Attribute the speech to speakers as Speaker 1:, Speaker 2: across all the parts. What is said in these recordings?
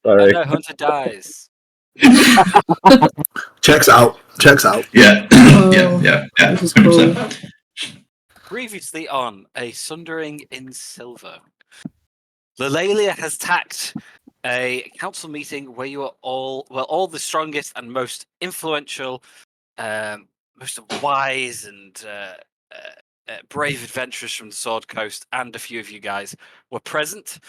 Speaker 1: Sorry.
Speaker 2: no, Hunter dies.
Speaker 3: Checks out.
Speaker 4: Yeah.
Speaker 5: Oh,
Speaker 4: yeah.
Speaker 5: this is cool.
Speaker 4: 100%.
Speaker 2: Previously on a Sundering in Silver, Lelalia has tacked a council meeting where you are all the strongest and most influential, most wise and brave adventurers from the Sword Coast, and a few of you guys were present.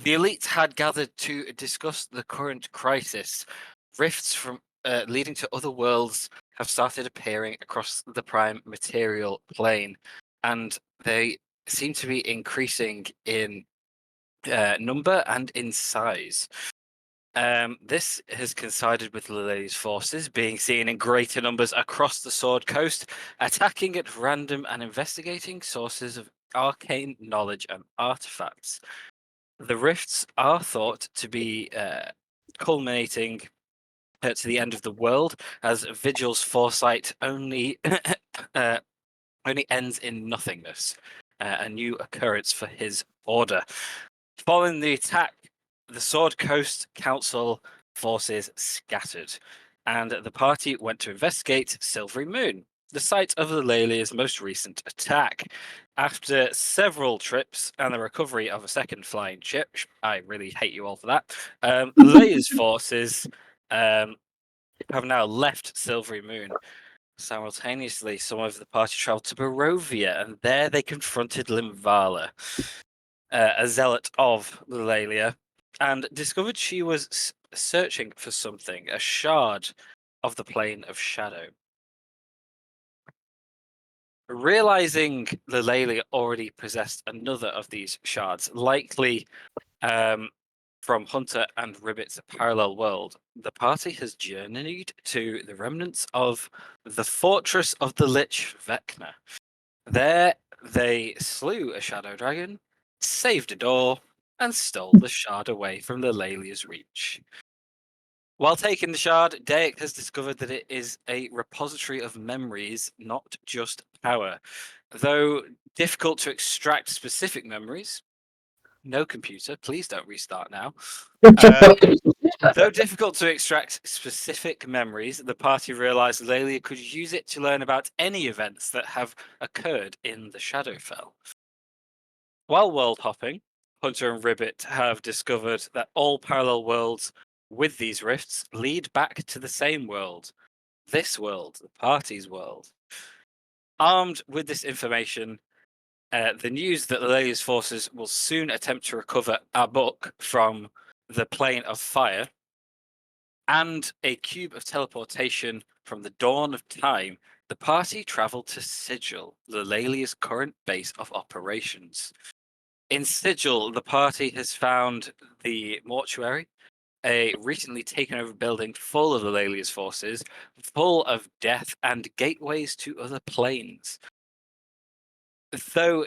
Speaker 2: The elites had gathered to discuss the current crisis. Rifts from leading to other worlds have started appearing across the prime material plane, and they seem to be increasing in number and in size. This has coincided with Lelai's forces being seen in greater numbers across the Sword Coast, attacking at random and investigating sources of arcane knowledge and artifacts. The rifts are thought to be culminating to the end of the world, as Vigil's foresight only ends in nothingness, a new occurrence for his order. Following the attack, the Sword Coast Council forces scattered, and the party went to investigate Silvery Moon, the site of Lelaia's most recent attack. After several trips and the recovery of a second flying ship, I really hate you all for that, Lelaia's forces have now left Silvery Moon. Simultaneously, some of the party traveled to Barovia, and there they confronted Limvala, a zealot of Lelalia, and discovered she was searching for something, a shard of the Plane of Shadow. Realizing Lelalia already possessed another of these shards, likely from Hunter and Ribbit's parallel world, the party has journeyed to the remnants of the Fortress of the Lich Vecna. There, they slew a shadow dragon, saved a door, and stole the shard away from Lelaia's reach. While taking the shard, Daek has discovered that it is a repository of memories, not just power. Though difficult to extract specific memories, no computer, please don't restart now. Though difficult to extract specific memories, the party realized Lelalia could use it to learn about any events that have occurred in the Shadowfell. While world hopping, Hunter and Ribbit have discovered that all parallel worlds with these rifts lead back to the same world. This world, the party's world. Armed with this information, the news that Lelaia's forces will soon attempt to recover a book from the Plane of Fire and a cube of teleportation from the dawn of time, the party traveled to Sigil, Lelaia's current base of operations. In Sigil, the party has found the mortuary, a recently taken over building full of Lelaia's forces, full of death and gateways to other planes. Though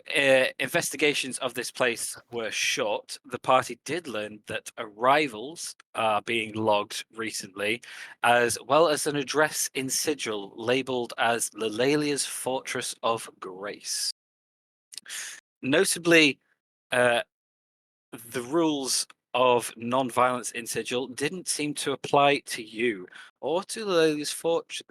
Speaker 2: investigations of this place were short, the party did learn that arrivals are being logged recently, as well as an address in Sigil labeled as Lelaia's Fortress of Grace. Notably, the rules of non-violence in Sigil didn't seem to apply to you or to Lelaia's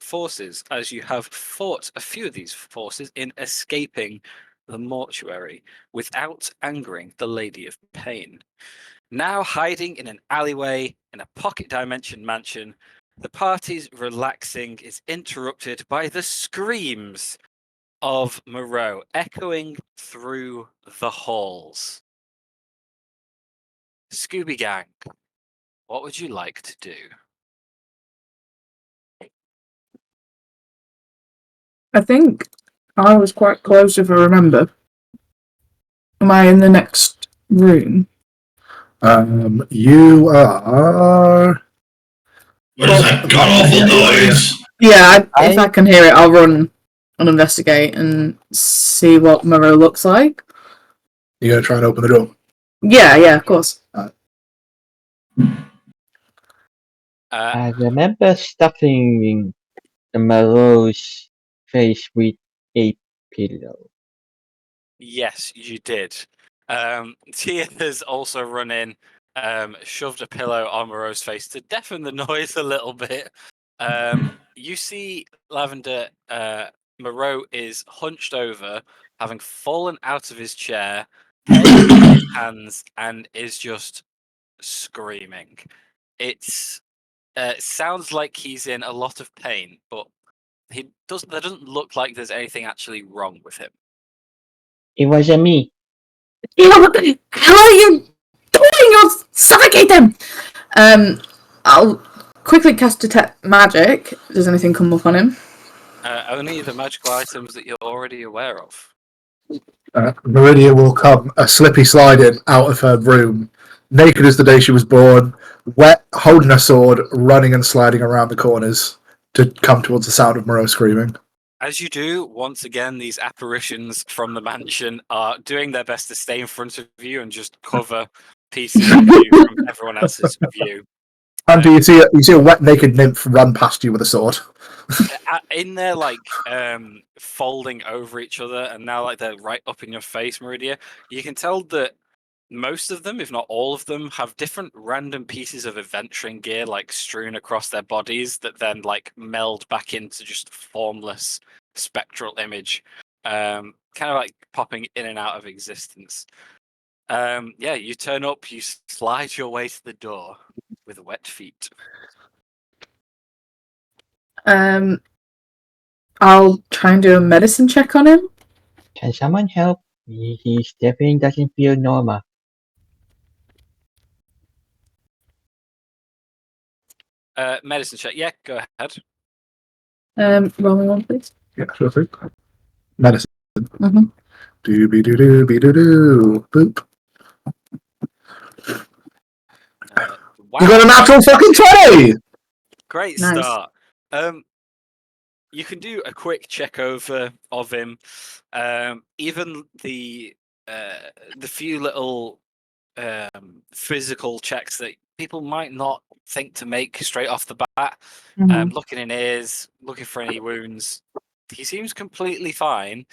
Speaker 2: forces, as you have fought a few of these forces in escaping the mortuary without angering the Lady of Pain. Now hiding in an alleyway in a pocket dimension mansion, the party's relaxing is interrupted by the screams of Moreau echoing through the halls. Scooby Gang, what would you like to do?
Speaker 5: I think I was quite close, if I remember. Am I in the next room?
Speaker 3: You are.
Speaker 4: What is that god awful noise?
Speaker 5: Yeah, if I can hear it, I'll run and investigate and see what Moreau looks like.
Speaker 3: You gonna try and open the door?
Speaker 5: Yeah, of course.
Speaker 1: I remember stuffing the Moreau's face with a pillow.
Speaker 2: Yes, you did. Tia has also run in shoved a pillow on Moreau's face to deafen the noise a little bit. You see Lavender. Moreau is hunched over, having fallen out of his chair, head in his hands, and is just screaming. It sounds like he's in a lot of pain, but there doesn't look like there's anything actually wrong with him.
Speaker 1: It wasn't me.
Speaker 5: What the hell are you doing? You'll suffocate them! I'll quickly cast Detect Magic. Does anything come up on him?
Speaker 2: Only the magical items that you're already aware of.
Speaker 3: Meridia will come a slippy sliding out of her room, naked as the day she was born, wet, holding a sword, running and sliding around the corners to come towards the sound of Moreau screaming.
Speaker 2: As you do, once again, these apparitions from the mansion are doing their best to stay in front of you and just cover pieces of you from everyone else's view.
Speaker 3: And you see a wet, naked nymph run past you with a sword.
Speaker 2: In there, like folding over each other, and now like they're right up in your face, Meridia. You can tell that most of them, if not all of them, have different random pieces of adventuring gear like strewn across their bodies that then like meld back into just a formless spectral image, kind of like popping in and out of existence. Yeah, you turn up, you slide your way to the door with wet feet.
Speaker 5: I'll try and do a medicine check on him.
Speaker 1: Can someone help? He definitely doesn't feel normal.
Speaker 2: Medicine check. Yeah, go ahead.
Speaker 5: Roll me one, please.
Speaker 3: Yeah, sure thing. Medicine.
Speaker 5: Mhm.
Speaker 3: Doobie-doo-doo-be-doo-doo. Boop.
Speaker 2: Wow.
Speaker 3: You got a natural fucking 20!
Speaker 2: Great
Speaker 5: Nice.
Speaker 2: start. You can do a quick check over of him. Even the few little physical checks that people might not think to make straight off the bat.
Speaker 5: Mhm.
Speaker 2: Looking in ears, looking for any wounds. He seems completely fine.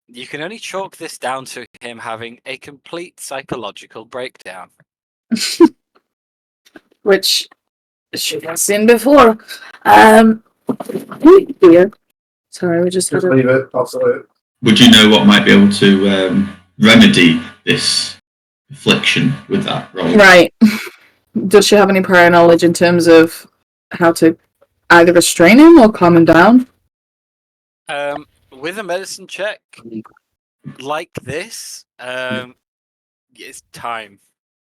Speaker 2: You can only chalk this down to him having a complete psychological breakdown.
Speaker 5: Which should have seen before. Here. Sorry, we just had a...
Speaker 3: leave it. Absolutely.
Speaker 4: Would you know what might be able to remedy this affliction with that roll?
Speaker 5: Right. Does she have any prior knowledge in terms of how to either restrain him or calm him down?
Speaker 2: With a medicine check like this, it's time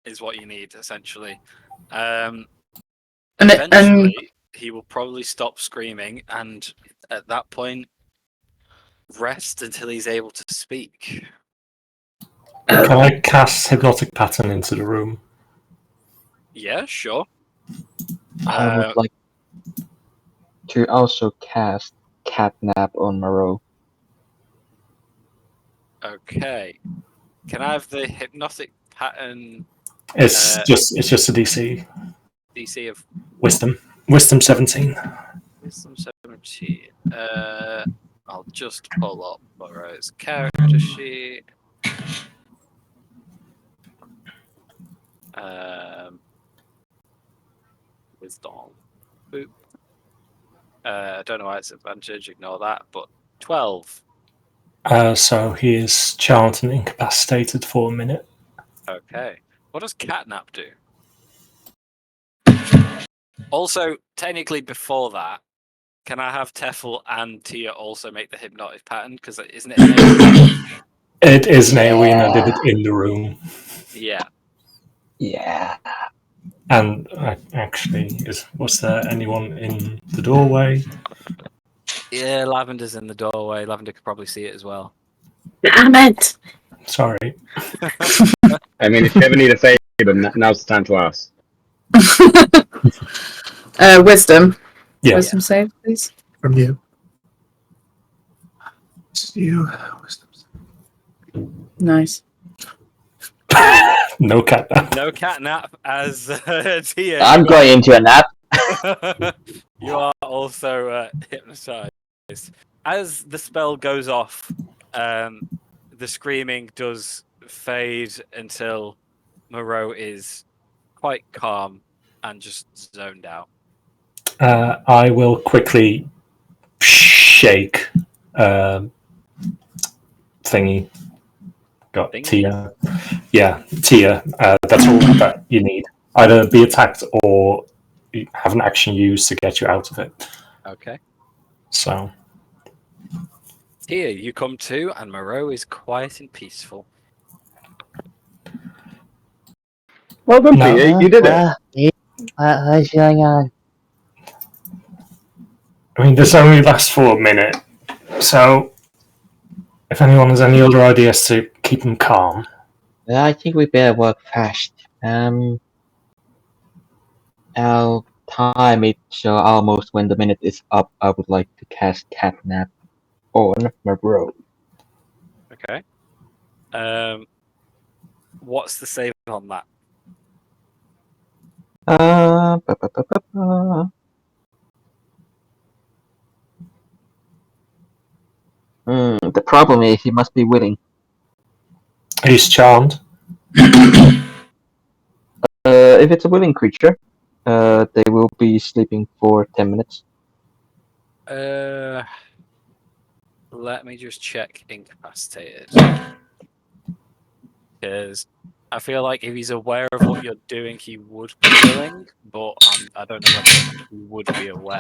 Speaker 2: is what you need essentially. Eventually, he will probably stop screaming, and at that point, rest until he's able to speak.
Speaker 6: Can I cast Hypnotic Pattern into the room?
Speaker 2: Yeah, sure.
Speaker 1: I would like to also cast Catnap on Moreau.
Speaker 2: Okay. Can I have the hypnotic pattern
Speaker 6: It's just a DC.
Speaker 2: DC of
Speaker 6: Wisdom 17.
Speaker 2: Wisdom 17? I'll just pull up Moreau's character sheet. Wisdom. Boop. I don't know why it's advantage. Ignore that. But 12.
Speaker 6: So he is charmed and incapacitated for a minute.
Speaker 2: Okay. What does Catnap do? Also, technically, before that, can I have Teffel and Tia also make the hypnotic pattern? Because isn't it?
Speaker 6: It is an AoE, and I did it in the room.
Speaker 2: Yeah.
Speaker 1: Yeah.
Speaker 6: And actually, was there anyone in the doorway?
Speaker 2: Yeah, Lavender's in the doorway. Lavender could probably see it as well.
Speaker 5: Damn it!
Speaker 6: Sorry.
Speaker 7: I mean, if you ever need a favour, now's the time to ask.
Speaker 5: Wisdom.
Speaker 6: Yeah.
Speaker 5: Wisdom save, please.
Speaker 3: From you. It's you. Wisdom.
Speaker 5: Nice.
Speaker 6: No catnap.
Speaker 2: No catnap as Tia.
Speaker 1: I'm going into a nap.
Speaker 2: You are also hypnotized. As the spell goes off, the screaming does fade until Moreau is quite calm and just zoned out.
Speaker 6: I will quickly shake thingy. Got
Speaker 2: Thingy?
Speaker 6: Tia. Yeah, Tia. That's all that you need. Either be attacked or have an action used to get you out of it.
Speaker 2: Okay.
Speaker 6: So
Speaker 2: Here you come to, and Moreau is quiet and peaceful.
Speaker 7: Well done,
Speaker 6: No.
Speaker 7: Peter. You did it.
Speaker 1: What's going on?
Speaker 6: I mean, this only lasts for a minute. So if anyone has any other ideas to keep them calm.
Speaker 1: Well, I think we better work fast. I'll time it so almost when the minute is up, I would like to cast Catnap on Moreau.
Speaker 2: Okay. What's the save on that?
Speaker 1: Ba, ba, ba, ba, ba. The problem is he must be willing.
Speaker 6: He's charmed.
Speaker 1: If it's a willing creature, they will be sleeping for 10 minutes.
Speaker 2: Let me just check incapacitated. Because I feel like if he's aware of what you're doing, he would be willing, but I don't know whether he would be aware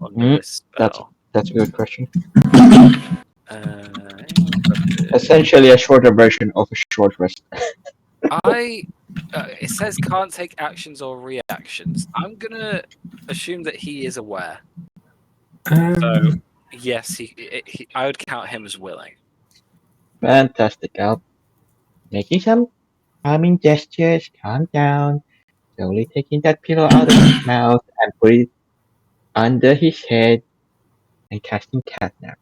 Speaker 2: under this spell.
Speaker 1: That's a good question.
Speaker 2: Incapacitated.
Speaker 1: Essentially a shorter version of a short rest.
Speaker 2: It says can't take actions or reactions. I'm gonna assume that he is aware. So yes, I would count him as willing.
Speaker 1: Fantastic, Al. Making some calming gestures, calm down, slowly taking that pillow out of his mouth and put it under his head and casting Catnap.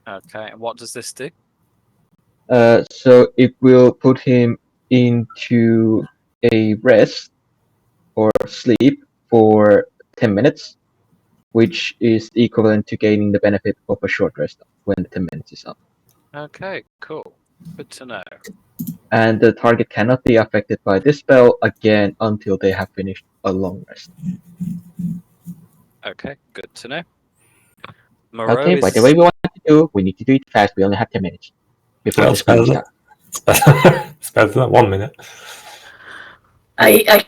Speaker 2: Okay, and what does this do?
Speaker 1: So it will put him into a rest or sleep for 10 minutes, which is equivalent to gaining the benefit of a short rest when the 10 minutes is up.
Speaker 2: Okay, cool. Good to know.
Speaker 1: And the target cannot be affected by this spell again until they have finished a long rest.
Speaker 2: Okay, good to know. Moreau
Speaker 1: Okay, by the way, we need to do it fast. We only have 10 minutes before the spell starts.
Speaker 6: It's better than 1 minute.
Speaker 5: I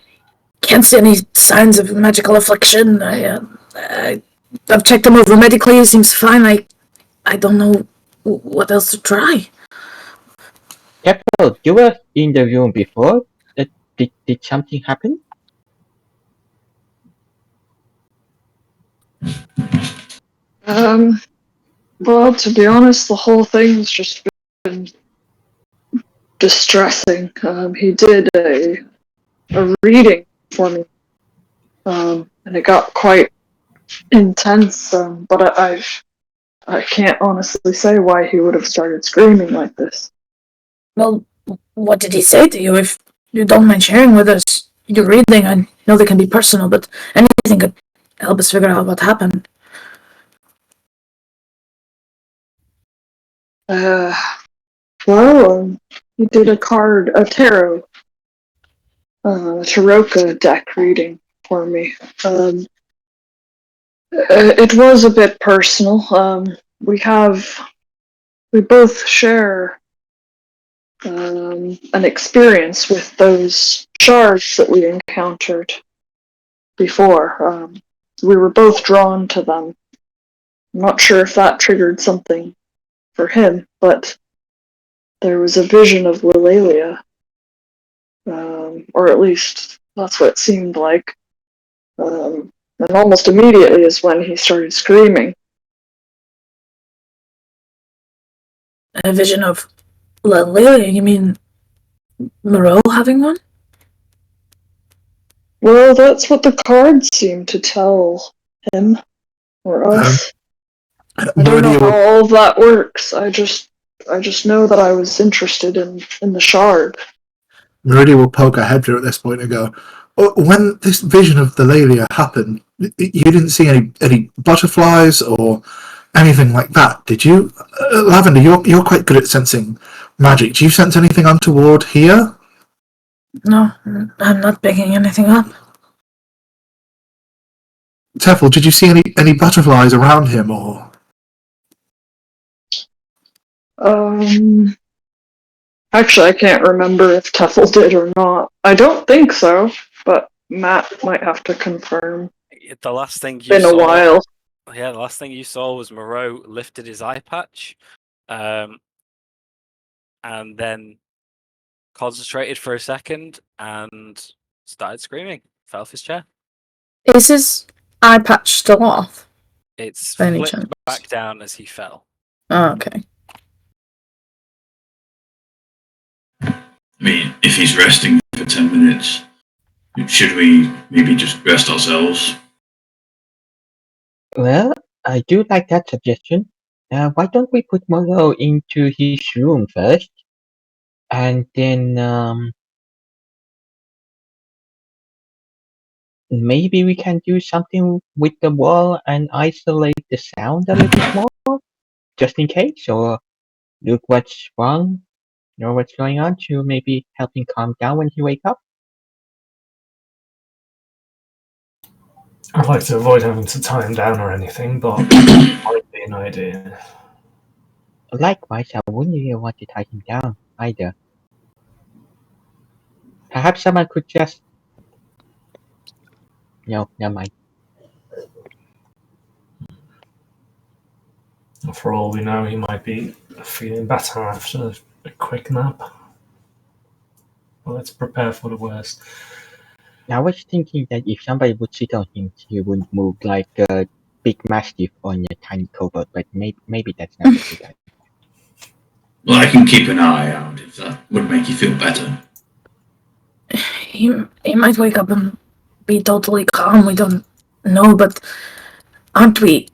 Speaker 5: can't see any signs of magical affliction. I've checked him over medically. It seems fine. I don't know what else to try.
Speaker 1: Careful, you were in the room before. Did something happen?
Speaker 8: Well, to be honest, the whole thing's just been distressing. He did a reading for me, and it got quite intense, but I can't honestly say why he would have started screaming like this.
Speaker 5: Well, what did he say to you? If you don't mind sharing with us your reading, I know they can be personal, but anything could help us figure out what happened.
Speaker 8: Well, he did a tarot, Taroka deck reading for me. It was a bit personal. We both share an experience with those shards that we encountered before. We were both drawn to them. I'm not sure if that triggered something for him, but there was a vision of Lilalia, or at least that's what it seemed like. And almost immediately is when he started screaming.
Speaker 5: A vision of Lilalia? You mean Moreau having one?
Speaker 8: Well, that's what the cards seem to tell him, or us. I don't know how all of that works. I just know that I was interested in the shard.
Speaker 3: Meridia will poke her head through at this point and go, when this vision of the Lalia happened, you didn't see any butterflies or anything like that, did you? Lavender, you're quite good at sensing magic. Do you sense anything untoward here?
Speaker 5: No, I'm not picking anything up.
Speaker 3: Tefel, did you see any butterflies around him, or?
Speaker 8: Actually, I can't remember if Tefel did or not. I don't think so, but Matt might have to confirm.
Speaker 2: The last thing you
Speaker 8: Been
Speaker 2: saw,
Speaker 8: a while.
Speaker 2: yeah, the last thing you saw was Moreau lifted his eye patch, and then concentrated for a second and started screaming. Fell off his chair.
Speaker 5: Is his eye patch still off?
Speaker 2: It's
Speaker 5: By any
Speaker 2: flipped
Speaker 5: chance?
Speaker 2: back down as he fell.
Speaker 5: Oh, okay.
Speaker 4: I mean, if he's resting for 10 minutes, should we maybe just rest ourselves?
Speaker 1: Well, I do like that suggestion. Why don't we put Moreau into his room first? And then maybe we can do something with the wall and isolate the sound a little bit more, just in case, or look what's wrong, know what's going on to maybe help him calm down when he wake up.
Speaker 6: I'd like to avoid having to tie him down or anything, but it might be an idea.
Speaker 1: Likewise, I wouldn't really want to tie him down either. Perhaps someone could just... No, never mind.
Speaker 6: For all we know, he might be feeling better after a quick nap. Well, let's prepare for the worst.
Speaker 1: I was thinking that if somebody would sit on him, he would move like a big mastiff on a tiny kobold, but maybe that's not a good idea.
Speaker 4: Well, I can keep an eye out if that would make you feel better.
Speaker 5: He might wake up and be totally calm. We don't know, but aren't we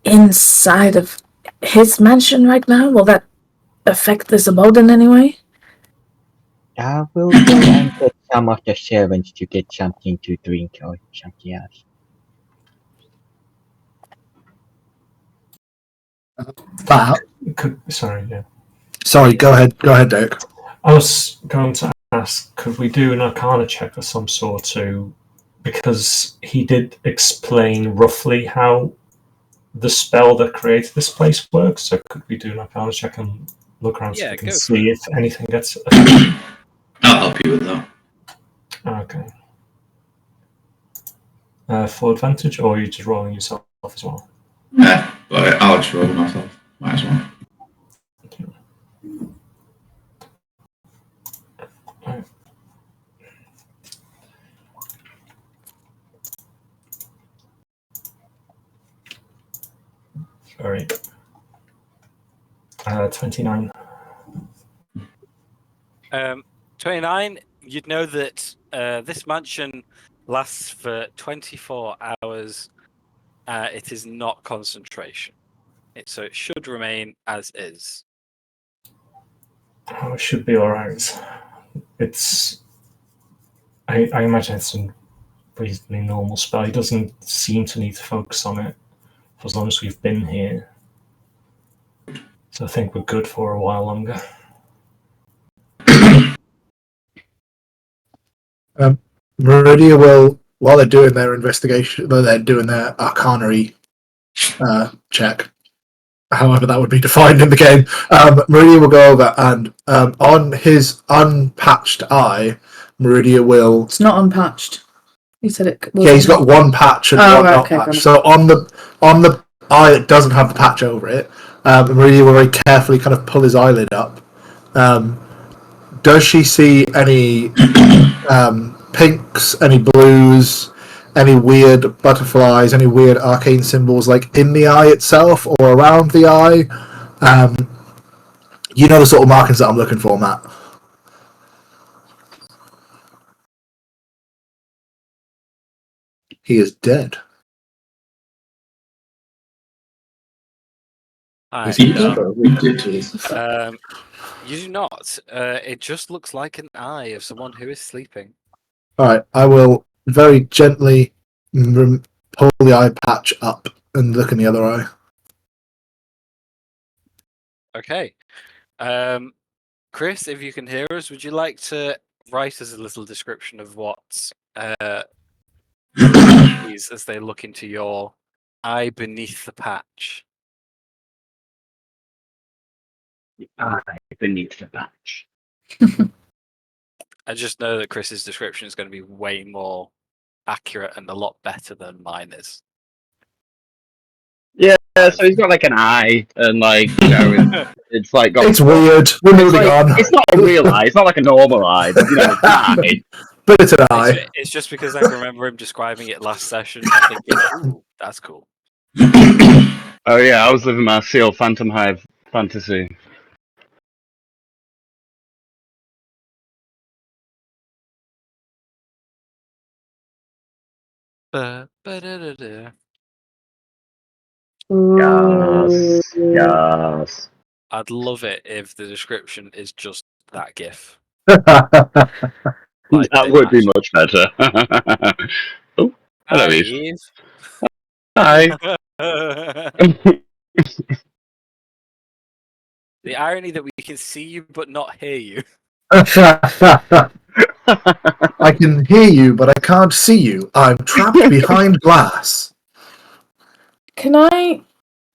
Speaker 5: inside of his mansion right now? Will that affect this abode in any way?
Speaker 1: I will go and get some of the servants to get something to drink or something else.
Speaker 3: That.
Speaker 6: Sorry, yeah.
Speaker 3: Sorry, go ahead, Dirk.
Speaker 6: I was going to ask, could we do an Arcana check of some sort to, because he did explain roughly how the spell that created this place works, so could we do an Arcana check and look around so we can see if anything gets affected?
Speaker 4: I'll help you with that.
Speaker 6: Okay. For advantage, or are you just rolling yourself as well?
Speaker 4: Yeah, but I'll just roll myself. Might as well.
Speaker 6: Right. Sorry. 29.
Speaker 2: 29, you'd know that this mansion lasts for 24 hours. It is not concentration. So it should remain as is.
Speaker 6: Oh, it should be alright. It's... I imagine it's a reasonably normal spell. He doesn't seem to need to focus on it for as long as we've been here. So I think we're good for a while longer.
Speaker 3: Meridia will, while they're doing their investigation, though they're doing their arcanery check, however that would be defined in the game, Meridia will go over and on his unpatched eye, Meridia will...
Speaker 5: It's not unpatched. He said it.
Speaker 3: Yeah, he's got one patch and one not patch. So on the eye that doesn't have the patch over it, Meridia will very carefully kind of pull his eyelid up. Does she see any pinks, any blues, any weird butterflies, any weird arcane symbols like in the eye itself or around the eye? You know the sort of markings that I'm looking for, Matt. He is dead.
Speaker 2: You do not. It just looks like an eye of someone who is sleeping.
Speaker 3: Alright, I will very gently pull the eye patch up and look in the other eye.
Speaker 2: Okay. Chris, if you can hear us, would you like to write us a little description of what these as they look into your eye beneath the patch.
Speaker 7: The eye beneath the patch.
Speaker 2: I just know that Chris's description is going to be way more accurate and a lot better than mine is.
Speaker 7: Yeah, so he's got like an eye, and like it's like got.
Speaker 3: It's weird. We're
Speaker 7: It's,
Speaker 3: moving
Speaker 7: like,
Speaker 3: on.
Speaker 7: it's not a real eye. It's not like a normal eye, but it's an eye.
Speaker 3: But it's an eye.
Speaker 2: It's just because I remember him describing it last session. I think, ooh, that's cool.
Speaker 7: Oh yeah, I was living my Seal Phantom Hive fantasy.
Speaker 2: Ba-da-da-da.
Speaker 7: Yes, yes.
Speaker 2: I'd love it if the description is just that GIF.
Speaker 7: That would be much better. Oh, hello, Eve.
Speaker 2: Eve.
Speaker 7: Hi.
Speaker 2: The irony that we can see you but not hear you.
Speaker 3: I can hear you, but I can't see you. I'm trapped behind glass.
Speaker 5: Can I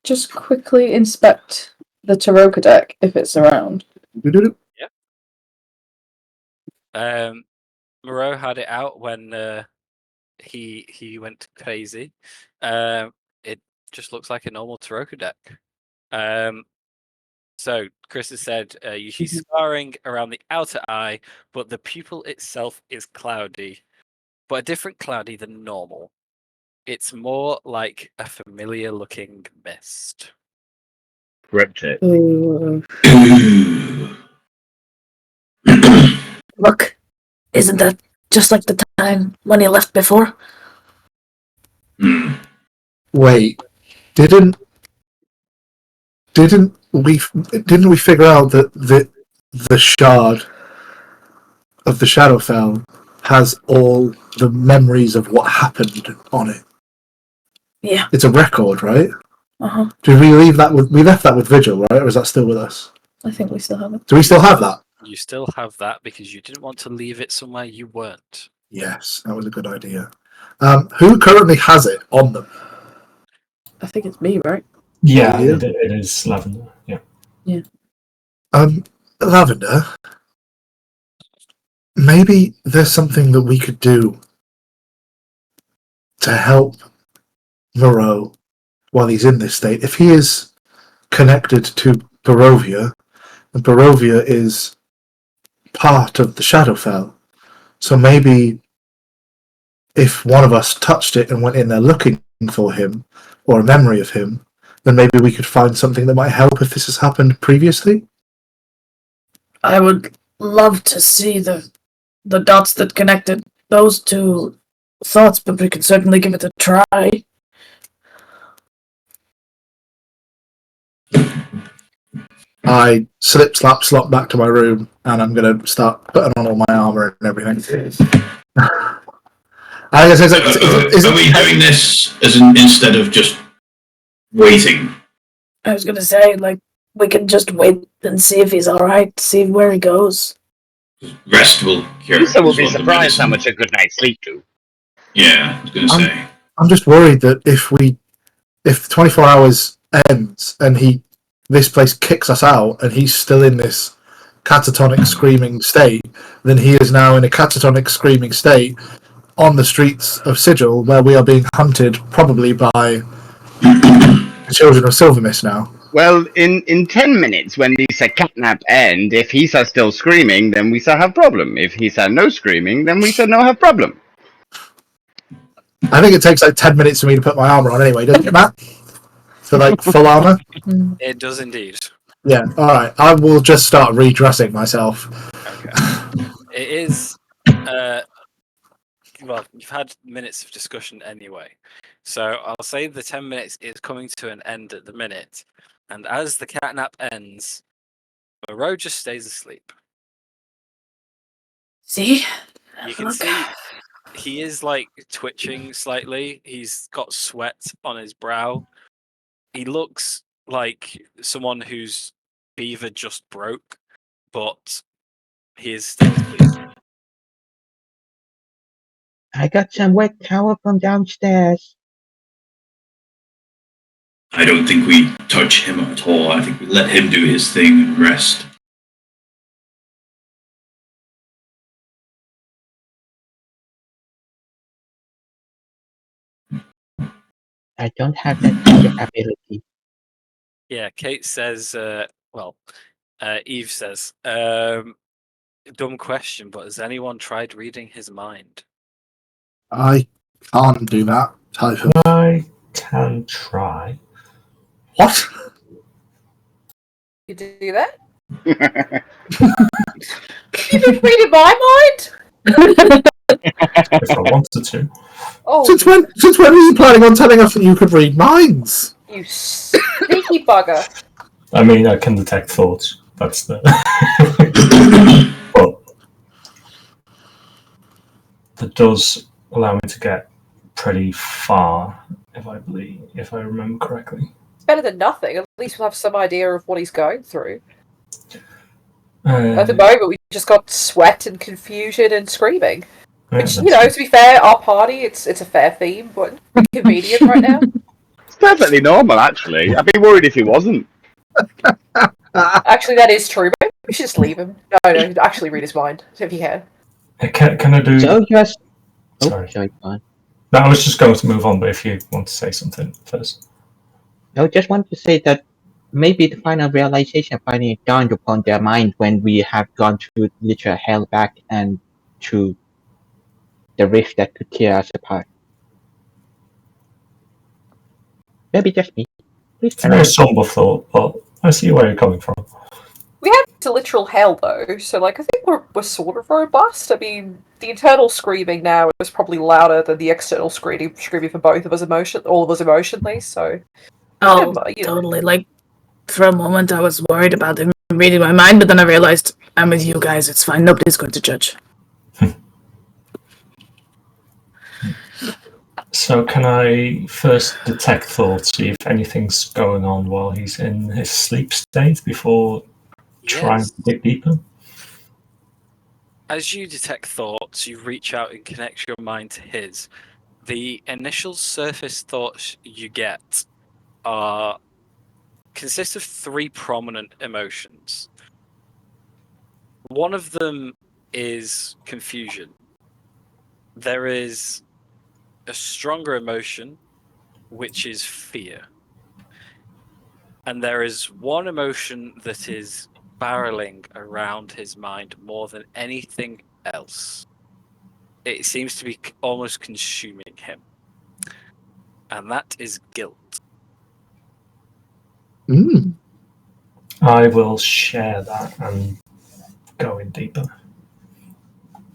Speaker 5: just quickly inspect the Taroka deck if it's around?
Speaker 2: Moreau had it out when he went crazy. It just looks like a normal Taroka deck. So Chris has said you see scarring around the outer eye, but the pupil itself is cloudy, but a different cloudy than normal. It's more like a familiar looking mist.
Speaker 7: Cryptic.
Speaker 5: Ooh. Look, isn't that just like the time when he left before?
Speaker 3: Wait, didn't we figure out that the shard of the Shadowfell has all the memories of what happened on it?
Speaker 5: Yeah.
Speaker 3: It's a record, right?
Speaker 5: Uh-huh.
Speaker 3: Did we leave that with? We left that with Vigil, right? Or is that still with us?
Speaker 5: I think we still have it.
Speaker 3: Do we still have that?
Speaker 2: You still have that because you didn't want to leave it somewhere you weren't.
Speaker 3: Yes, that was a good idea. Who currently has it on them?
Speaker 5: I think it's me, right?
Speaker 6: Yeah,
Speaker 3: Yeah.
Speaker 6: it is Lavender. Yeah.
Speaker 3: Lavender. Maybe there's something that we could do to help Moreau while he's in this state. If he is connected to Barovia, and Barovia is part of the Shadowfell, so maybe if one of us touched it and went in there looking for him, or a memory of him, then maybe we could find something that might help if this has happened previously.
Speaker 5: I would love to see the dots that connected those two thoughts, but we can certainly give it a try.
Speaker 3: I slop back to my room, and I'm going to start putting on all my armor and everything.
Speaker 4: Are we doing this instead of just waiting?
Speaker 5: I was gonna say, like, we can just wait and see if he's alright, see where he goes.
Speaker 4: Rest will cure.
Speaker 7: Lisa will be surprised how much a good night's sleep do.
Speaker 4: Yeah, I was going to say.
Speaker 3: I'm just worried that if 24 hours ends and this place kicks us out and he's still in this catatonic screaming state, then he is now in a catatonic screaming state on the streets of Sigil, where we are being hunted probably by the children of Silvermist now.
Speaker 7: Well, in 10 minutes, when Lisa catnap end, if he's still screaming, then we shall have problem. If he's no screaming, then we shall no have problem.
Speaker 3: I think it takes like 10 minutes for me to put my armor on anyway, doesn't it, Matt? For like full armor?
Speaker 2: It does indeed.
Speaker 3: Yeah, alright. I will just start redressing myself.
Speaker 2: Okay. It is well, you've had minutes of discussion anyway. So I'll say the 10 minutes is coming to an end at the minute. And as the catnap ends, Moreau just stays asleep.
Speaker 5: See?
Speaker 2: You can see he is like twitching slightly. He's got sweat on his brow. He looks like someone whose beaver just broke, but he is still asleep.
Speaker 1: I got some wet towel from downstairs.
Speaker 4: I don't think we touch him at all. I think we let him do his thing and rest.
Speaker 1: I don't have that kind of ability.
Speaker 2: Yeah, Kate says, Eve says, dumb question, but has anyone tried reading his mind?
Speaker 3: I can't do that type of.
Speaker 6: I can try.
Speaker 3: What?
Speaker 9: You do that? You just read in my mind?
Speaker 6: If I wanted to.
Speaker 9: Oh,
Speaker 3: Since when were you planning on telling us that you could read minds?
Speaker 9: you sneaky bugger.
Speaker 6: I mean, I can detect thoughts. That's the. But that does allow me to get pretty far, if I remember correctly.
Speaker 9: It's better than nothing. At least we'll have some idea of what he's going through. At the moment, we just got sweat and confusion and screaming. Which,
Speaker 6: Yeah,
Speaker 9: you know, to be fair, our party, it's a fair theme, but convenient right now.
Speaker 7: It's perfectly normal, actually. I'd be worried if he wasn't.
Speaker 9: Actually, that is true, but we should just leave him. No, actually read his mind, if you can.
Speaker 6: Can I do?
Speaker 1: So just. Oh,
Speaker 6: Sorry.
Speaker 1: sorry, go on.
Speaker 6: No, I was just going to move on, but if you want to say something first.
Speaker 1: No, just want to say that maybe the final realization finally dawned upon their mind when we have gone through literal hell back and through the rift that could tear us apart. Maybe just me. Please
Speaker 6: It's a very somber thought, but I see where you're coming from.
Speaker 9: We have to literal hell, though, so, like, I think we're sort of robust. I mean, the internal screaming now is probably louder than the external screaming for both of us all of us emotionally, so...
Speaker 5: Oh,
Speaker 9: you know.
Speaker 5: totally. Like, for a moment I was worried about him reading my mind, but then I realized I'm with you guys. It's fine. Nobody's going to judge.
Speaker 6: So can I first detect thoughts, see if anything's going on while he's in his sleep state before trying
Speaker 2: Yes.
Speaker 6: to dig deeper?
Speaker 2: As you detect thoughts, you reach out and connect your mind to his. The initial surface thoughts you get consist of three prominent emotions. One of them is confusion. There is a stronger emotion, which is fear. And there is one emotion that is barreling around his mind more than anything else. It seems to be almost consuming him. And that is guilt.
Speaker 3: Mm.
Speaker 6: I will share that and go in deeper.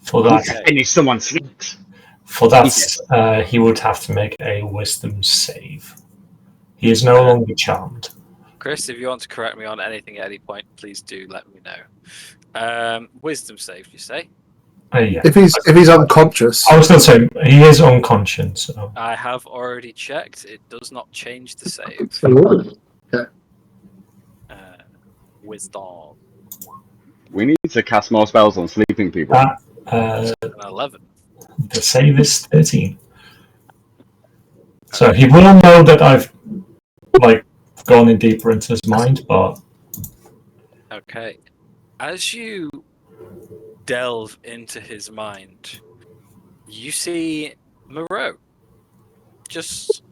Speaker 6: For that,
Speaker 2: Okay.
Speaker 7: Finish someone's snacks.
Speaker 6: for that, he would have to make a wisdom save. He is no longer charmed.
Speaker 2: Chris, if you want to correct me on anything at any point, please do let me know. Wisdom save, you say?
Speaker 6: Yeah.
Speaker 3: If he's unconscious,
Speaker 6: I was going to say he is unconscious. So.
Speaker 2: I have already checked. It does not change the save.
Speaker 3: Okay.
Speaker 2: Wisdom.
Speaker 7: We need to cast more spells on sleeping people.
Speaker 2: An 11.
Speaker 6: The save is 13. So he will know that I've gone in deeper into his mind, but
Speaker 2: Okay. As you delve into his mind, you see Moreau just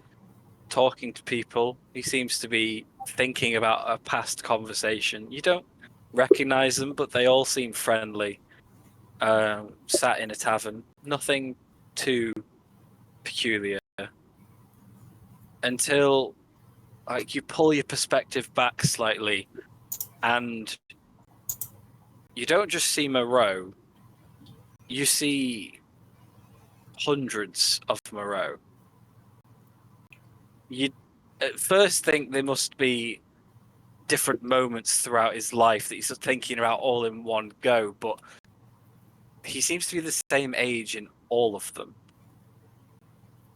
Speaker 2: talking to people. He seems to be thinking about a past conversation. You don't recognize them, but they all seem friendly. Sat in a tavern. Nothing too peculiar. Until you pull your perspective back slightly and you don't just see Moreau, you see hundreds of Moreau. You at first think they must be different moments throughout his life that he's thinking about all in one go, but he seems to be the same age in all of them.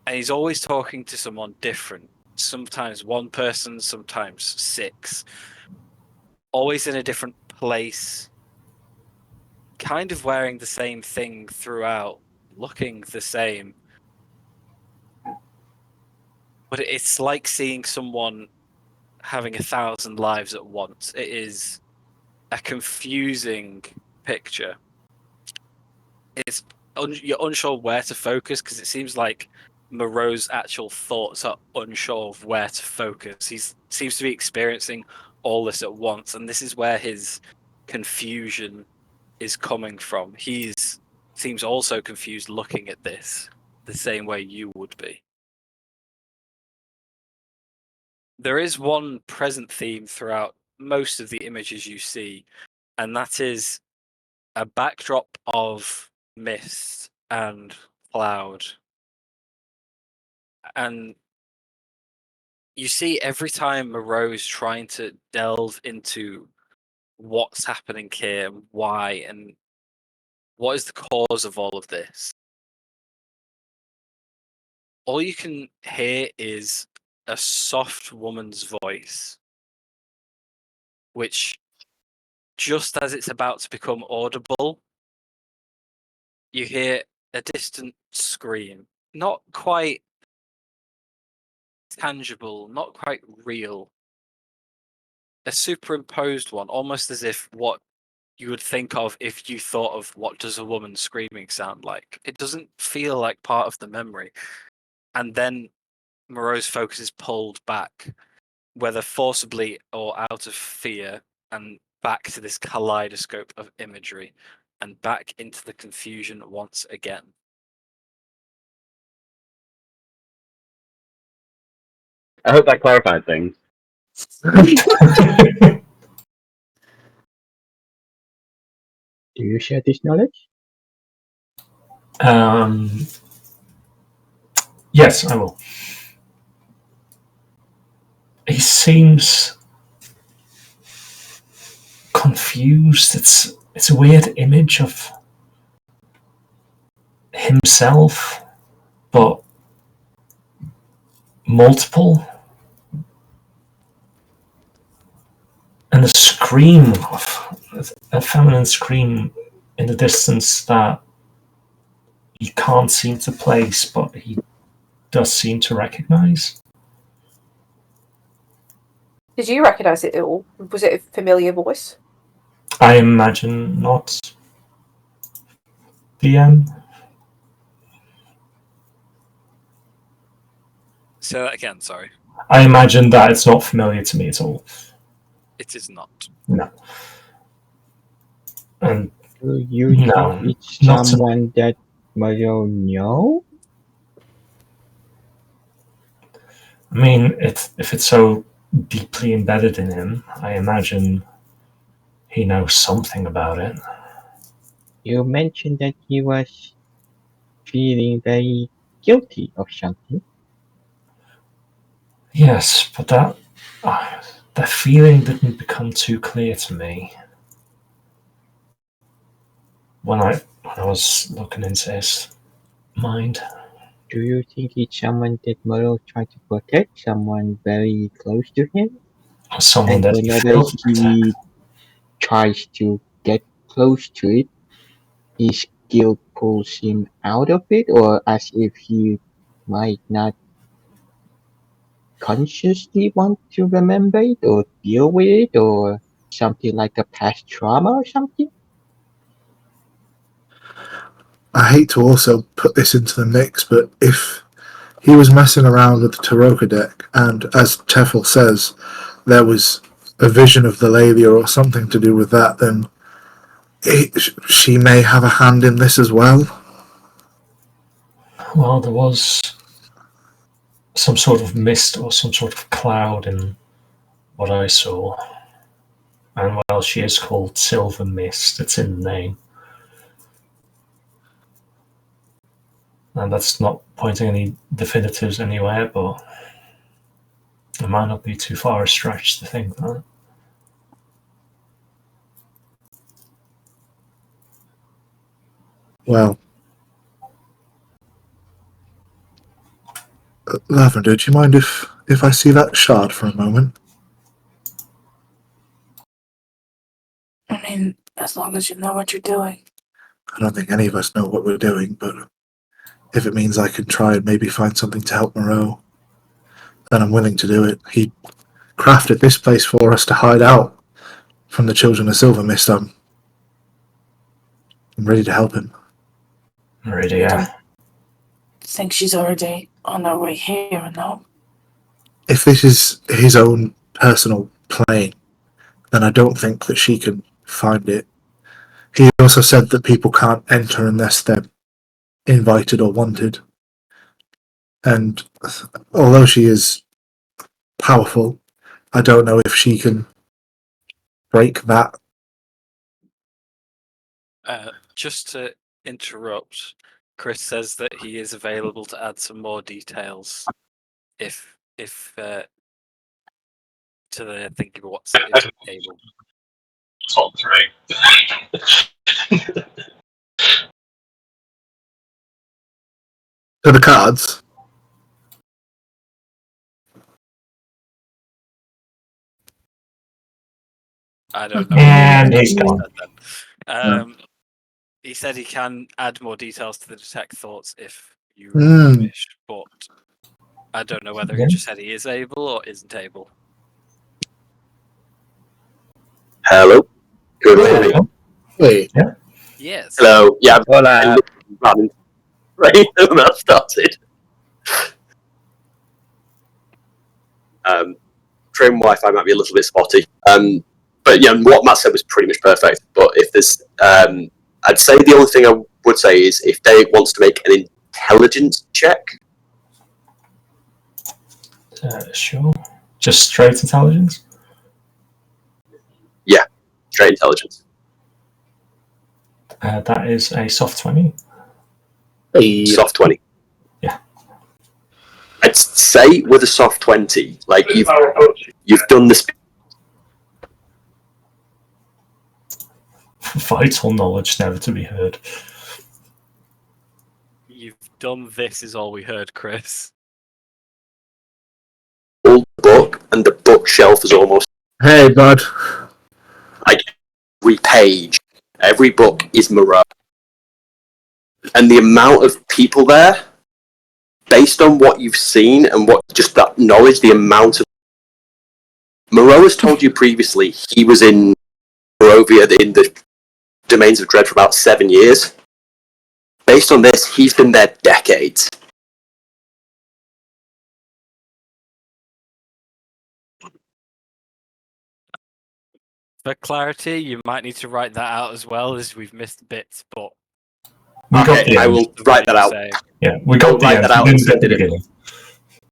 Speaker 2: And he's always talking to someone different. Sometimes one person, sometimes six. Always in a different place. Kind of wearing the same thing throughout. looking the same. But it's like seeing someone having 1,000 lives at once. It is a confusing picture. You're unsure where to focus because it seems like Moreau's actual thoughts are unsure of where to focus. He seems to be experiencing all this at once, and this is where his confusion is coming from. Seems also confused looking at this the same way you would be. There is one present theme throughout most of the images you see, and that is a backdrop of mist and cloud. And you see every time Moreau is trying to delve into what's happening here, why, and what is the cause of all of this, all you can hear is a soft woman's voice, which, just as it's about to become audible, you hear a distant scream. Not quite tangible, not quite real. A superimposed one, almost as if what you would think of if you thought of what does a woman screaming sound like. It doesn't feel like part of the memory. And then Moreau's focus is pulled back, whether forcibly or out of fear, and back to this kaleidoscope of imagery, and back into the confusion once again.
Speaker 7: I hope that clarified things.
Speaker 1: Do you share this knowledge?
Speaker 6: Yes, I will. He seems confused. It's a weird image of himself, but multiple. And a scream of a feminine scream in the distance that he can't seem to place, but he does seem to recognize.
Speaker 9: Did you recognise it at all? Was it a familiar voice?
Speaker 6: I imagine not. DM.
Speaker 2: Say that again, sorry.
Speaker 6: I imagine that it's not familiar to me at all.
Speaker 2: It is not.
Speaker 6: No. And
Speaker 1: Do you
Speaker 6: no,
Speaker 1: think it's
Speaker 6: not to
Speaker 1: someone that Moreau know?
Speaker 6: I mean, if it's so deeply embedded in him, I imagine he knows something about it.
Speaker 1: You mentioned that he was feeling very guilty of something.
Speaker 6: Yes, but that feeling didn't become too clear to me when I was looking into his mind.
Speaker 1: Do you think it's someone that Moreau tried to protect? Someone very close to him?
Speaker 6: Someone
Speaker 1: And
Speaker 6: that he
Speaker 1: whenever
Speaker 6: failed to protect.
Speaker 1: he tries to get close to it, his guilt pulls him out of it, or as if he might not consciously want to remember it or deal with it, or something like a past trauma or something?
Speaker 3: I hate to also put this into the mix, but if he was messing around with the Taroka deck, and as Tefel says, there was a vision of the Lelia or something to do with that, then she may have a hand in this as well.
Speaker 6: Well, there was some sort of mist or some sort of cloud in what I saw. And well, she is called Silver Mist, it's in the name. And that's not pointing any definitives anywhere, but it might not be too far a stretch to think that.
Speaker 3: Well, Lavender, do you mind if I see that shard for a moment?
Speaker 5: I mean, as long as you know what you're doing.
Speaker 3: I don't think any of us know what we're doing, but if it means I can try and maybe find something to help Moreau, then I'm willing to do it. He crafted this place for us to hide out from the children of Silver Mist. I'm ready to help him.
Speaker 6: Meridia.
Speaker 5: Think she's already on her way here, no?
Speaker 3: If this is his own personal plane, then I don't think that she can find it. He also said that people can't enter unless they're invited or wanted. And although she is powerful, I don't know if she can break that.
Speaker 2: Just to interrupt, Chris says that he is available to add some more details if to the thinking of what's able.
Speaker 6: Top 3.
Speaker 3: So the cards.
Speaker 2: I don't know.
Speaker 6: And he's gone.
Speaker 2: He said he can add more details to the detect thoughts if you wish, but I don't know whether he just said he is able or isn't able.
Speaker 10: Hello. Good morning.
Speaker 3: Wait.
Speaker 6: Yeah.
Speaker 2: Yes.
Speaker 10: Hello. Yeah.
Speaker 7: Hola.
Speaker 10: Right when that started. Trim Wi-Fi might be a little bit spotty. But yeah, what Matt said was pretty much perfect. But if there's, I'd say the only thing I would say is if Dave wants to make an intelligence check.
Speaker 6: Sure. Just straight intelligence?
Speaker 10: Yeah, straight intelligence.
Speaker 6: That is a soft 20.
Speaker 10: Soft 20.
Speaker 6: Yeah.
Speaker 10: I'd say with a soft 20, like you've done this.
Speaker 6: Vital knowledge never to be heard.
Speaker 2: You've done this is all we heard, Chris.
Speaker 10: Old book and the bookshelf is almost.
Speaker 3: Hey, bud.
Speaker 10: Like every page, every book is Moreau. And the amount of people there, based on what you've seen and what just that knowledge, the amount of. Moreau has told you previously he was in Barovia in the Domains of Dread for about 7 years. Based on this, he's been there decades.
Speaker 2: For clarity, you might need to write that out as well, as we've missed bits, but
Speaker 10: Okay, I will write that out.
Speaker 6: Yeah, we got
Speaker 10: write that out and send it in.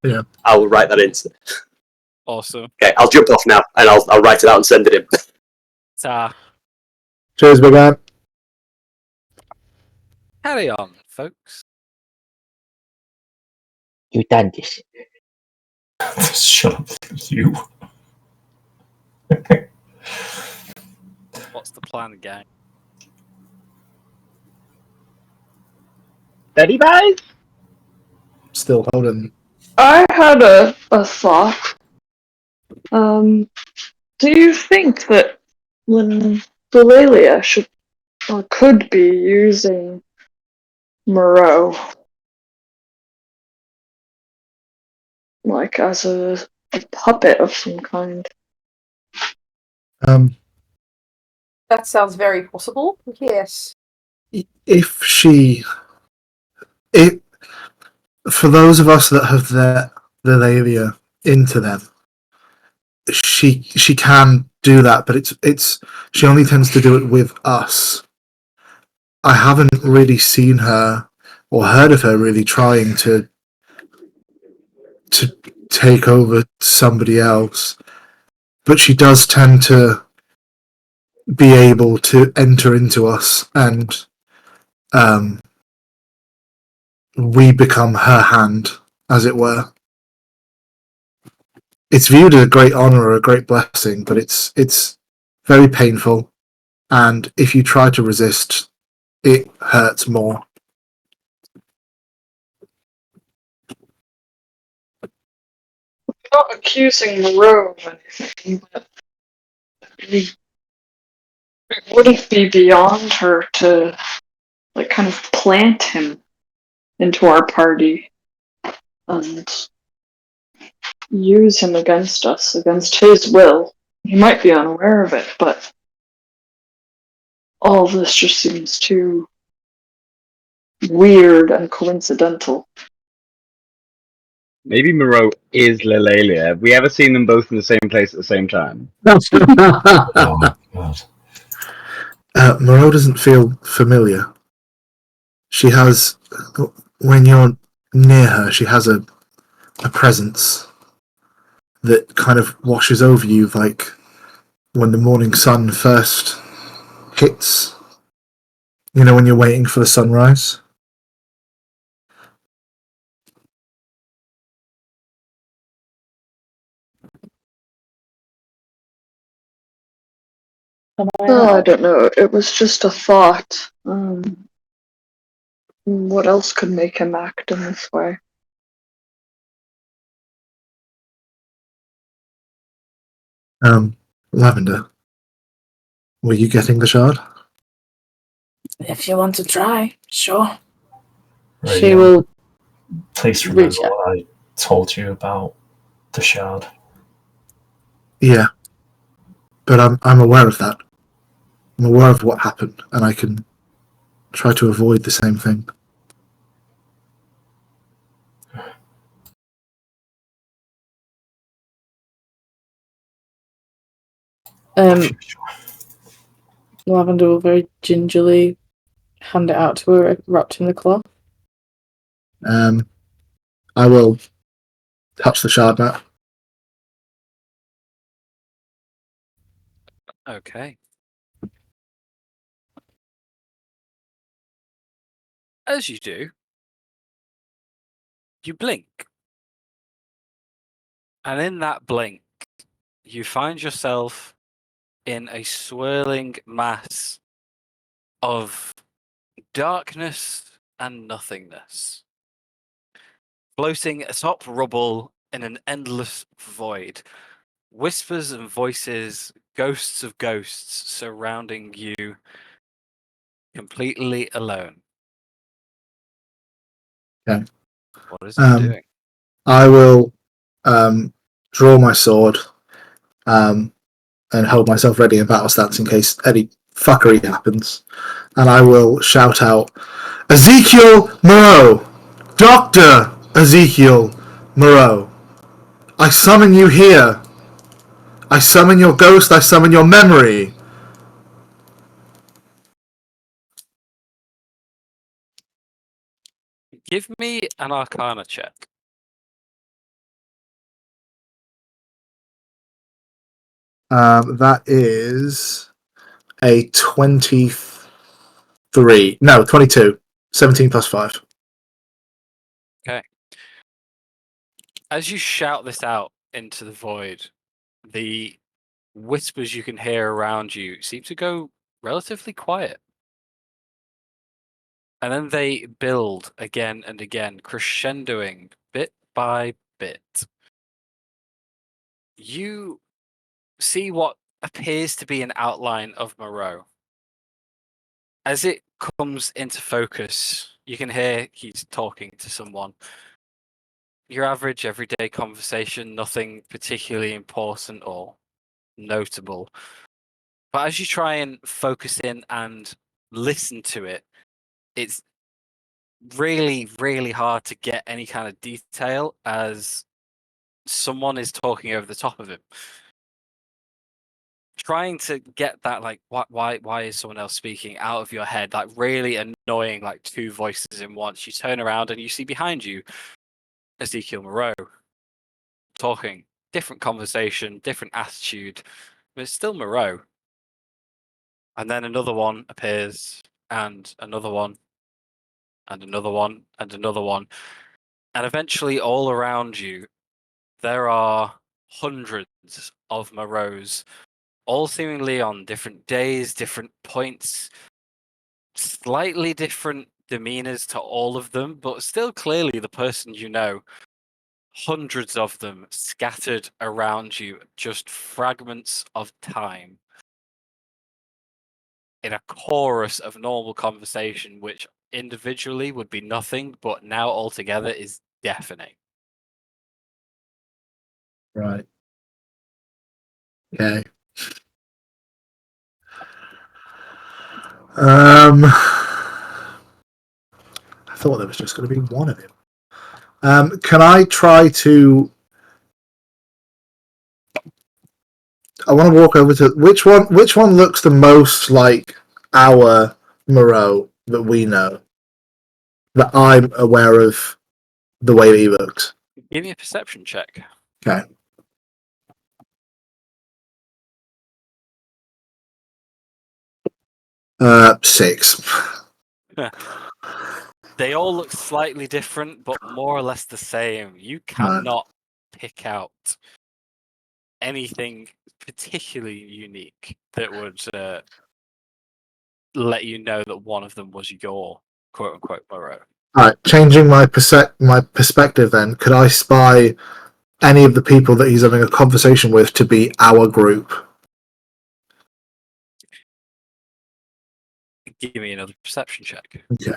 Speaker 3: Yeah.
Speaker 10: I will write that in.
Speaker 2: Awesome.
Speaker 10: Okay, I'll jump off now and I'll write it out and send it in.
Speaker 2: Ta.
Speaker 3: Cheers, big man.
Speaker 2: Carry on, folks.
Speaker 1: You done this.
Speaker 6: Shut up, you.
Speaker 2: What's the plan, gang?
Speaker 7: Steady, guys?
Speaker 3: Still holding.
Speaker 8: I had a thought. Do you think that when Eulalia should or could be using Moreau like as a puppet of some kind?
Speaker 9: That sounds very possible. Yes.
Speaker 3: If she, for those of us that have the Eulalia into them, she can do that, but it's she only tends to do it with us. I haven't really seen her or heard of her really trying to take over somebody else, but she does tend to be able to enter into us, and we become her hand, as it were. It's viewed as a great honor or a great blessing, but it's very painful, and if you try to resist, it hurts more.
Speaker 8: Not accusing Moreau of anything, but it wouldn't be beyond her to like kind of plant him into our party and use him against us, against his will. He might be unaware of it, but all of this just seems too weird and coincidental.
Speaker 7: Maybe Moreau is Lelalia. Have we ever seen them both in the same place at the same time?
Speaker 6: Oh, God.
Speaker 3: Moreau doesn't feel familiar. She has, when you're near her, she has a presence that kind of washes over you like when the morning sun first hits. You know, when you're waiting for the sunrise.
Speaker 8: I don't know. It was just a thought. What else could make him act in this way?
Speaker 3: Lavender, were you getting the shard?
Speaker 5: If you want to try, sure.
Speaker 6: Right,
Speaker 5: She
Speaker 6: yeah.
Speaker 5: will
Speaker 6: Please remember
Speaker 5: reach out.
Speaker 6: what I told you about the shard.
Speaker 3: Yeah, but I'm aware of that. I'm aware of what happened, and I can try to avoid the same thing.
Speaker 5: Lavender will very gingerly hand it out to her, wrapped in the cloth.
Speaker 3: I will touch the shard now.
Speaker 2: Okay. As you do, you blink. And in that blink, you find yourself in a swirling mass of darkness and nothingness, floating atop rubble in an endless void. Whispers and voices, ghosts of ghosts surrounding you, completely alone.
Speaker 3: Okay.
Speaker 2: What is it doing?
Speaker 3: I will draw my sword and hold myself ready in battle stance in case any fuckery happens. And I will shout out, Ezekiel Moreau! Dr. Ezekiel Moreau! I summon you here! I summon your ghost, I summon your memory!
Speaker 2: Give me an Arcana check.
Speaker 3: That is a 23. No, 22. 17 plus 5.
Speaker 2: Okay. As you shout this out into the void, the whispers you can hear around you seem to go relatively quiet. And then they build again and again, crescendoing bit by bit. You see what appears to be an outline of Moreau. As it comes into focus, you can hear he's talking to someone. Your average everyday conversation, nothing particularly important or notable. But as you try and focus in and listen to it, it's really, really hard to get any kind of detail as someone is talking over the top of him. Trying to get that, like, why is someone else speaking out of your head, like really annoying, like two voices in once. You turn around and you see behind you Ezekiel Moreau talking, different conversation, different attitude, but it's still Moreau. And then another one appears, and another one, and another one, and another one. And eventually, all around you, there are hundreds of Moreaus, all seemingly on different days, different points, slightly different demeanors to all of them, but still clearly the person you know. Hundreds of them scattered around you, just fragments of time. In a chorus of normal conversation, which individually would be nothing, but now altogether is deafening.
Speaker 3: Right. Okay. I thought there was just going to be one of him. Can I try to? I want to walk over to which one. Which one looks the most like our Moreau that we know? That I'm aware of the way that he looks.
Speaker 2: Give me a perception check.
Speaker 3: Okay. Six.
Speaker 2: They all look slightly different, but more or less the same. You cannot pick out anything particularly unique that would let you know that one of them was your quote-unquote Moreau.
Speaker 3: All right. Changing my perspective. Then, could I spy any of the people that he's having a conversation with to be our group?
Speaker 2: Give me another perception check.
Speaker 3: Okay.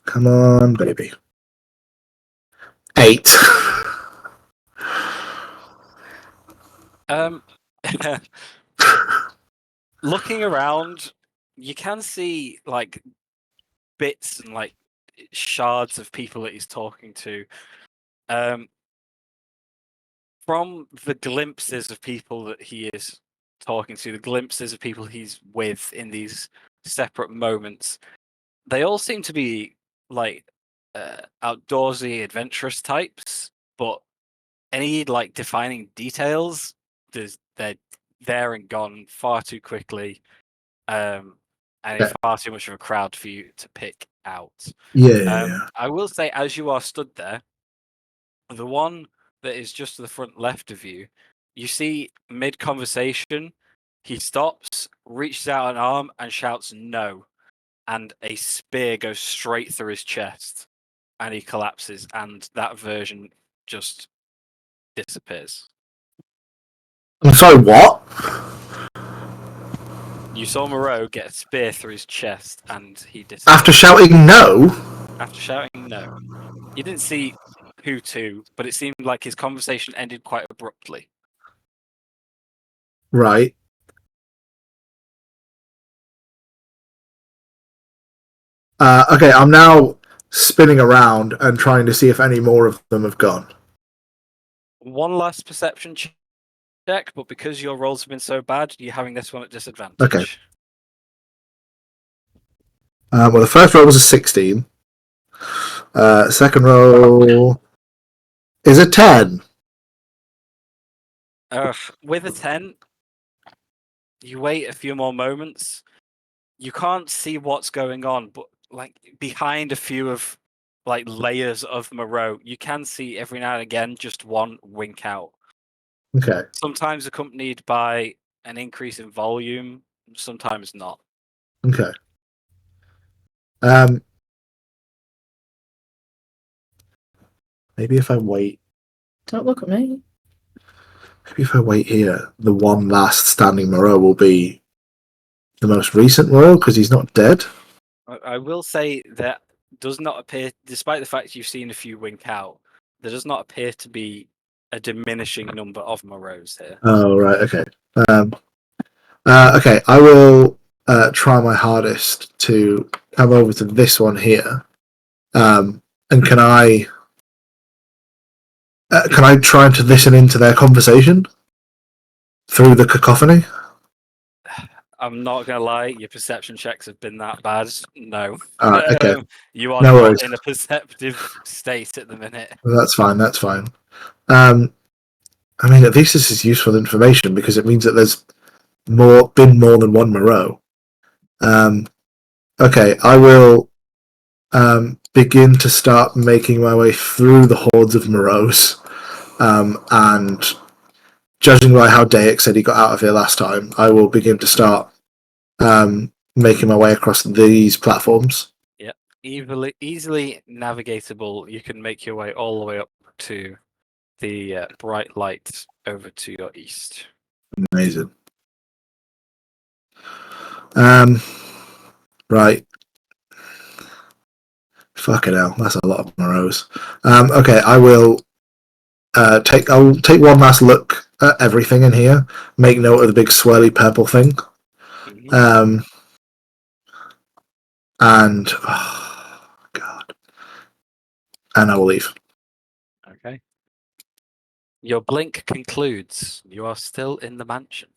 Speaker 3: Come on, baby. 8.
Speaker 2: Looking around, you can see like bits and like shards of people that he's talking to. From the glimpses of people that he is talking to, the glimpses of people he's with in these separate moments, they all seem to be like outdoorsy, adventurous types, but any like defining details, they're there and gone far too quickly, and it's far too much of a crowd for you to pick out.
Speaker 3: Yeah.
Speaker 2: I will say, as you are stood there, the one that is just to the front left of you, you see mid-conversation, he stops, reaches out an arm, and shouts "no," and a spear goes straight through his chest, and he collapses, and that version just disappears.
Speaker 3: I'm sorry, what?
Speaker 2: You saw Moreau get a spear through his chest, and he disappeared.
Speaker 3: After shouting no?
Speaker 2: After shouting no. You didn't see who to, but it seemed like his conversation ended quite abruptly.
Speaker 3: Right. Okay, I'm now spinning around and trying to see if any more of them have gone.
Speaker 2: One last perception check, but because your rolls have been so bad, you're having this one at disadvantage.
Speaker 3: Okay. Well, the first roll was a 16. Second roll is a 10.
Speaker 2: With a 10, you wait a few more moments. You can't see what's going on, but like behind a few of like layers of Moreau, you can see every now and again just one wink out.
Speaker 3: Okay.
Speaker 2: Sometimes accompanied by an increase in volume, sometimes not.
Speaker 3: Okay. Maybe if I wait.
Speaker 5: Don't look at me.
Speaker 3: Maybe if I wait here, the one last standing Moreau will be the most recent Moreau because he's not dead.
Speaker 2: I will say that does not appear, despite the fact you've seen a few wink out, there does not appear to be a diminishing number of Moreaus here.
Speaker 3: Oh, right. Okay. Okay. I will try my hardest to come over to this one here. And can I try to listen into their conversation through the cacophony?
Speaker 2: I'm not gonna lie, your perception checks have been that bad. No.
Speaker 3: Okay.
Speaker 2: You are
Speaker 3: No
Speaker 2: not
Speaker 3: worries.
Speaker 2: in a perceptive state at the minute.
Speaker 3: That's fine. That's fine. I mean, at least this is useful information because it means that there's been more than one Moreau. Okay, I will begin to start making my way through the hordes of Moreaus, and judging by how Dayak said he got out of here last time, I will begin to start making my way across these platforms.
Speaker 2: Yeah, easily navigatable. You can make your way all the way up to the bright light over to your east.
Speaker 3: Amazing. Right. Fucking hell, that's a lot of Moreaus. Okay, I will I'll take one last look at everything in here, make note of the big swirly purple thing. And oh, God. And I will leave.
Speaker 2: Okay. Your blink concludes. You are still in the mansion.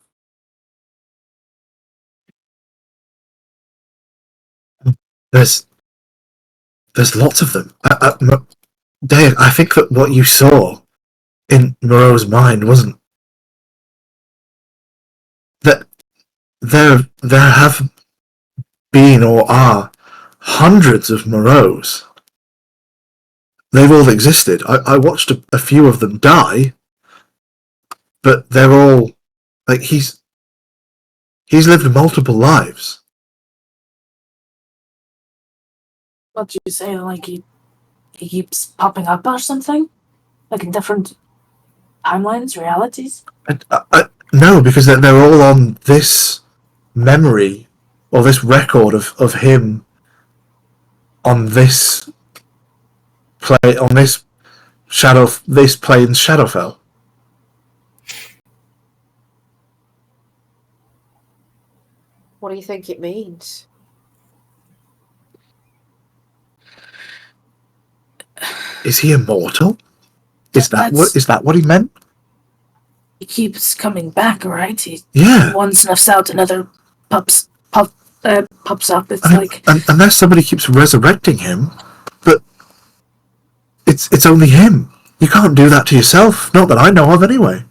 Speaker 3: There's lots of them. Dave, I think that what you saw in Moreau's mind wasn't that there have been or are hundreds of Moreaus. They've all existed. I watched a few of them die, but they're all like he's lived multiple lives.
Speaker 5: What do you say? Like he keeps popping up or something? Like in different timelines, realities?
Speaker 3: No, because they're all on this memory or this record of him on this play on this plane's Shadowfell.
Speaker 9: What do you think it means?
Speaker 3: Is he immortal? Is that what he meant?
Speaker 5: He keeps coming back, right?
Speaker 3: Yeah.
Speaker 5: One snuffs out, another pops up. It's like
Speaker 3: unless somebody keeps resurrecting him, but it's only him. You can't do that to yourself. Not that I know of, anyway.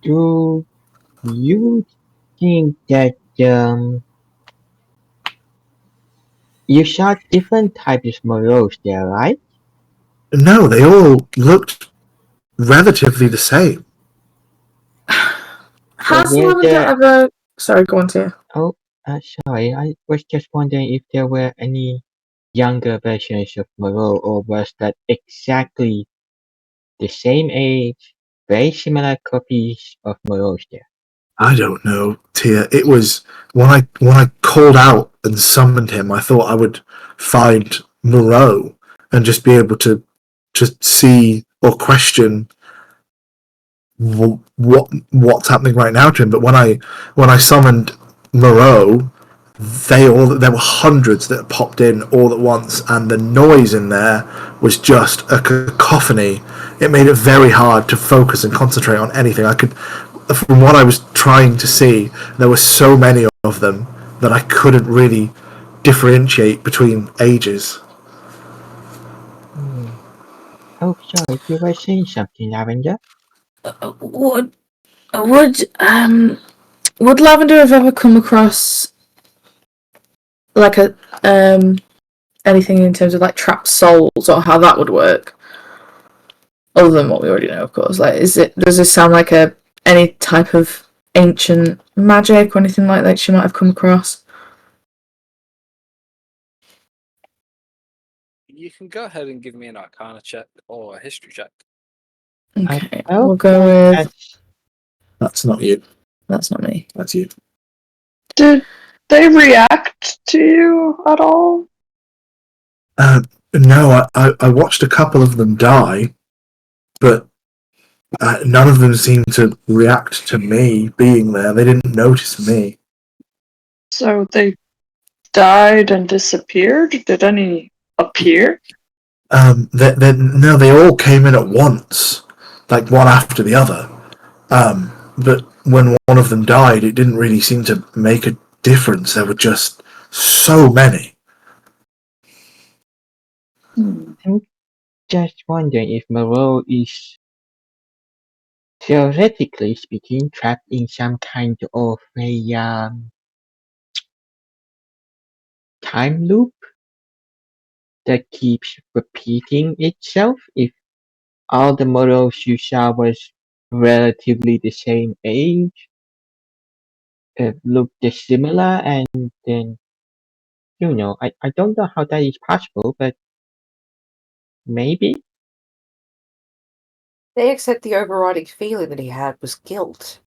Speaker 1: Do you think that you shot different types of Moreaus there, right?
Speaker 3: No, they all looked relatively the same.
Speaker 5: has Lavender ever? Sorry, go on to
Speaker 1: Oh, sorry. I was just wondering if there were any younger versions of Moreau, or was that exactly the same age, very similar copies of Moreau's there?
Speaker 3: I don't know, Tia. It was when I called out and summoned him, I thought I would find Moreau and just be able to just see or question what's happening right now to him. But when I summoned Moreau, there were hundreds that popped in all at once, and the noise in there was just a cacophony. It made it very hard to focus and concentrate on anything. From what I was trying to see, there were so many of them that I couldn't really differentiate between ages.
Speaker 1: Oh, sorry, you were saying something, Lavender?
Speaker 5: would Lavender have ever come across like a anything in terms of like trapped souls or how that would work? Other than what we already know, of course. Like, does this sound like any type of ancient magic or anything like that she might have come across?
Speaker 2: You can go ahead and give me an Arcana check or a History check.
Speaker 5: Okay, we'll go with.
Speaker 3: That's not you.
Speaker 5: That's not me.
Speaker 3: That's you.
Speaker 8: Did they react to you at all?
Speaker 3: No, I watched a couple of them die, but none of them seemed to react to me being there. They didn't notice me.
Speaker 8: So they died and disappeared? Did any appear?
Speaker 3: No, they all came in at once, like one after the other. But when one of them died, it didn't really seem to make a difference. There were just so many.
Speaker 1: I'm just wondering if Moreau is, theoretically speaking, trapped in some kind of a time loop that keeps repeating itself. If all the Moreaus you saw was relatively the same age, looked similar, and then, I don't know how that is possible, but maybe.
Speaker 9: They accept the overriding feeling that he had was guilt.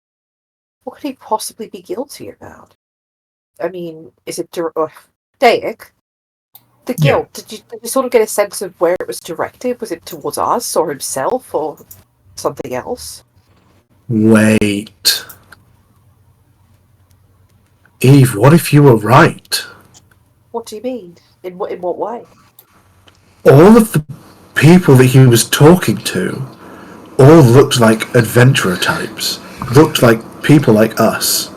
Speaker 9: What could he possibly be guilty about? I mean, is it Daik? The guild, did you sort of get a sense of where it was directed? Was it towards us or himself or something else?
Speaker 3: Wait. Eve, what if you were right?
Speaker 9: What do you mean? In what way?
Speaker 3: All of the people that he was talking to all looked like adventurer types. Looked like people like us.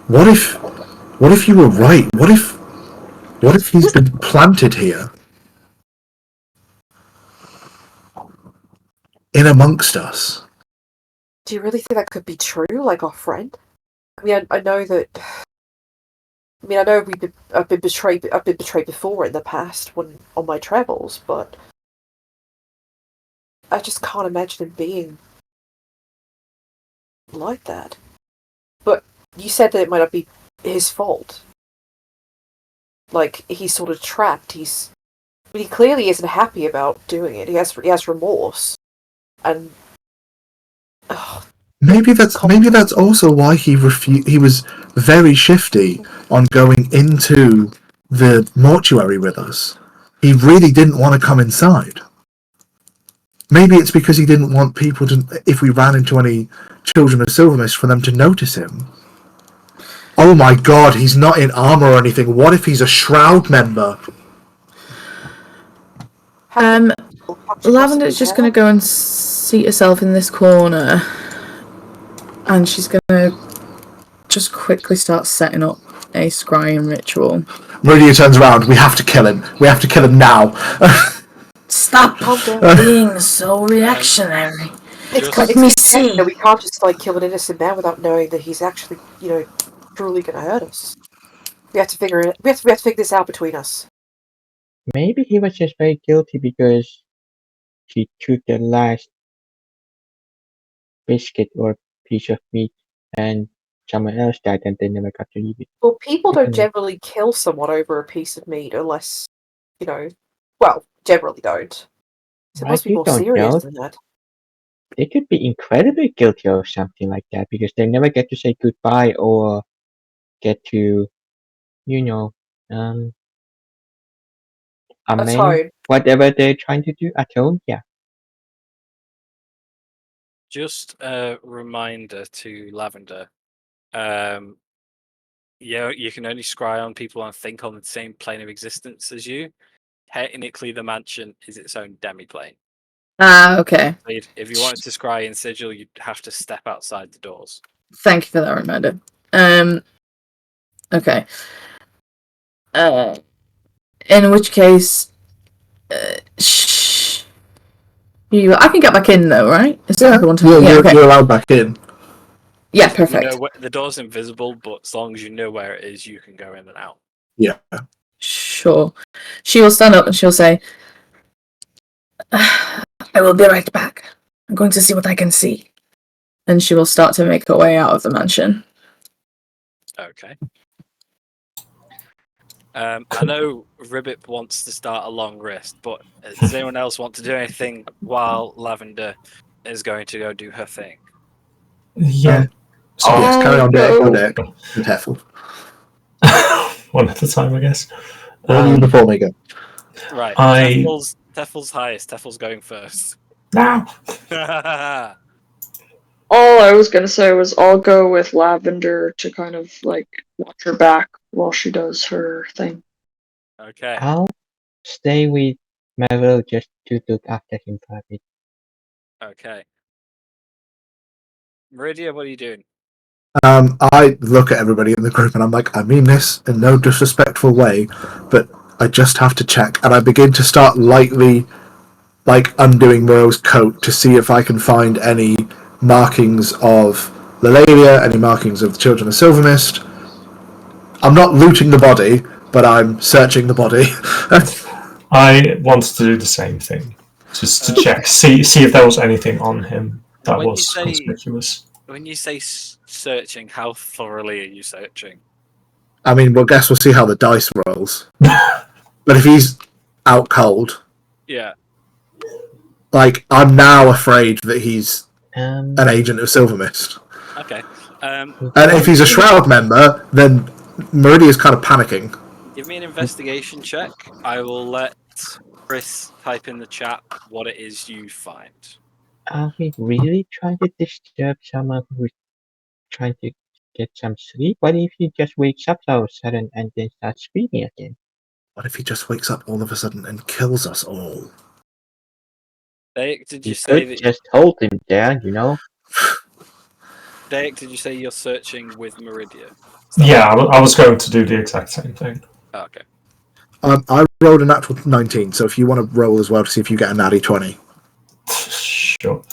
Speaker 3: What if you were right? What if he's been planted here? In amongst us.
Speaker 9: Do you really think that could be true, like our friend? I mean, I know that. I mean, I know I've been betrayed. I've been betrayed before in the past when on my travels, but I just can't imagine him being like that. But you said that it might not be his fault. Like he's sort of trapped. But he clearly isn't happy about doing it. He has remorse, and.
Speaker 3: Maybe that's also why he was very shifty on going into the mortuary with us. He really didn't want to come inside. Maybe it's because he didn't want people to, if we ran into any children of Silvermist, for them to notice him. Oh my god, he's not in armor or anything. What if he's a Shroud member?
Speaker 5: Lavender's just going to go and seat herself in this corner. And she's going to just quickly start setting up a scrying ritual.
Speaker 3: Meridia turns around. We have to kill him. We have to kill him now.
Speaker 5: Stop being so reactionary.
Speaker 9: Let me see. We can't just kill an innocent man without knowing that he's actually, truly going to hurt us. We have to figure it. We have to figure this out between us.
Speaker 1: Maybe he was just very guilty because he took the last biscuit or piece of meat and someone else died and they never got to eat it.
Speaker 9: Well, people don't generally kill someone over a piece of meat unless, well, generally don't. So it must be more serious than that.
Speaker 1: They could be incredibly guilty of something like that because they never get to say goodbye or get to, whatever they're trying to do at home. Yeah.
Speaker 2: Just a reminder to Lavender. You can only scry on people and think on the same plane of existence as you. Technically, the mansion is its own demi-plane.
Speaker 5: Okay.
Speaker 2: If you wanted to scry in Sigil, you'd have to step outside the doors.
Speaker 5: Thank you for that reminder. Okay. In which case, I can get back in though, right?
Speaker 3: You're allowed back in.
Speaker 5: Yeah, perfect.
Speaker 2: The door's invisible, but as long as you know where it is, you can go in and out.
Speaker 3: Yeah.
Speaker 5: Sure. She will stand up and she'll say, I will be right back. I'm going to see what I can see. And she will start to make her way out of the mansion.
Speaker 2: Okay. I know Ribbit wants to start a long rest, but does anyone else want to do anything while Lavender is going to go do her thing?
Speaker 6: Yeah.
Speaker 3: Yes, carry on deck. Be careful.
Speaker 6: One at a time, I guess.
Speaker 3: Before we go.
Speaker 2: Right. Teffel's highest. Teffel's going first.
Speaker 6: Now.
Speaker 8: All I was gonna say was I'll go with Lavender to kind of watch her back while she does her thing.
Speaker 2: Okay.
Speaker 1: I'll stay with Moreau just to look after him for a bit.
Speaker 2: Okay. Meridia, what are you doing?
Speaker 3: I look at everybody in the group and I'm like, I mean this in no disrespectful way, but I just have to check. And I begin to start lightly, undoing Moreau's coat to see if I can find any markings of Lelalia, any markings of the Children of Silvermist. I'm not looting the body, but I'm searching the body.
Speaker 6: I wanted to do the same thing, just to check, see if there was anything on him that was conspicuous.
Speaker 2: When you say searching, how thoroughly are you searching?
Speaker 3: I mean, guess we'll see how the dice rolls. But if he's out cold,
Speaker 2: yeah,
Speaker 3: I'm now afraid that he's an agent of Silvermist.
Speaker 2: Okay.
Speaker 3: And if he's a Shroud member, then Meridia's kind of panicking.
Speaker 2: Give me an investigation check. I will let Chris type in the chat what it is you find.
Speaker 1: Are we really trying to disturb someone who's trying to get some sleep? What if he just wakes up all of a sudden and then starts screaming again?
Speaker 3: What if he just wakes up all of a sudden and kills us all?
Speaker 2: Daik, did you
Speaker 1: You
Speaker 2: say
Speaker 1: could
Speaker 2: that?
Speaker 1: just hold him there, you know?
Speaker 2: Daik, did you say you're searching with Meridia?
Speaker 6: Yeah, I was going to do the exact same thing.
Speaker 2: Oh, okay.
Speaker 3: I rolled a natural 19, so if you want to roll as well to see if you get a natty 20.
Speaker 6: Sure.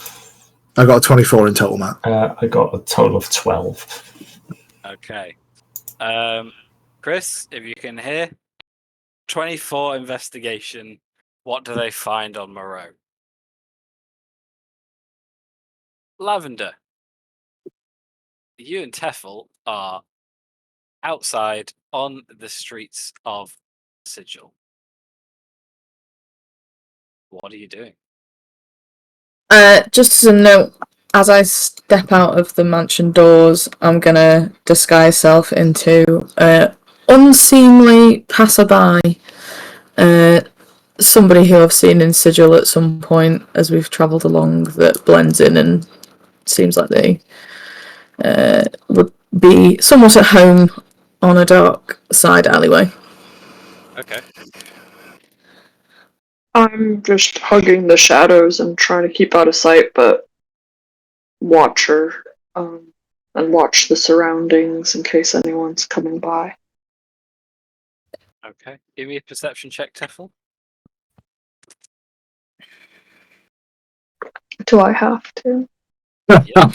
Speaker 3: I got a 24 in total, Matt.
Speaker 6: I got a total of 12.
Speaker 2: Okay. Chris, if you can hear, 24 investigation. What do they find on Moreau? Lavender. You and Teffel are outside on the streets of Sigil. What are you doing?
Speaker 5: Just as a note, as I step out of the mansion doors, I'm gonna disguise self into unseemly passerby, somebody who I've seen in Sigil at some point as we've travelled along that blends in and seems like they would be somewhat at home on a dark side alleyway.
Speaker 2: Okay.
Speaker 8: I'm just hugging the shadows and trying to keep out of sight, but watch her, and watch the surroundings in case anyone's coming by.
Speaker 2: Okay. Give me a perception check, Teffel.
Speaker 8: Do I have to?
Speaker 2: Yeah.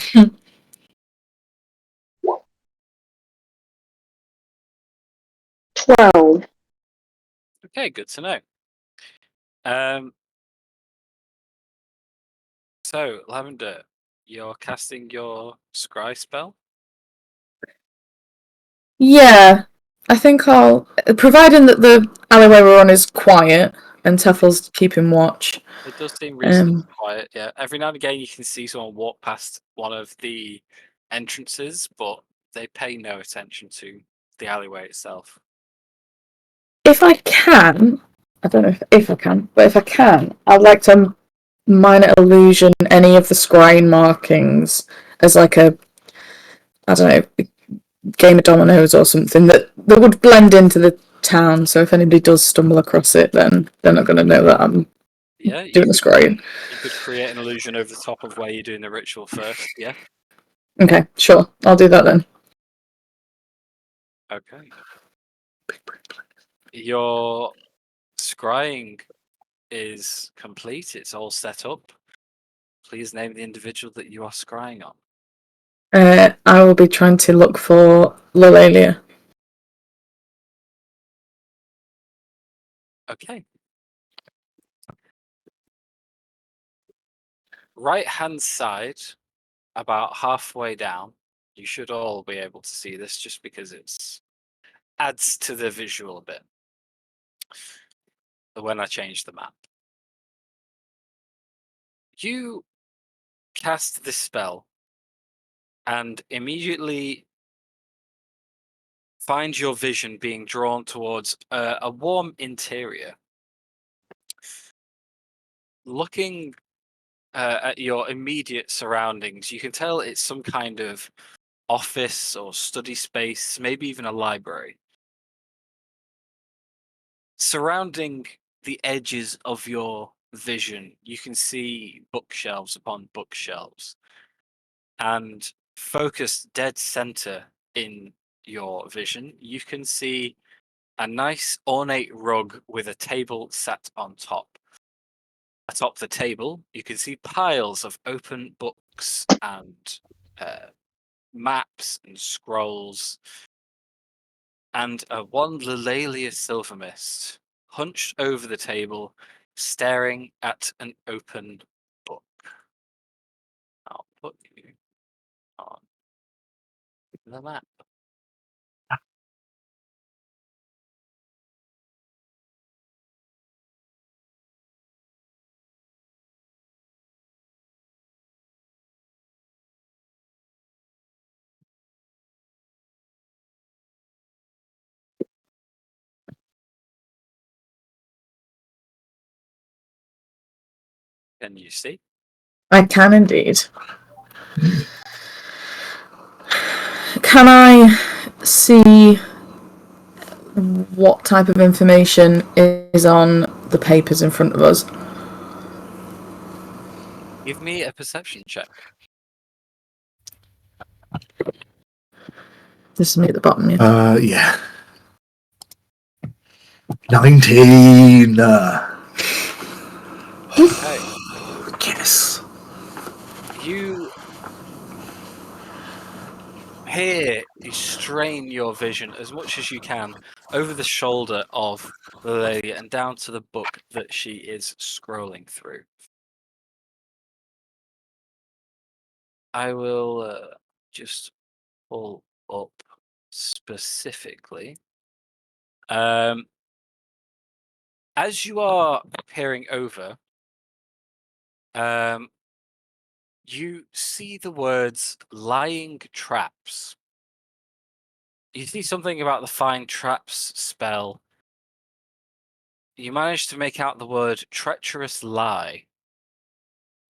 Speaker 8: 12.
Speaker 2: Okay, good to know. So, Lavender, you're casting your scry spell?
Speaker 5: Yeah, I think I'll, providing that the alleyway we're on is quiet and Teffel's keeping watch.
Speaker 2: It does seem reasonably quiet, yeah. Every now and again you can see someone walk past one of the entrances, but they pay no attention to the alleyway itself.
Speaker 5: If I can, I don't know if I can, but if I can, I'd like to minor illusion any of the scrying markings as like a, I don't know, game of dominoes or something that would blend into the town. So if anybody does stumble across it, then they're not going to know that I'm doing the scrying.
Speaker 2: You could create an illusion over the top of where you're doing the ritual first, yeah?
Speaker 5: Okay, sure, I'll do that then.
Speaker 2: Okay. Your scrying is complete, it's all set up. Please name the individual that you are scrying on.
Speaker 5: I will be trying to look for Lolalia.
Speaker 2: Okay. Right hand side, about halfway down, you should all be able to see this just because it's adds to the visual a bit when I change the map. You cast this spell and immediately find your vision being drawn towards a warm interior. Looking at your immediate surroundings, you can tell it's some kind of office or study space, maybe even a library. Surrounding the edges of your vision, you can see bookshelves upon bookshelves. And focused dead center in your vision, you can see a nice ornate rug with a table sat on top. Atop the table, you can see piles of open books and maps and scrolls, and one Lelalia Silvermist hunched over the table, staring at an open book. I'll put you on the map. Can you see?
Speaker 5: I can indeed. Can I see what type of information is on the papers in front of us?
Speaker 2: Give me a perception check.
Speaker 5: This is me at the bottom, yeah.
Speaker 3: Yeah. 19.
Speaker 2: Okay.
Speaker 3: Yes.
Speaker 2: You here you strain your vision as much as you can over the shoulder of the lady and down to the book that she is scrolling through. I will just pull up specifically. As you are peering over, you see the words lying traps. You see something about the find traps spell. You manage to make out the word treacherous lie.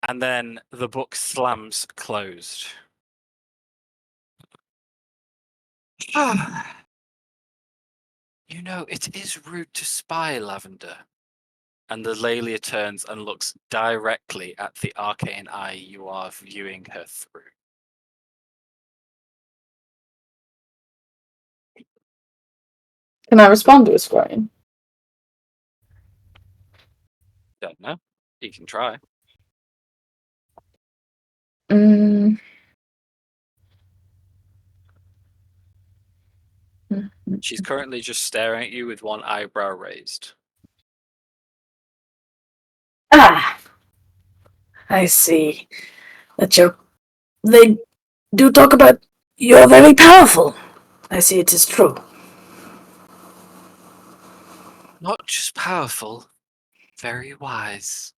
Speaker 2: And then the book slams closed. You know, it is rude to spy, Lavender. And the Lelia turns and looks directly at the arcane eye you are viewing her through.
Speaker 5: Can I respond to a screen?
Speaker 2: Don't know. You can try. She's currently just staring at you with one eyebrow raised.
Speaker 5: Ah, I see. They do talk about you're very powerful. I see it is true.
Speaker 2: Not just powerful, very wise.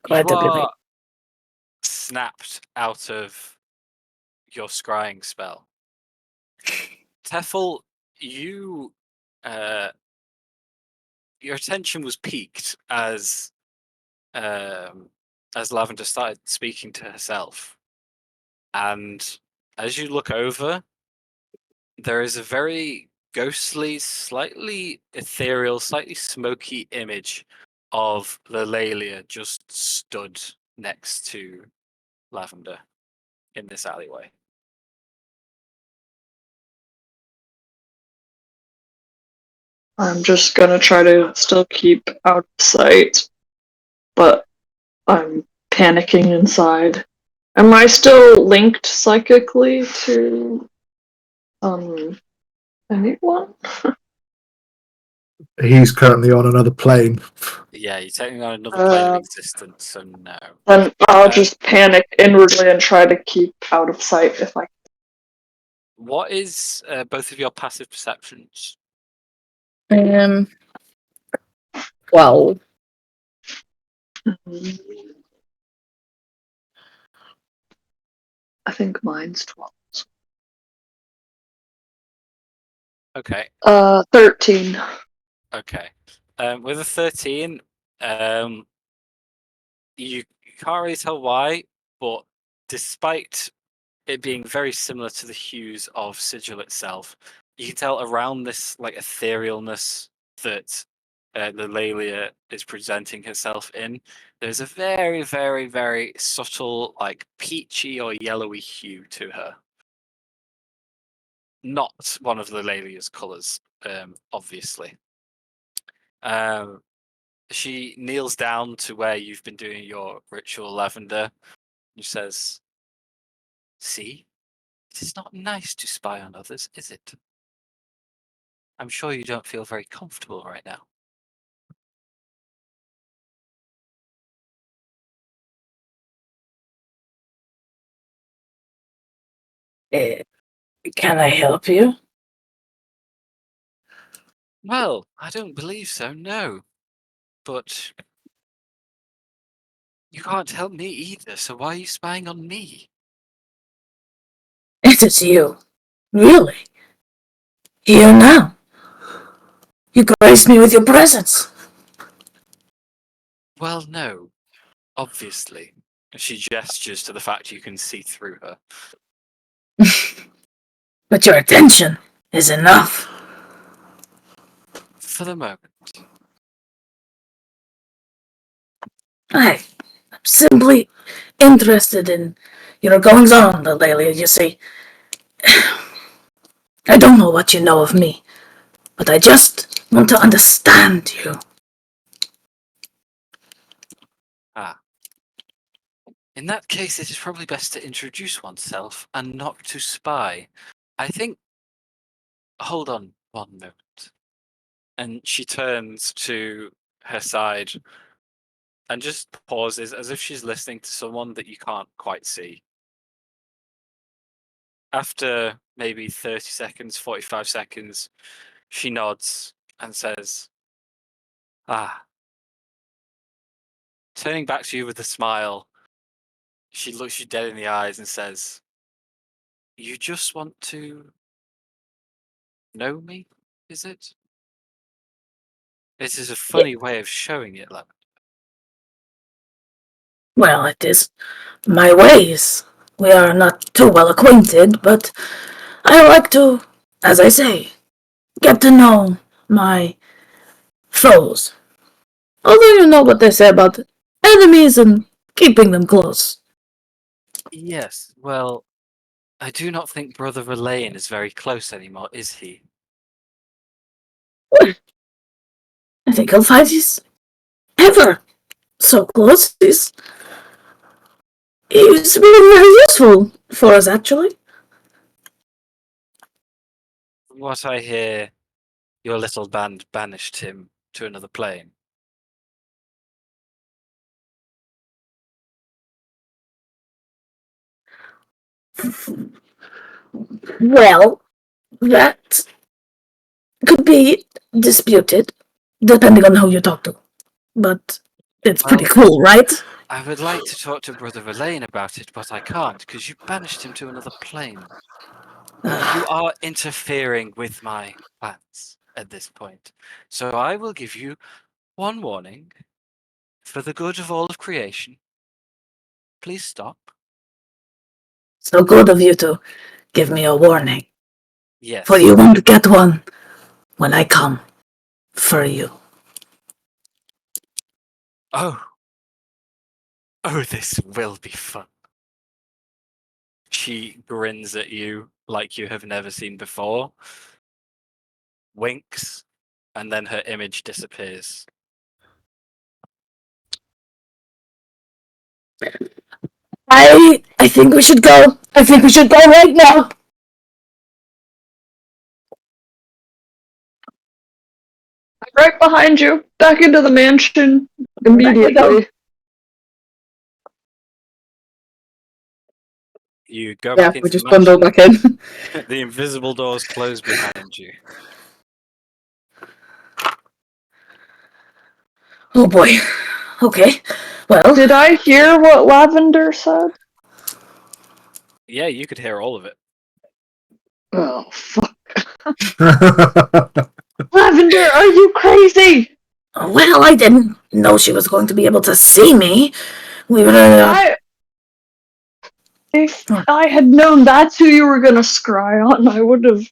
Speaker 5: Glad
Speaker 2: You
Speaker 5: to be
Speaker 2: are snapped out of your scrying spell. Teffel, you your attention was piqued as Lavender started speaking to herself. And as you look over, there is a very ghostly, slightly ethereal, slightly smoky image of Lelia just stood next to Lavender in this alleyway.
Speaker 8: I'm just gonna try to still keep out of sight, but I'm panicking inside. Am I still linked psychically to anyone?
Speaker 3: He's currently on another plane.
Speaker 2: Yeah, you're taking on another plane of existence, so no.
Speaker 8: Then I'll just panic inwardly and try to keep out of sight if I.
Speaker 2: What is both of your passive perceptions?
Speaker 5: 12.
Speaker 8: I think mine's 12.
Speaker 2: Okay.
Speaker 8: 13.
Speaker 2: Okay. With a 13, you can't really tell why, but despite it being very similar to the hues of Sigil itself, you can tell around this like etherealness that the Lelia is presenting herself in, there's a very, very, very subtle, like peachy or yellowy hue to her. Not one of the Lelia's colours, obviously. She kneels down to where you've been doing your ritual, Lavender, and says, "See, it is not nice to spy on others, is it? I'm sure you don't feel very comfortable right now."
Speaker 5: Can I help you?
Speaker 2: Well, I don't believe so, no. But you can't help me either, so why are you spying on me?
Speaker 5: It is you. Really? Here now. You graced me with your presence.
Speaker 2: Well, no. Obviously. She gestures to the fact you can see through her.
Speaker 5: But your attention is enough.
Speaker 2: For the moment.
Speaker 5: I'm simply interested in your goings-on, Lelia, you see. I don't know what you know of me, but I just want to understand you.
Speaker 2: Ah. In that case, it is probably best to introduce oneself and not to spy. I think... Hold on one moment. And she turns to her side and just pauses as if she's listening to someone that you can't quite see. After maybe 30 seconds, 45 seconds, she nods and says, "Ah." Turning back to you with a smile, she looks you dead in the eyes and says, "You just want to know me, is it?" It is a funny way of showing it, Lemon.
Speaker 5: Well, it is my ways. We are not too well acquainted, but I like to, as I say, get to know my foes. Although you know what they say about enemies and keeping them close.
Speaker 2: Yes, well, I do not think Brother Relaine is very close anymore, is he?
Speaker 5: I think he'll find he's ever so close. He's been very useful for us, actually.
Speaker 2: From what I hear, your little band banished him to another plane.
Speaker 5: Well, that could be disputed, depending on who you talk to. But it's pretty
Speaker 2: Well,
Speaker 5: cool, right?
Speaker 2: I would like to talk to Brother Relaine about it, but I can't, because you banished him to another plane. You are interfering with my plans at this point. So I will give you one warning. For the good of all of creation, please stop.
Speaker 5: So good of you to give me a warning.
Speaker 2: Yes.
Speaker 5: For you won't get one when I come for you.
Speaker 2: Oh. Oh, this will be fun. She grins at you like you have never seen before, winks, and then her image disappears.
Speaker 5: I think we should go. I think we should go right now.
Speaker 8: Right behind you, back into the mansion immediately.
Speaker 2: You go
Speaker 5: Yeah,
Speaker 2: back
Speaker 5: we
Speaker 2: into
Speaker 5: just
Speaker 2: the
Speaker 5: bundle
Speaker 2: mansion.
Speaker 5: back in.
Speaker 2: The invisible doors close behind you.
Speaker 5: Oh boy. Okay. Well,
Speaker 8: Did I hear what Lavender said?
Speaker 2: Yeah, you could hear all of it.
Speaker 8: Oh, fuck. Lavender, are you crazy?
Speaker 5: well, I didn't know she was going to be able to see me. We were.
Speaker 8: If I had known that's who you were gonna scry on, I would have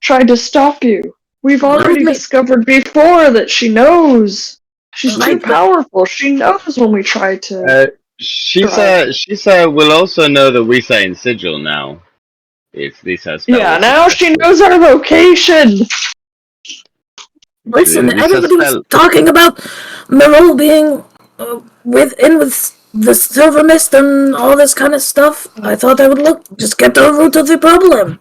Speaker 8: tried to stop you. We've already discovered before that she knows. She's too powerful. She knows when we try to.
Speaker 7: Shisa will also know that we say in sigil now. If this has spell.
Speaker 8: Yeah, now she knows our location.
Speaker 5: Listen,
Speaker 7: Lisa
Speaker 5: everybody was
Speaker 7: spell.
Speaker 5: talking about Moreau being with the silver mist and all this kind of stuff. I thought I would just get to the root of the problem.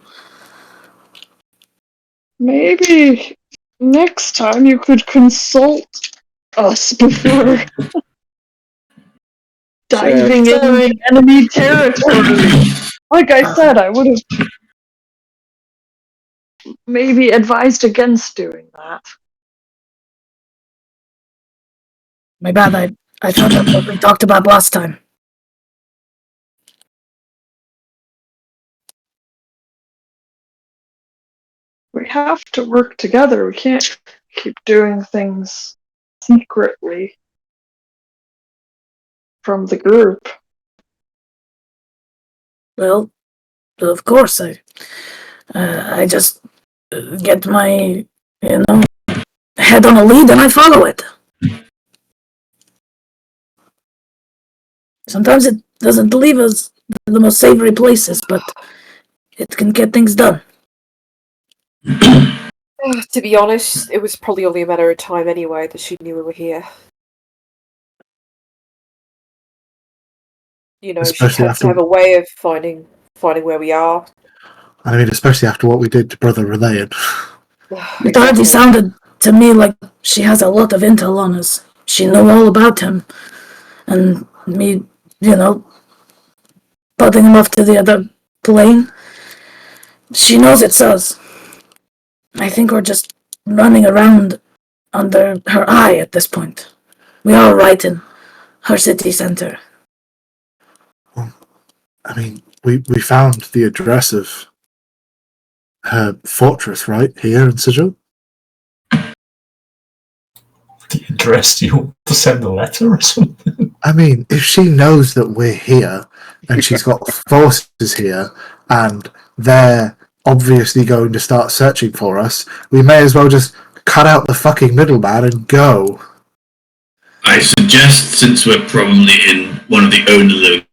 Speaker 8: Maybe next time you could consult us before diving into enemy territory. Like I said, I would have maybe advised against doing that.
Speaker 5: My bad, I thought that's what we talked about last time.
Speaker 8: We have to work together. We can't keep doing things secretly. from the group.
Speaker 5: Well, of course, I just get my, head on a lead and I follow it. Sometimes it doesn't leave us the most savory places, but it can get things done.
Speaker 9: To be honest, it was probably only a matter of time anyway that she knew we were here. You know, she
Speaker 3: Especially
Speaker 9: tends to have a way of finding where we are.
Speaker 3: I mean, especially after what we did to Brother Relayan.
Speaker 5: It already sounded to me like she has a lot of intel on us. She knew all about him. And me, putting him off to the other plane. She knows it's us. I think we're just running around under her eye at this point. We are right in her city center.
Speaker 3: Well, I mean, we found the address of her fortress, right? Here in Sigil?
Speaker 6: The address, do you want to send a letter or something?
Speaker 3: I mean, if she knows that we're here and she's got forces here and they're obviously going to start searching for us, we may as well just cut out the fucking middleman and go.
Speaker 4: I suggest, since we're probably in one of the only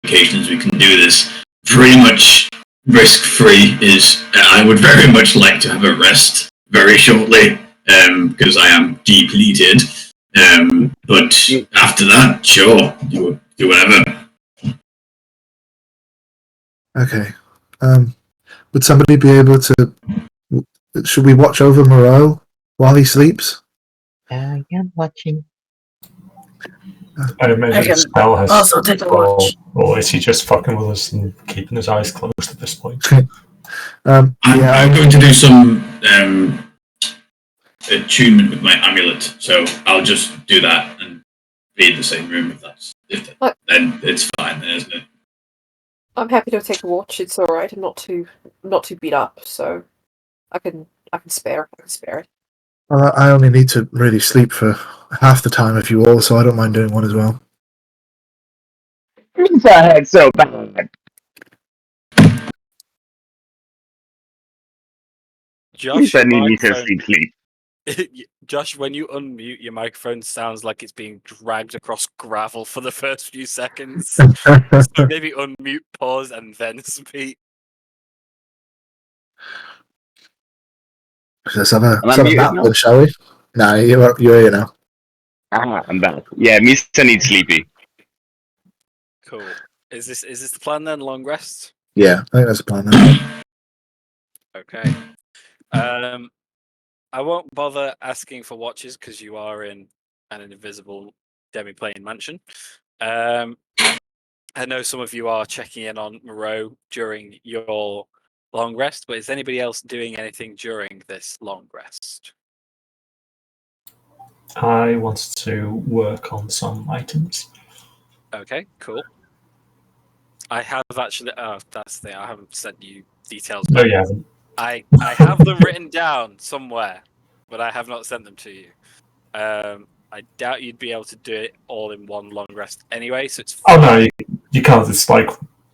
Speaker 4: locations we can do this, pretty much risk-free is, I would very much like to have a rest very shortly, because I am depleted. But after that, sure, do whatever.
Speaker 3: Okay. Would somebody be able to... Should we watch over Moreau while he sleeps?
Speaker 1: I am watching.
Speaker 6: I imagine
Speaker 5: I can
Speaker 6: the spell has
Speaker 5: also take a watch.
Speaker 6: or is he just fucking with us and keeping his eyes closed at this point?
Speaker 4: I'm going to do some attunement with my amulet, so I'll just do that and be in the same room then it's fine, then, isn't it?
Speaker 9: I'm happy to take a watch. It's all right. I'm not too beat up, so I can spare it.
Speaker 3: Well, I only need to really sleep for half the time if you all, so I don't mind doing one as well.
Speaker 7: Means I had so bad.
Speaker 2: Josh,
Speaker 7: I
Speaker 2: your
Speaker 7: need to
Speaker 2: microphone,
Speaker 7: sleep.
Speaker 2: Josh, when you unmute your microphone, sounds like it's being dragged across gravel for the first few seconds. So maybe unmute, pause, and then speak.
Speaker 3: Let's have a
Speaker 7: muted
Speaker 3: nap
Speaker 7: now?
Speaker 3: then, shall we? No, you're here now.
Speaker 7: I'm back. Yeah, Misa needs sleepy.
Speaker 2: Cool. Is this the plan then? Long rest.
Speaker 3: Yeah, I think that's a plan now.
Speaker 2: Okay. I won't bother asking for watches because you are in an invisible demi-plane mansion. I know some of you are checking in on Moreau during your long rest, but is anybody else doing anything during this long rest?
Speaker 6: I wanted to work on some items.
Speaker 2: Okay, cool. I have actually. Oh, that's the thing. I haven't sent you details.
Speaker 6: No, you haven't.
Speaker 2: I have them written down somewhere, but I have not sent them to you. I doubt you'd be able to do it all in one long rest anyway, so it's
Speaker 6: Oh
Speaker 2: fine.
Speaker 6: no, you can't. It's like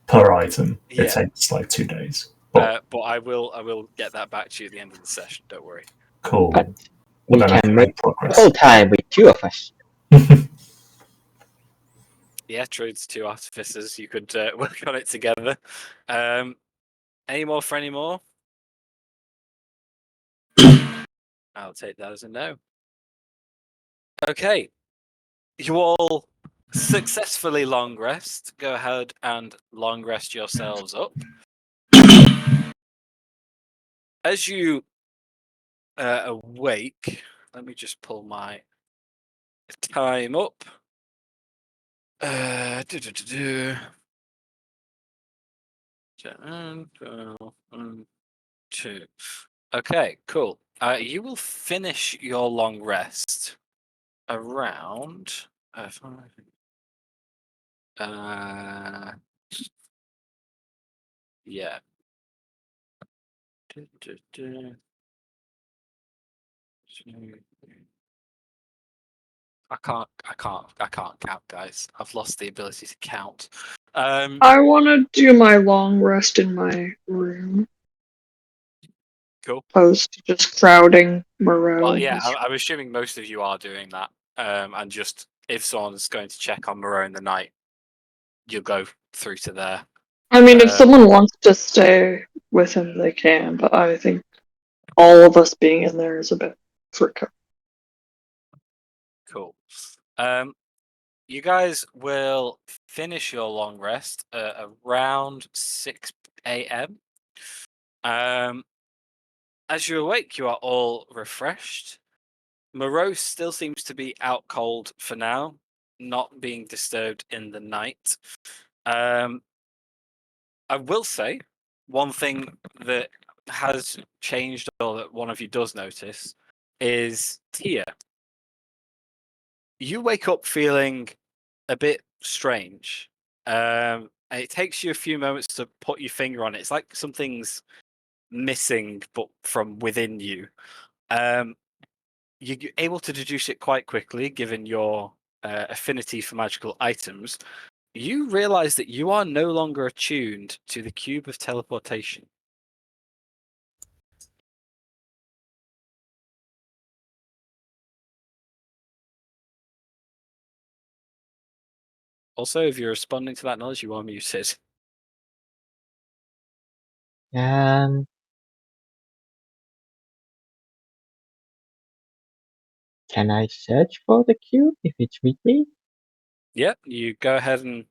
Speaker 6: per item.
Speaker 2: Yeah.
Speaker 6: It takes like 2 days.
Speaker 2: But I will get that back to you at the end of the session. Don't worry.
Speaker 6: Cool.
Speaker 1: But
Speaker 6: Well,
Speaker 1: we
Speaker 6: then I
Speaker 1: can
Speaker 6: can
Speaker 1: make
Speaker 6: make
Speaker 1: the
Speaker 6: progress.
Speaker 1: whole time with two of us.
Speaker 2: Yeah, true. It's two artificers. You could work on it together. Any more for any more? I'll take that as a no. Okay. You all successfully long rest. Go ahead and long rest yourselves up. As you awake, let me just pull my time up. 10, 12, 1, 2. Okay, cool. You will finish your long rest around. Yeah. I can't count, guys. I've lost the ability to count.
Speaker 8: I want to do my long rest in my room.
Speaker 2: Cool.
Speaker 8: Opposed to just crowding Moreau.
Speaker 2: Well, yeah, I'm assuming most of you are doing that. And just if someone's going to check on Moreau in the night, you'll go through to there.
Speaker 8: I mean, if someone wants to stay with him, they can, but I think all of us being in there is a bit fricka.
Speaker 2: Cool. You guys will finish your long rest around 6 a.m. As you awake, you are all refreshed. Moreau still seems to be out cold for now, not being disturbed in the night. I will say one thing that has changed, or that one of you does notice, is Tia. You wake up feeling a bit strange. It takes you a few moments to put your finger on it. It's like something's missing, but from within you. You're able to deduce it quite quickly, given your affinity for magical items. You realize that you are no longer attuned to the cube of teleportation. Also, if you're responding to that knowledge, you are muted.
Speaker 1: And can I search for the cube if it's with me?
Speaker 2: Yeah, you go ahead and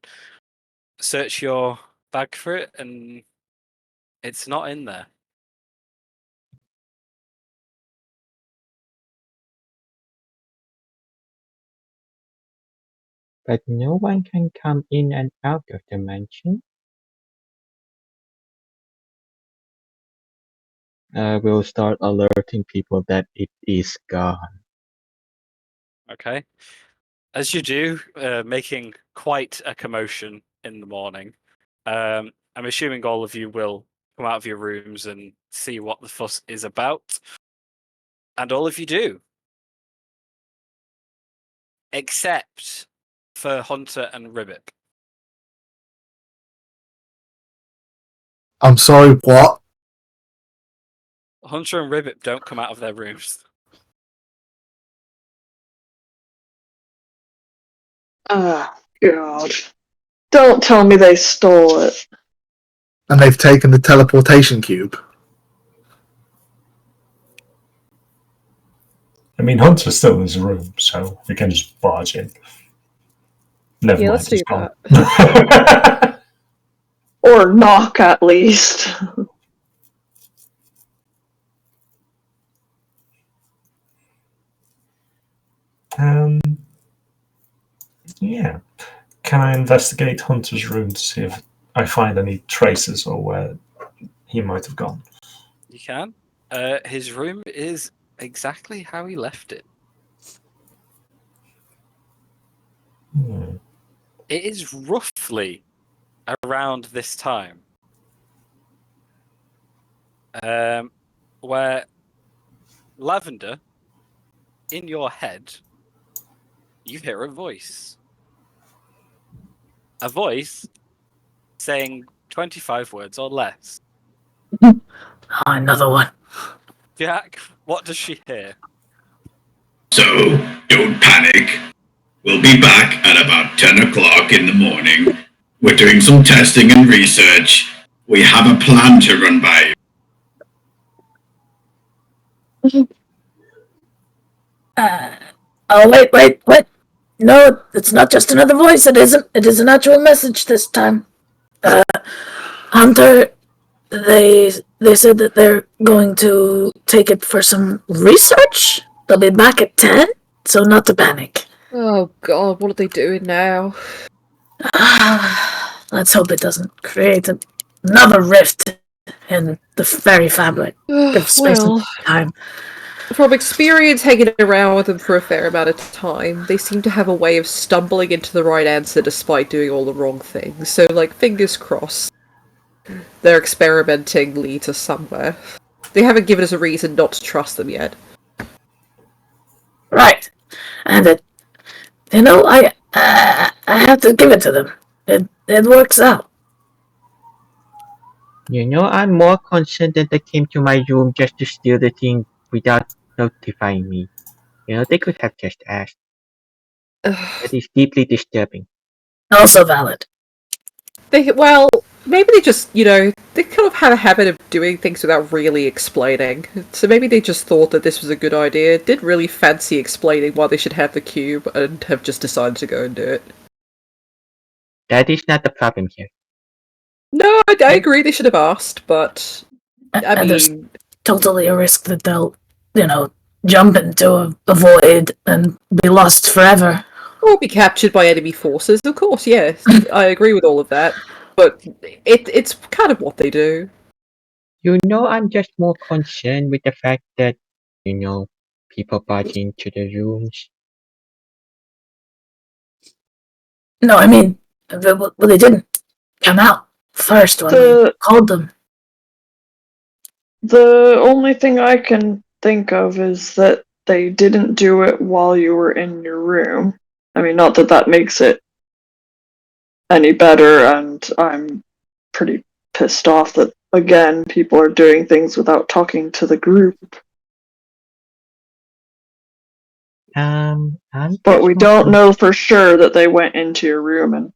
Speaker 2: search your bag for it, and it's not in there.
Speaker 1: But no one can come in and out of the mansion. We'll start alerting people that it is gone.
Speaker 2: Okay. As you do, making quite a commotion in the morning, I'm assuming all of you will come out of your rooms and see what the fuss is about. And all of you do. Except for Hunter and Ribbit.
Speaker 3: I'm sorry, what?
Speaker 2: Hunter and Ribbit don't come out of their rooms.
Speaker 8: Ah, God. Don't tell me they stole it.
Speaker 3: And they've taken the teleportation cube.
Speaker 6: I mean, Hunter's still in his room, so we can just barge in. Never
Speaker 11: Yeah,
Speaker 6: mind,
Speaker 11: let's do
Speaker 6: he's gone.
Speaker 11: that.
Speaker 8: Or knock, at least.
Speaker 6: Yeah. Can I investigate Hunter's room to see if I find any traces or where he might have gone?
Speaker 2: You can. His room is exactly how he left it. It is roughly around this time where, Lavender, in your head, you hear a voice. A voice saying 25 words or less.
Speaker 5: Another one.
Speaker 2: Jack, what does she hear?
Speaker 4: So, don't panic. We'll be back at about 10 o'clock in the morning. We're doing some testing and research. We have a plan to run by you.
Speaker 5: Oh, wait. No, it's not just another voice. It isn't. It is an actual message this time. Hunter, they said that they're going to take it for some research. They'll be back at 10, so not to panic.
Speaker 11: Oh God, what are they doing now?
Speaker 5: Let's hope it doesn't create another rift in the fairy fabric of space and time.
Speaker 11: From experience hanging around with them for a fair amount of time, they seem to have a way of stumbling into the right answer despite doing all the wrong things. So, fingers crossed, their experimenting leads us somewhere. They haven't given us a reason not to trust them yet.
Speaker 5: Right. And You know, I have to give it to them. It works out.
Speaker 1: You know, I'm more concerned that they came to my room just to steal the thing without notifying me. You know, they could have just asked. That is deeply disturbing.
Speaker 5: Also valid.
Speaker 11: Well, maybe they just, they kind of had a habit of doing things without really explaining. So maybe they just thought that this was a good idea, didn't really fancy explaining why they should have the cube, and have just decided to go and do it.
Speaker 1: That is not the problem here.
Speaker 11: No, I agree they should have asked, but I
Speaker 5: There's
Speaker 11: mean,
Speaker 5: totally a risk that they'll, jump into a void and be lost forever.
Speaker 11: or be captured by enemy forces, of course, yes. I agree with all of that. But it's kind of what they do.
Speaker 1: You know, I'm just more concerned with the fact that, people barge into the rooms.
Speaker 5: No, I mean, they didn't come out first when we called them.
Speaker 8: The only thing I can think of is that they didn't do it while you were in your room. I mean, not that that makes it any better, and I'm pretty pissed off that, again, people are doing things without talking to the group. But we don't know for sure that they went into your room and,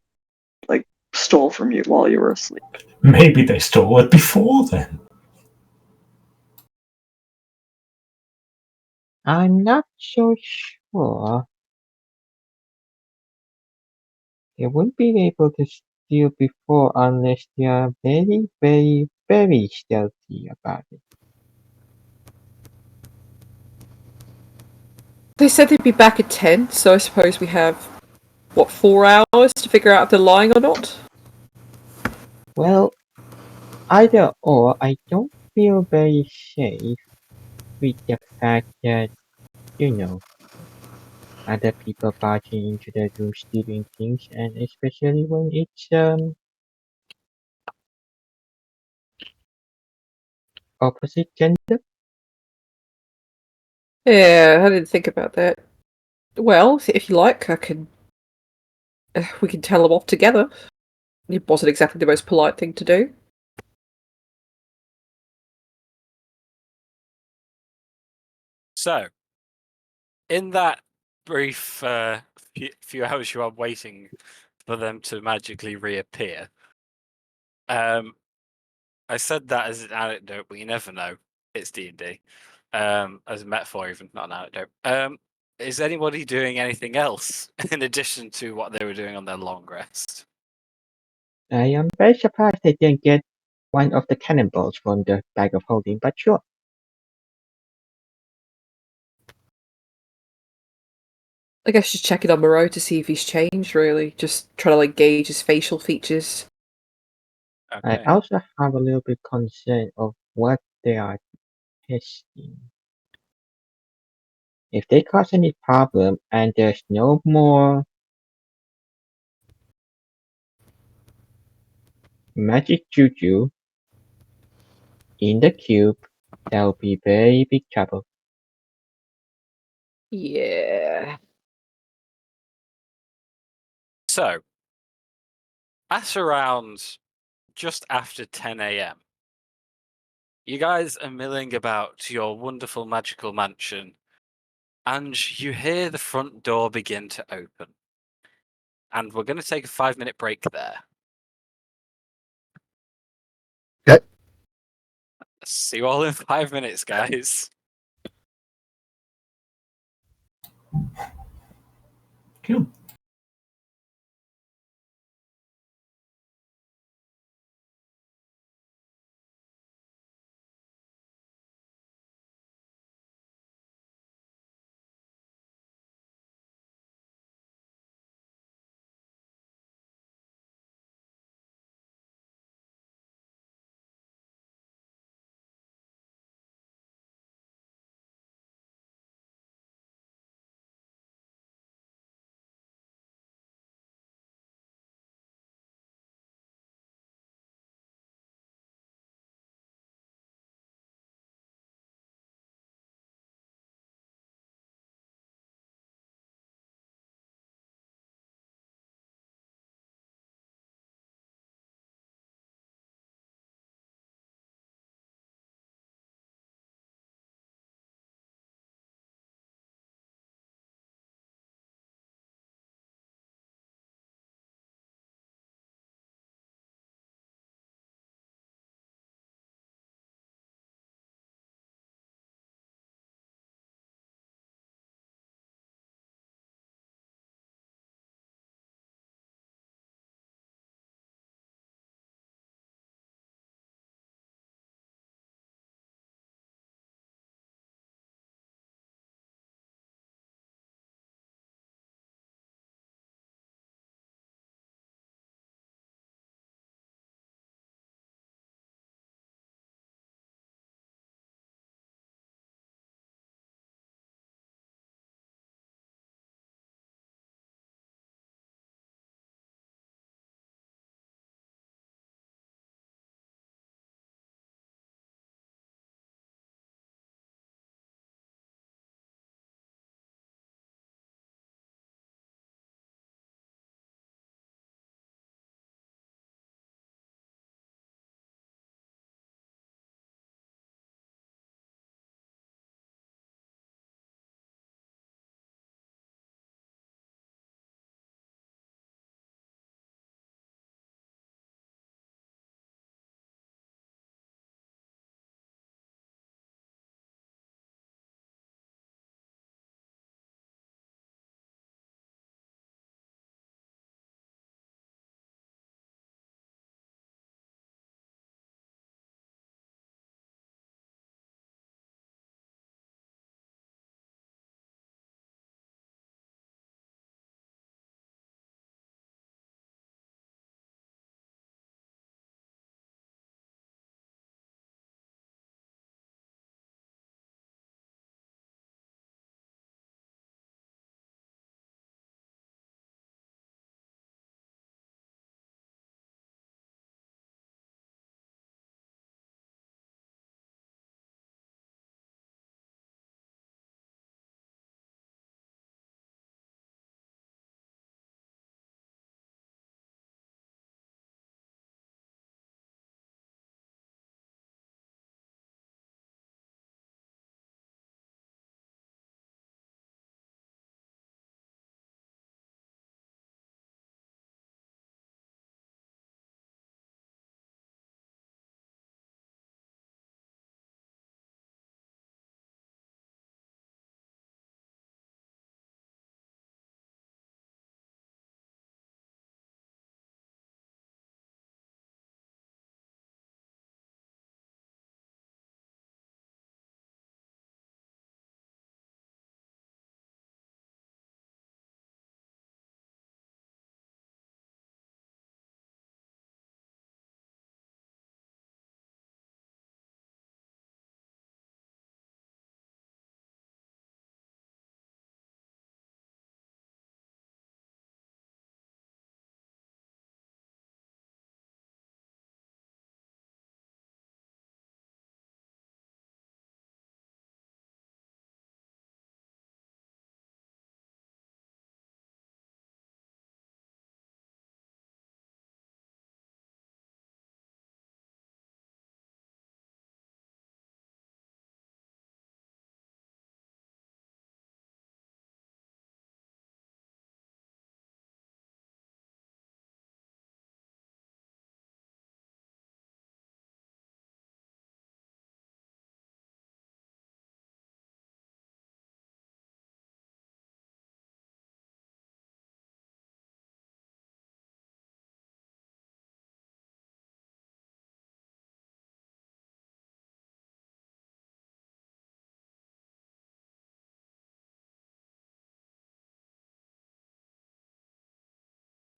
Speaker 8: stole from you while you were asleep.
Speaker 6: Maybe they stole it before then.
Speaker 1: I'm not so sure. They won't be able to steal before unless they are very, very, very stealthy about it.
Speaker 11: They said they'd be back at 10, so I suppose we have, 4 hours to figure out if they're lying or not?
Speaker 1: Well, either or, I don't feel very safe with the fact that, other people barging into the room stealing things, and especially when it's opposite gender.
Speaker 11: Yeah, I didn't think about that. Well, if you like, we can tell them off together. It wasn't exactly the most polite thing to do.
Speaker 2: So, in that brief few hours you are waiting for them to magically reappear, I said that as an anecdote, but you never know. It's D&D. As a metaphor, even, not an anecdote. Is anybody doing anything else in addition to what they were doing on their long rest?
Speaker 1: I am very surprised they didn't get one of the cannonballs from the bag of holding, but sure.
Speaker 11: I guess just checking on Moreau to see if he's changed, really. Just trying to, gauge his facial features.
Speaker 2: Okay.
Speaker 1: I also have a little bit concern of what they are testing. If they cause any problem and there's no more magic juju in the cube, there'll be very big trouble.
Speaker 11: Yeah.
Speaker 2: So, at around just after 10 a.m., you guys are milling about your wonderful magical mansion, and you hear the front door begin to open. And we're going to take a 5-minute break there.
Speaker 3: Okay.
Speaker 2: See you all in 5 minutes, guys.
Speaker 6: Cool.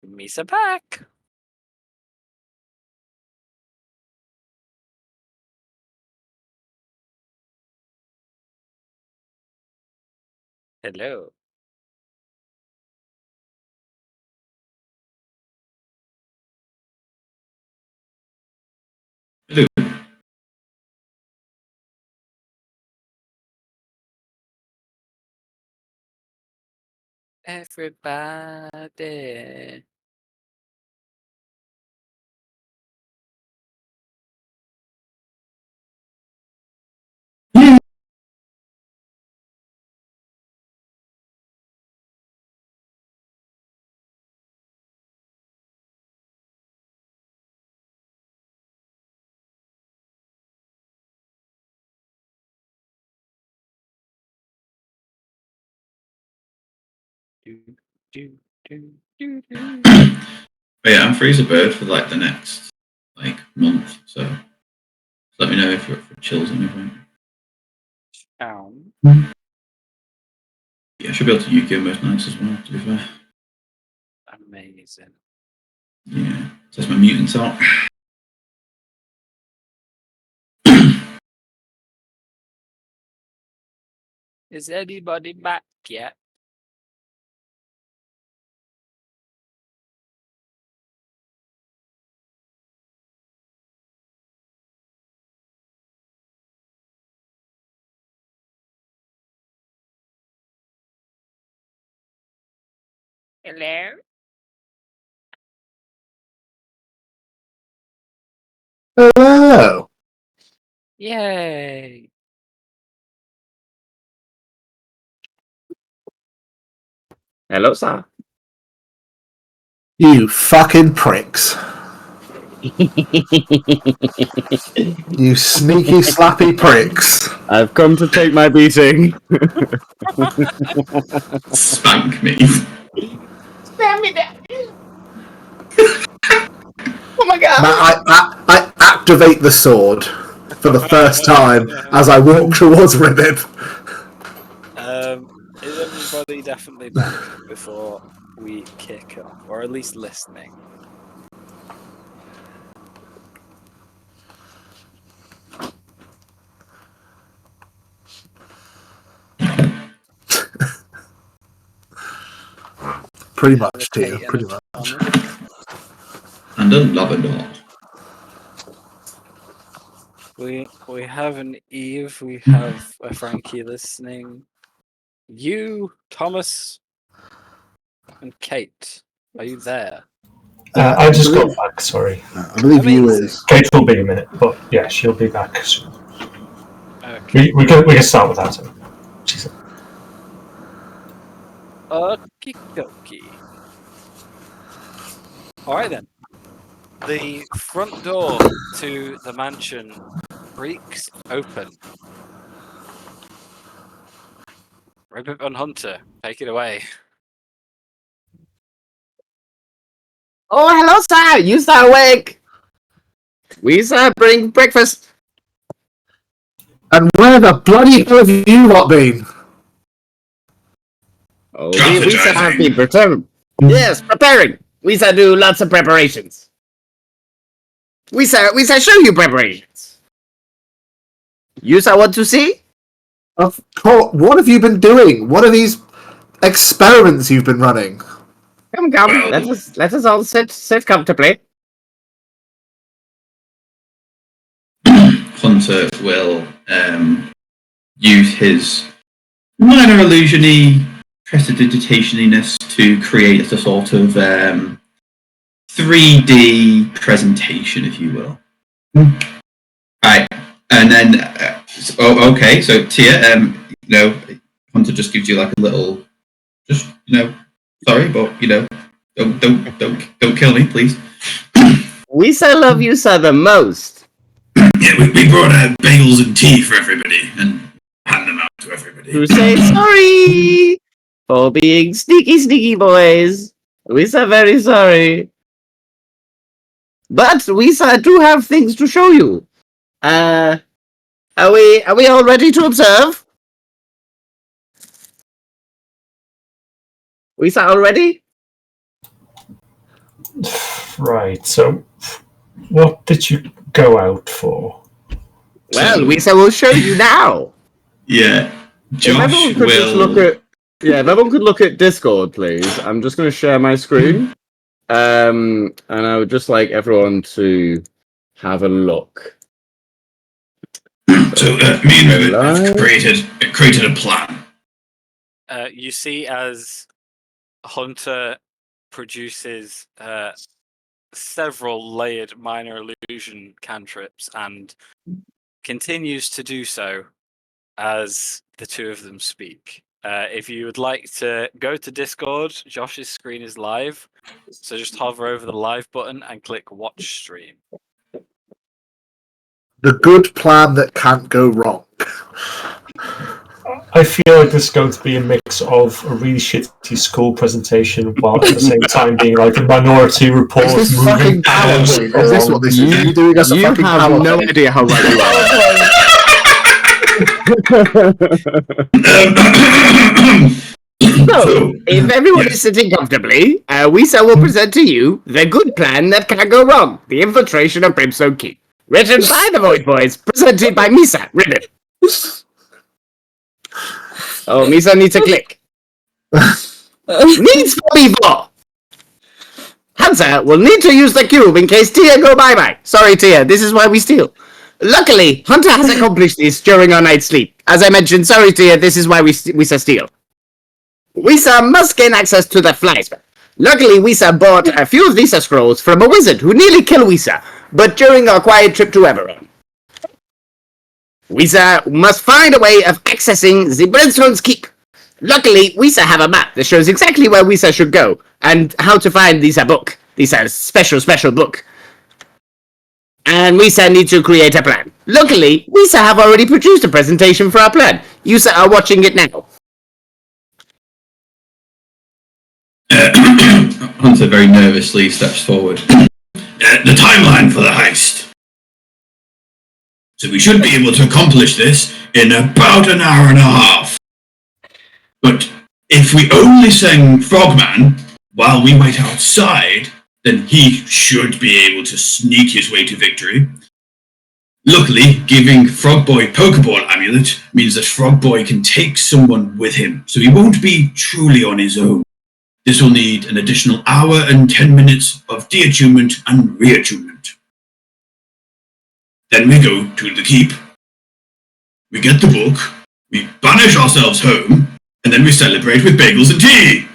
Speaker 2: Misa back. Hello.
Speaker 4: Hello.
Speaker 2: Everybody. Do, do, do, do, do.
Speaker 4: But yeah, I'm free as a bird for like the next like month, so let me know if you're up for chills at any point. Yeah, I should be able to Yukio most nights as well, to be fair.
Speaker 2: Amazing.
Speaker 4: Yeah, test my mutants out.
Speaker 2: Is anybody back yet? Hello?
Speaker 3: Hello.
Speaker 2: Yay.
Speaker 12: Hello, sir.
Speaker 3: You fucking pricks. You sneaky, slappy pricks.
Speaker 12: I've come to take my beating.
Speaker 4: Spank me.
Speaker 12: Stand me down. Oh my god.
Speaker 3: I activate the sword for the first time as I walk towards Ribbit.
Speaker 2: Is everybody definitely back before we kick off, or at least listening?
Speaker 3: Pretty much, dear.
Speaker 2: Kate
Speaker 3: Pretty
Speaker 2: and a
Speaker 3: much.
Speaker 2: Thomas?
Speaker 4: And a Labrador.
Speaker 2: We have an Eve, we have a Frankie listening. You, Thomas, and Kate, are you there?
Speaker 6: I just got back, sorry.
Speaker 3: I believe you
Speaker 2: Amazing.
Speaker 3: is.
Speaker 6: Kate will be a minute, but yeah, she'll be back soon.
Speaker 2: Okay.
Speaker 6: We can start without her. She's
Speaker 2: Okie dokie. Alright then. The front door to the mansion creaks open. Ribbit and Hunter, take it away.
Speaker 12: Oh, hello, sir. You are awake. We, sir, bring breakfast.
Speaker 3: And where the bloody hell have you lot been?
Speaker 12: Oh, we sir have been preparing. Yes, preparing. We sir do lots of preparations. We sir show you preparations. You sir want to see?
Speaker 3: Of course. What have you been doing? What are these experiments you've been running?
Speaker 12: Come. Let us all sit comfortably.
Speaker 4: Hunter will use his minor illusion-y, prestidigitation-iness to create a sort of 3D presentation, if you will. Right, and then okay, so Tia, Hunter just gives you like a little, just sorry, but don't kill me, please.
Speaker 12: We sir love you sir the most.
Speaker 4: Yeah, we brought bagels and tea for everybody and hand them out to everybody.
Speaker 12: To say sorry for being sneaky boys. We sir very sorry. But we sir do have things to show you. Are we all ready to observe? We sir all ready?
Speaker 6: Right, so what did you go out for?
Speaker 12: Well, will show you now.
Speaker 4: Yeah,
Speaker 12: If everyone could just look at, if everyone could look at Discord, please. I'm just going to share my screen, and I would just like everyone to have a look.
Speaker 4: So me and Rivet have created a plan.
Speaker 2: You see as Hunter produces several layered minor illusion cantrips and continues to do so as the two of them speak. If you would like to go to Discord, Josh's screen is live, so just hover over the live button and click watch stream.
Speaker 3: The good plan that can't go wrong.
Speaker 6: I feel like this is going to be a mix of a really shitty school presentation while at the same time being like a Minority Report
Speaker 3: Is this
Speaker 6: moving.
Speaker 3: fucking power? Is this what this is? Are you doing us a fucking
Speaker 12: have
Speaker 3: power?
Speaker 12: no idea how right you are. So, if everyone is sitting comfortably, Wisa will present to you the good plan that can't go wrong: the infiltration of Brimstone Keep. Written by the Void Boiz, presented by Misa. Ribbon. Oh, Misa needs a click. Needs for before. Hansa will need to use the cube in case Tia go bye-bye. Sorry, Tia, this is why we steal. Luckily, Hunter has accomplished this during our night's sleep. As I mentioned, sorry, Tia, this is why Wisa steal. Wisa must gain access to the flies. Luckily, Wisa bought a few of these scrolls from a wizard who nearly killed Wisa, but during our quiet trip to Eberron. Wisa must find a way of accessing the Brimstone's Keep. Luckily, Wisa have a map that shows exactly where Wisa should go and how to find this book. This special book. And Wisa needs to create a plan. Luckily, Wisa have already produced a presentation for our plan. You are watching it now.
Speaker 4: Hunter very nervously steps forward. The timeline for the heist. So we should be able to accomplish this in about an hour and a half. But if we only send Frogman while we wait outside, then he should be able to sneak his way to victory. Luckily, giving Frogboy Pokeball Amulet means that Frogboy can take someone with him, so he won't be truly on his own. This will need an additional hour and 10 minutes of de-attunement and re-attunement. Then we go to the keep, we get the book, we banish ourselves home, and then we celebrate with bagels and tea.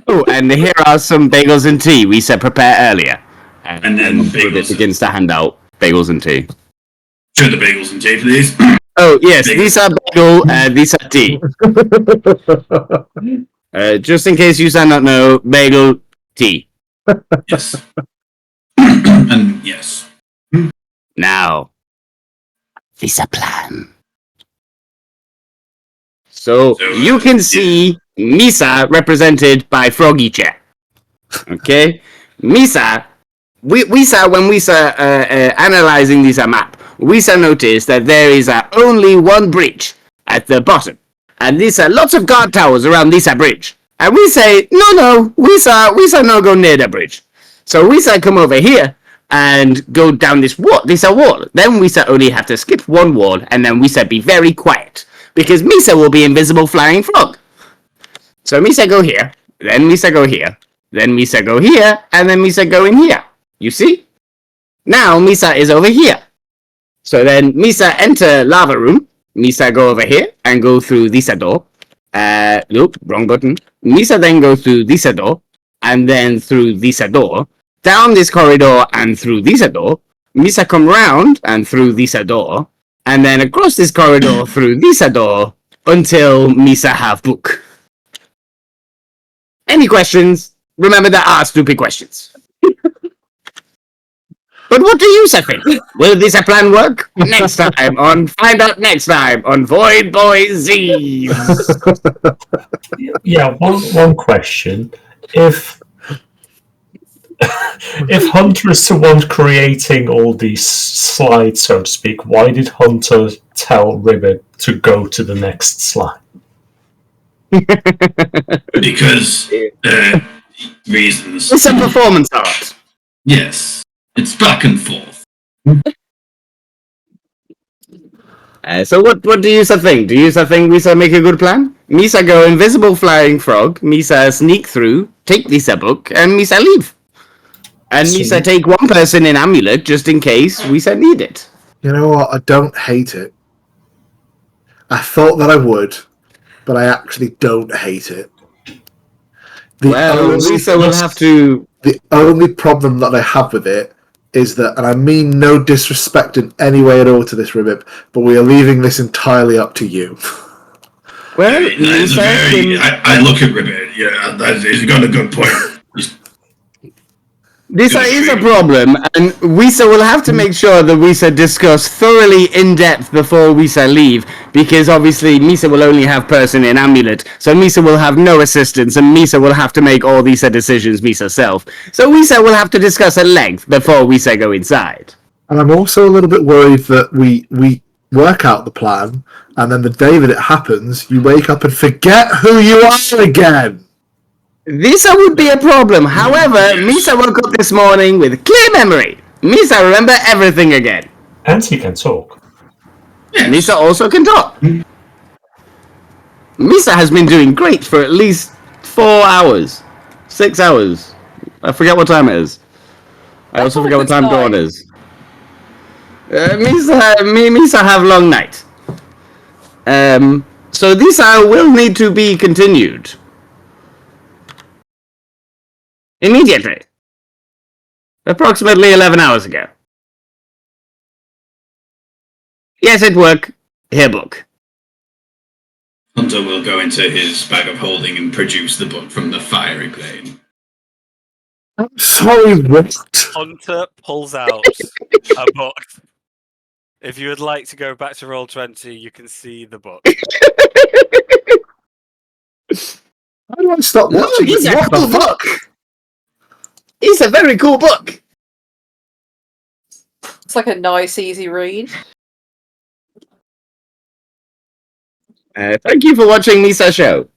Speaker 12: Oh, and here are some bagels and tea we said prepare earlier.
Speaker 4: And then
Speaker 12: It begins to hand out bagels and tea.
Speaker 4: Show the bagels and tea, please.
Speaker 12: Oh, yes, these are bagel, these are tea. Just in case you do not know, bagel, tea.
Speaker 4: Yes. And yes.
Speaker 12: Now, this a plan. So you can see Misa represented by Froggy Chair. Okay? Misa, Wisa, when Wisa analyzing this map, Wisa noticed that there is only one bridge at the bottom. And these are lots of guard towers around this bridge. And we say, no, Wisa no go near the bridge. So Wisa come over here and go down this wall. Then Wisa only have to skip one wall, and then Wisa be very quiet. Because Misa will be invisible flying frog. So Misa go here, then Misa go here, then Misa go here, and then Misa go in here. You see? Now Misa is over here. So then Misa enter lava room. Misa go over here and go through this door. Nope, wrong button. Misa then go through this door, and then through this door, down this corridor and through this door. Misa come round and through this door, and then across this corridor through this door until Misa have book. Any questions? Remember there are stupid questions. But what do you think? Will this plan work? Next time on Find Out Next Time on Void Boiz.
Speaker 6: Yeah, one question. If Hunter is the one creating all these slides, so to speak, why did Hunter tell Ribbit to go to the next slide?
Speaker 4: Because reasons.
Speaker 12: It's a performance art.
Speaker 4: Yes, it's back and forth.
Speaker 12: So what do you think? Do you think Misa make a good plan? Misa go invisible flying frog, Misa sneak through, take Misa book, and Misa leave. And Misa take one person in amulet just in case Misa need it.
Speaker 3: You know what? I don't hate it. I thought that I would, but I actually don't hate it.
Speaker 12: Misa will have to...
Speaker 3: The only problem that I have with it is that, and I mean no disrespect in any way at all to this Ribbit, but we are leaving this entirely up to you.
Speaker 12: Well,
Speaker 4: I look at Ribbit, yeah, he's got a good point.
Speaker 12: This is a problem, and Wisa will have to make sure that Wisa discuss thoroughly in depth before Wisa leave, because obviously Misa will only have person in amulet, so Misa will have no assistance, and Misa will have to make all these decisions Misa self. So Wisa will have to discuss at length before Wisa go inside.
Speaker 3: And I'm also a little bit worried that we work out the plan, and then the day that it happens, you wake up and forget who you are again.
Speaker 12: This would be a problem. However, Misa woke up this morning with clear memory. Misa remember everything again.
Speaker 6: And he can talk.
Speaker 12: Misa also can talk. Misa has been doing great for at least 4 hours. 6 hours. I forget what time it is. I also forget what time dawn is. Misa have long night. So this will need to be continued. Immediately. Approximately 11 hours ago. Yes, it worked. Here, book.
Speaker 4: Hunter will go into his bag of holding and produce the book from the fiery plane.
Speaker 3: I'm sorry, what?
Speaker 2: Hunter pulls out a book. If you would like to go back to Roll20, you can see the book.
Speaker 3: How do I stop watching
Speaker 12: It's
Speaker 3: it?
Speaker 12: a cool book. It's a very cool book.
Speaker 9: It's like a nice, easy read.
Speaker 12: Thank you for watching Misa show.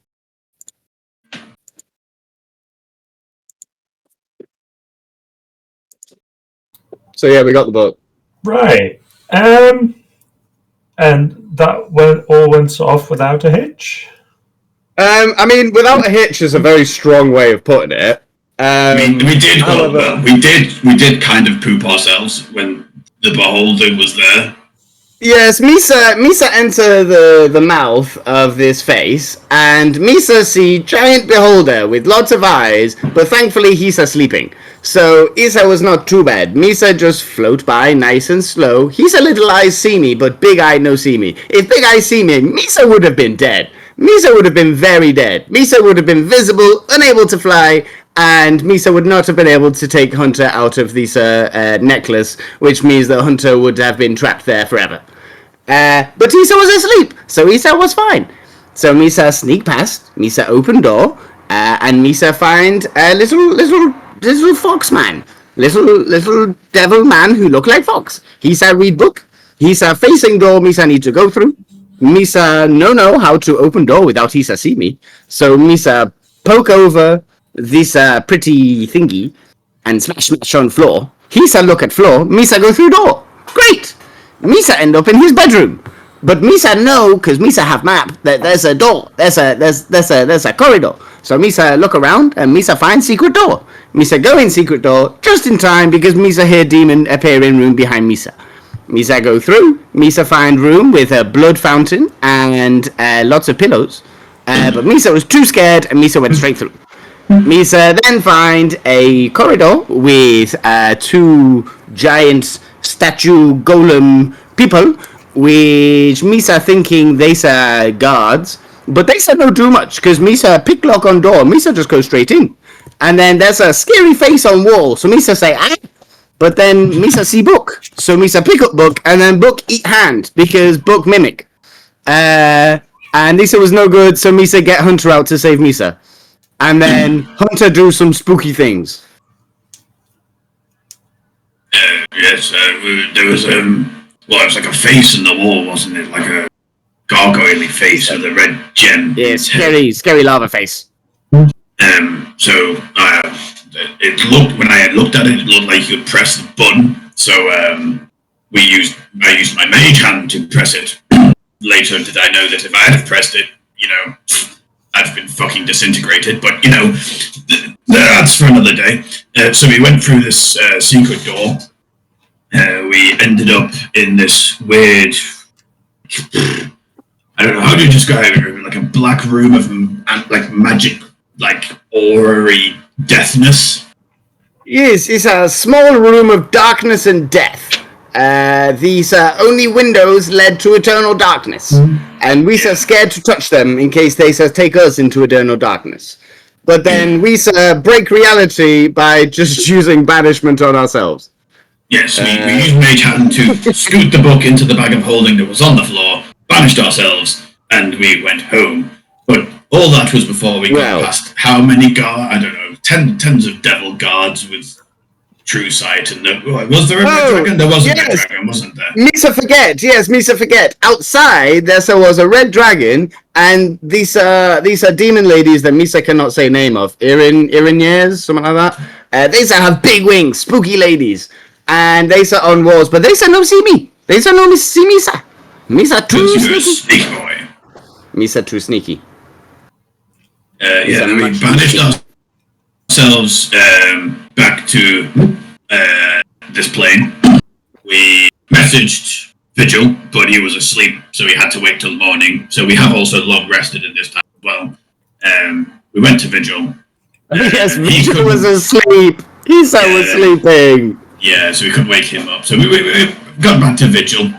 Speaker 12: So yeah, we got the book.
Speaker 6: Right. And that all went off without a hitch?
Speaker 12: I mean, without a hitch is a very strong way of putting it.
Speaker 4: We did kind of poop ourselves when the beholder was there.
Speaker 12: Yes, Misa enter the mouth of this face, and Misa see giant beholder with lots of eyes, but thankfully he's sleeping. So Isa was not too bad. Misa just float by nice and slow. He's a little eyes see me, but big eye no see me. If big eye see me, Misa would have been dead. Misa would have been very dead. Misa would have been visible, unable to fly, and Misa would not have been able to take Hunter out of this necklace, which means that Hunter would have been trapped there forever. But Isa was asleep, so Isa was fine. So Misa sneak past, Misa open door, and Misa find a little fox man. Little devil man who look like fox. Misa read book. Misa facing door Misa need to go through. Misa no know how to open door without Misa see me. So Misa poke over this pretty thingy and smash on floor. Misa look at floor. Misa go through door. Great. Misa end up in his bedroom. But Misa know, because Misa have map, that there's a door. There's a corridor. So Misa look around and Misa find secret door. Misa go in secret door just in time because Misa hear demon appear in room behind Misa. Misa go through. Misa find room with a blood fountain and lots of pillows. But Misa was too scared and Misa went straight through. Misa then find a corridor with two giant statue golem people, which Misa thinking they are guards, but they said no do much because Misa pick lock on door. Misa just goes straight in, and then there's a scary face on wall. So Misa say ah, but then Misa see book. So Misa pick up book and then book eat hand because book mimic. And Misa was no good, so Misa get Hunter out to save Misa, and then Hunter do some spooky things.
Speaker 4: Yes, there was it was like a face in the wall, wasn't it? Like a gargoyle face with a red gem.
Speaker 12: Yeah, scary lava face.
Speaker 4: So it looked, when I had looked at it, it looked like you could press the button. So I used my mage hand to press it. Later did I know that if I had pressed it, I'd have been fucking disintegrated. But that's for another day. So we went through this secret door. We ended up in this weird, I don't know, how do you describe it? Like a black room of like magic, like aurory deathness.
Speaker 12: Yes, it's a small room of darkness and death. These only windows led to eternal darkness, and we are scared to touch them in case they take us into eternal darkness. But then we break reality by just using banishment on ourselves.
Speaker 4: Yes, we used Mage Hand to scoot the book into the bag of holding that was on the floor, banished ourselves, and we went home. But all that was before we got past how many I don't know, tens of devil guards with true sight. And was there a red dragon? There was a red dragon, wasn't there?
Speaker 12: Misa forget. Outside there was a red dragon, and these are demon ladies that Misa cannot say name of. Iriniers, something like that. They have big wings, spooky ladies. And they are on walls, but they no see me. They no see Misa. Misa too sneaky.
Speaker 4: Boy.
Speaker 12: Misa too sneaky.
Speaker 4: Then we banished ourselves back to this plane. We messaged Vigil, but he was asleep, so we had to wait till morning. So we have also long rested at this time as well. We went to Vigil.
Speaker 12: Yes, Vigil was asleep. Misa was sleeping.
Speaker 4: Yeah, so we couldn't wake him up. So we got back to Vigil.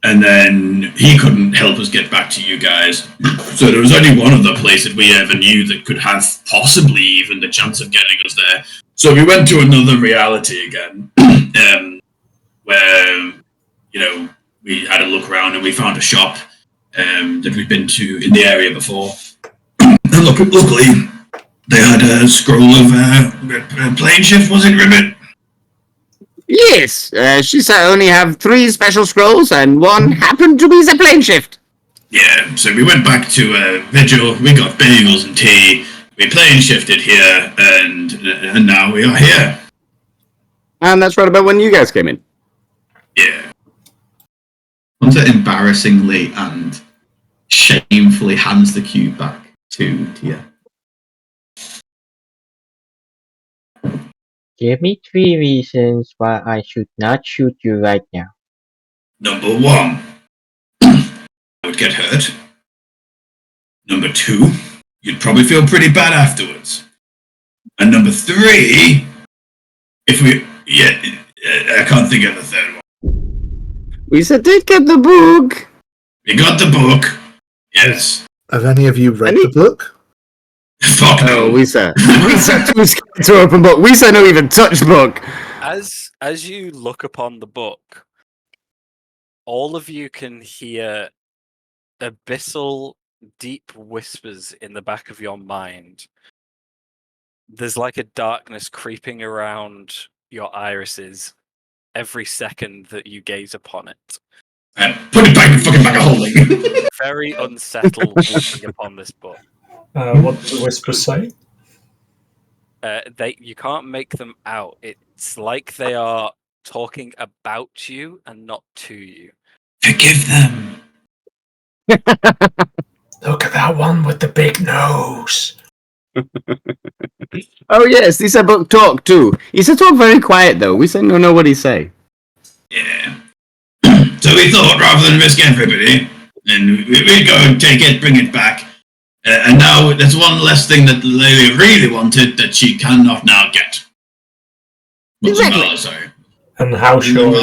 Speaker 4: And then he couldn't help us get back to you guys. So there was only one other place that we ever knew that could have possibly even the chance of getting us there. So we went to another reality again, where, we had a look around and we found a shop that we'd been to in the area before. And luckily, they had a scroll of plane shift, was it, Ribbit?
Speaker 12: Yes, she only have 3 special scrolls, and one happened to be the plane shift.
Speaker 4: Yeah, so we went back to Vigil, we got bagels and tea, we plane shifted here, and now we are here.
Speaker 12: And that's right about when you guys came in.
Speaker 4: Yeah.
Speaker 13: Hunter embarrassingly and shamefully hands the cube back to Tia.
Speaker 1: Give me 3 reasons why I should not shoot you right now.
Speaker 4: Number 1, I would get hurt. Number 2, you'd probably feel pretty bad afterwards. And number 3, I can't think of the third one.
Speaker 12: We did get the book.
Speaker 4: We got the book. Yes.
Speaker 3: Have any of you read the book?
Speaker 4: Fuck no.
Speaker 12: We said too scared to open book. We said no even touch book.
Speaker 2: As you look upon the book, all of you can hear abyssal, deep whispers in the back of your mind. There's like a darkness creeping around your irises every second that you gaze upon it.
Speaker 4: Put it back in the fucking bag of holding.
Speaker 2: Very unsettled looking upon this book.
Speaker 6: What do the whispers say?
Speaker 2: You can't make them out. It's like they are talking about you and not to you.
Speaker 4: Forgive them.
Speaker 6: Look at that one with the big nose.
Speaker 12: Oh yes, these are book talk too. He's a talk very quiet though. We don't know what he say.
Speaker 4: Yeah. So we thought rather than risk everybody, and we'd go and take it, bring it back. And now there's one less thing that the lady really wanted that she cannot now get.
Speaker 12: Exactly.
Speaker 4: Sorry.
Speaker 6: And how sure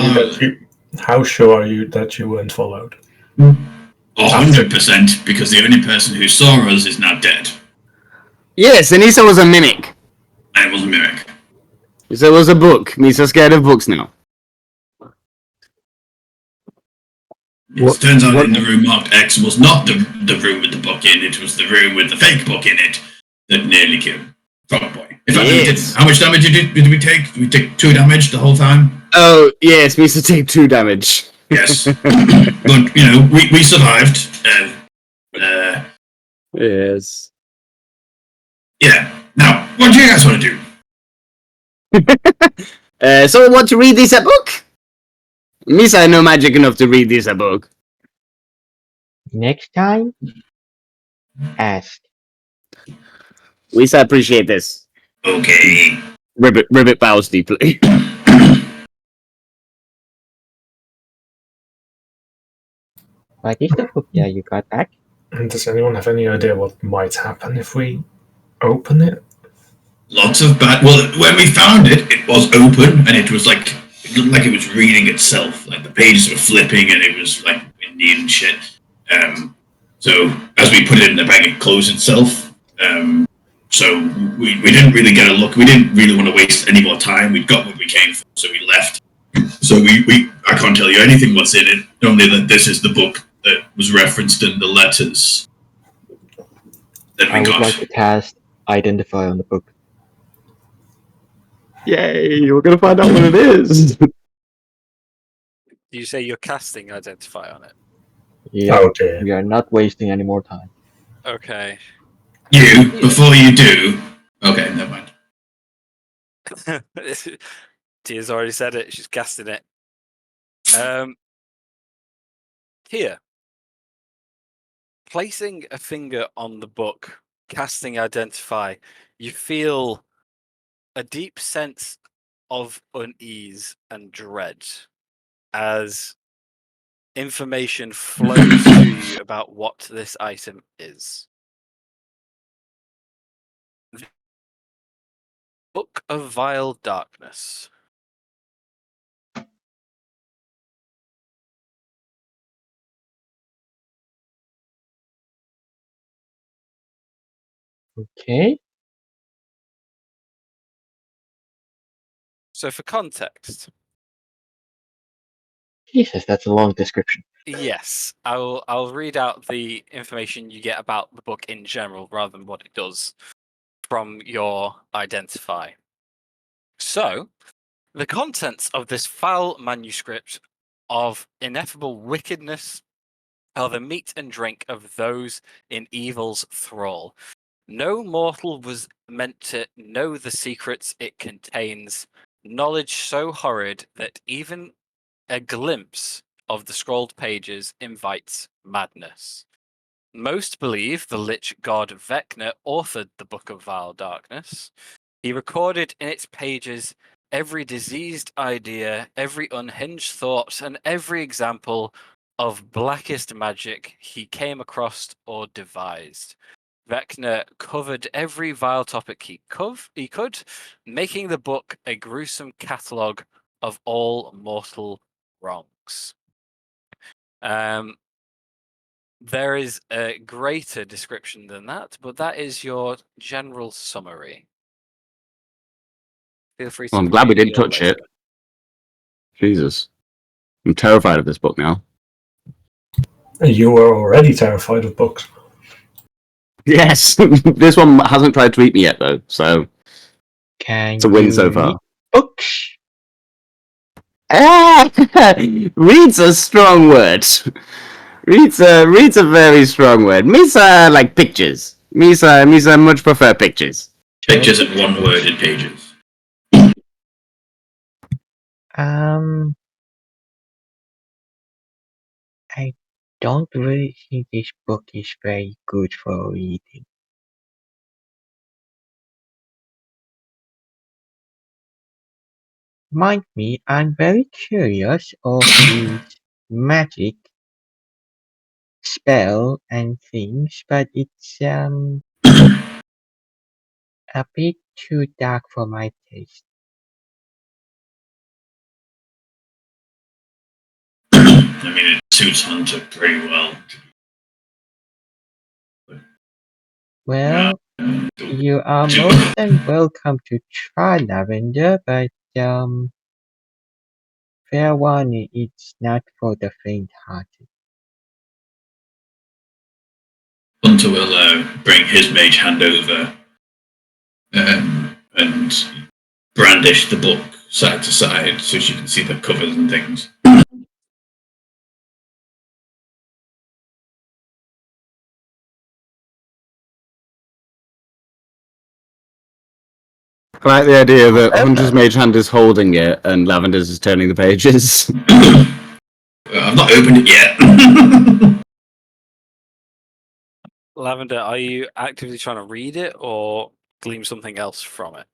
Speaker 6: are you that you weren't followed?
Speaker 4: 100%, because the only person who saw us is now dead.
Speaker 12: Yes, and Issa was a mimic.
Speaker 4: And it was a mimic.
Speaker 12: Issa was a book. Misa's scared of books now.
Speaker 4: It turns out in the room marked X was not the room with the book in it, was the room with the fake book in it that nearly killed Frog Boy. In fact, we did, how much damage did we take? Did we take 2 damage the whole time?
Speaker 12: Oh, yes, Misa take 2 damage.
Speaker 4: Yes. But, we survived.
Speaker 12: Yes.
Speaker 4: Yeah. Now, what do you guys want to do?
Speaker 12: Someone want to read this a book? Misa no magic enough to read this a book.
Speaker 1: Next time, ask.
Speaker 12: Misa appreciate this.
Speaker 4: Okay.
Speaker 12: Ribbit bows deeply.
Speaker 1: What is the book that you got back?
Speaker 6: And does anyone have any idea what might happen if we open it?
Speaker 4: Lots of bad. Well, when we found it, it was open and it was like it looked like it was reading itself. Like the pages were flipping and it was like windy and shit. So as we put it in the bag, it closed itself. So we didn't really get a look. We didn't really want to waste any more time. We'd got what we came for, so we left. So I can't tell you anything what's in it. Only that this is the book that was referenced in the letters that we
Speaker 1: I would
Speaker 4: got.
Speaker 1: like to cast Identify on the book.
Speaker 12: Yay, we're gonna find out what it is.
Speaker 2: You say you're casting Identify on it.
Speaker 1: Yeah,
Speaker 6: Oh dear.
Speaker 1: we are not wasting any more time.
Speaker 2: Okay.
Speaker 4: Before you do. Okay, never mind.
Speaker 2: Tia's already said it. She's casting it. Tia, placing a finger on the book, casting Identify, you feel a deep sense of unease and dread as information flows to you about what this item is. The Book of Vile Darkness.
Speaker 1: Okay.
Speaker 2: So for context,
Speaker 1: Jesus, that's a long description.
Speaker 2: yes, I'll read out the information you get about the book in general rather than what it does from your Identify. So, the contents of this foul manuscript of ineffable wickedness are the meat and drink of those in evil's thrall. No mortal was meant to know the secrets it contains, knowledge so horrid that even a glimpse of the scrolled pages invites madness. Most believe the lich god Vecna authored the Book of Vile Darkness. He recorded in its pages every diseased idea, every unhinged thought, and every example of blackest magic he came across or devised. Vecna covered every vile topic he could, making the book a gruesome catalogue of all mortal wrongs. There is a greater description than that, but that is your general summary. Feel free to.
Speaker 12: Well, I'm glad we
Speaker 2: review
Speaker 12: didn't
Speaker 2: it
Speaker 12: touch
Speaker 2: later.
Speaker 12: it. Jesus. I'm terrified of this book now.
Speaker 6: You were already terrified of books.
Speaker 12: Yes, this one hasn't tried to eat me yet, though, so
Speaker 1: Can
Speaker 12: it's a win
Speaker 1: you
Speaker 12: so
Speaker 1: read
Speaker 12: far.
Speaker 1: books?
Speaker 12: Read's a strong word. Read's a very strong word. Misa like pictures. Misa much prefer pictures.
Speaker 4: Pictures in one-worded pages.
Speaker 1: I don't really think this book is very good for reading. Mind me, I'm very curious of his magic spell and things, but it's a bit too dark for my taste.
Speaker 4: I mean, it suits Hunter pretty well.
Speaker 1: Well, you are most than welcome to try Lavender, but fair warning, it's not for the faint-hearted.
Speaker 4: Hunter will bring his mage hand over and brandish the book side to side so she can see the covers and things.
Speaker 12: I like the idea that Hunter's Mage Hand is holding it and Lavender's is turning the pages.
Speaker 4: I've not opened it yet.
Speaker 2: Lavender, are you actively trying to read it or glean something else from it?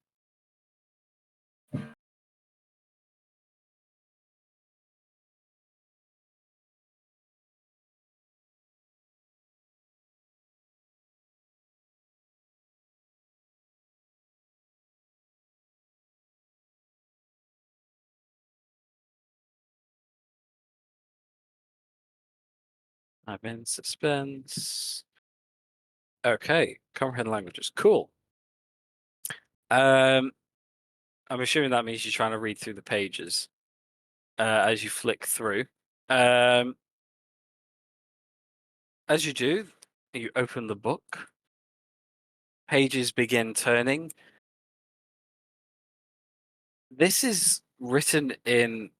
Speaker 2: I'm in suspense. Okay, comprehend languages. Cool. I'm assuming that means you're trying to read through the pages as you flick through. As you do, you open the book. Pages begin turning. This is written in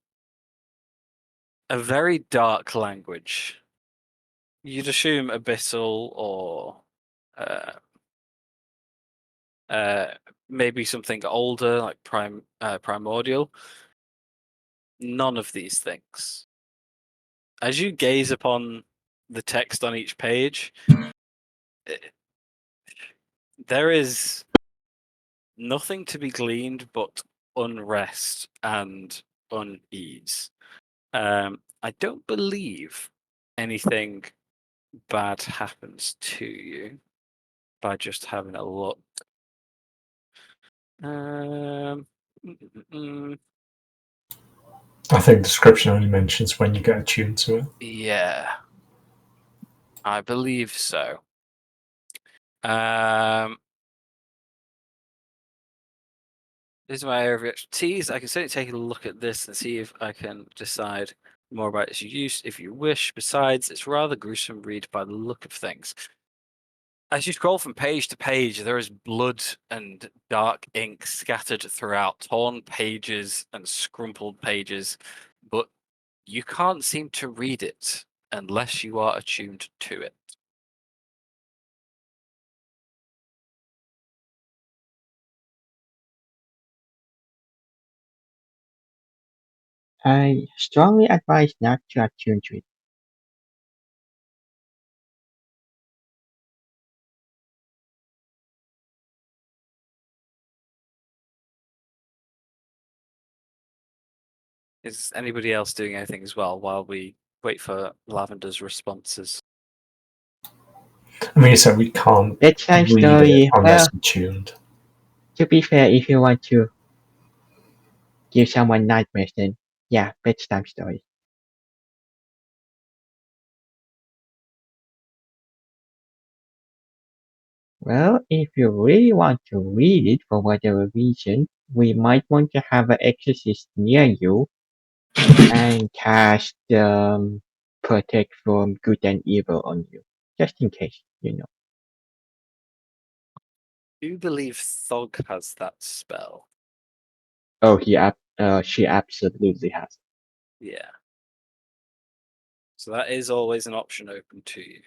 Speaker 2: a very dark language. You'd assume abyssal or maybe something older, like primordial. None of these things. As you gaze upon the text on each page, there is nothing to be gleaned but unrest and unease. I don't believe anything bad happens to you by just having a look.
Speaker 6: I think description only mentions when you get attuned to it.
Speaker 2: Yeah, I believe so. This is my area of expertise. I can certainly take a look at this and see if I can decide more about its use if you wish. Besides, it's rather gruesome read by the look of things. As you scroll from page to page, there is blood and dark ink scattered throughout, torn pages and scrumpled pages, but you can't seem to read it unless you are attuned to it.
Speaker 14: I strongly advise not to attune to it.
Speaker 2: Is anybody else doing anything as well while we wait for Lavender's responses?
Speaker 6: I mean, you said we can't
Speaker 14: Bedtime
Speaker 6: read
Speaker 14: story.
Speaker 6: it unless
Speaker 14: Well,
Speaker 6: attuned.
Speaker 14: to be fair, if you want to give someone nightmares, then yeah, bedtime story. Well, if you really want to read it for whatever reason, we might want to have an exorcist near you and cast protect from good and evil on you, just in case, you know.
Speaker 2: Do you believe Thog has that spell?
Speaker 14: Oh, she absolutely has.
Speaker 2: Yeah. So that is always an option open to you.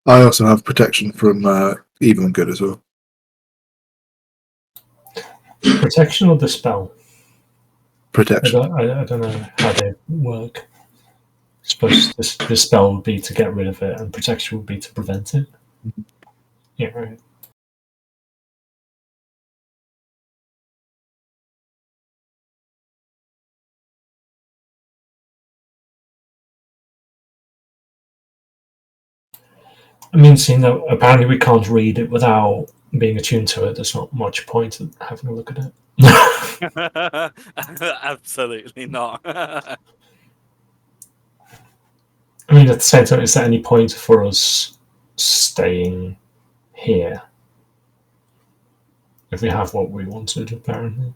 Speaker 3: I also have protection from evil and good as well.
Speaker 6: Protection or dispel?
Speaker 3: Protection.
Speaker 6: I don't know how they work. I suppose this spell would be to get rid of it, and protection would be to prevent it. Yeah, right. I mean, seeing that apparently we can't read it without being attuned to it, there's not much point in having a look at it.
Speaker 2: Absolutely not.
Speaker 6: I mean, at the same time, is there any point for us staying here if we have what we wanted, apparently?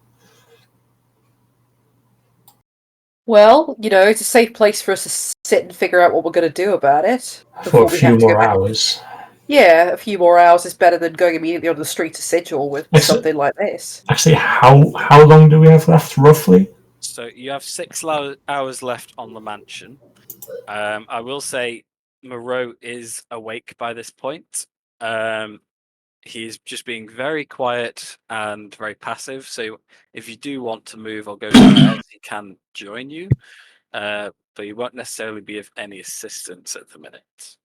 Speaker 9: Well, you know, it's a safe place for us to sit and figure out what we're going to do about it.
Speaker 6: For a few more hours.
Speaker 9: Yeah, a few more hours is better than going immediately on the street to Sigil with something like this.
Speaker 6: Actually, how long do we have left, roughly?
Speaker 2: So you have 6 hours left on the mansion. I will say Moreau is awake by this point. He's just being very quiet and very passive. So if you do want to move or go somewhere else, he can join you. But he won't necessarily be of any assistance at the minute.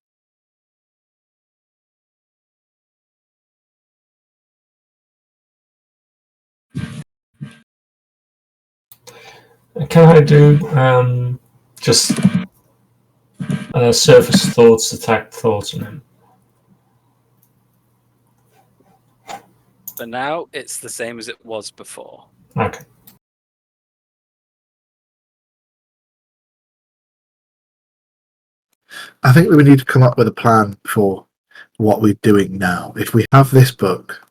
Speaker 6: Can I do just surface thoughts, attack thoughts on him?
Speaker 2: For now, it's the same as it was before.
Speaker 6: Okay.
Speaker 3: I think we need to come up with a plan for what we're doing now. If we have this book,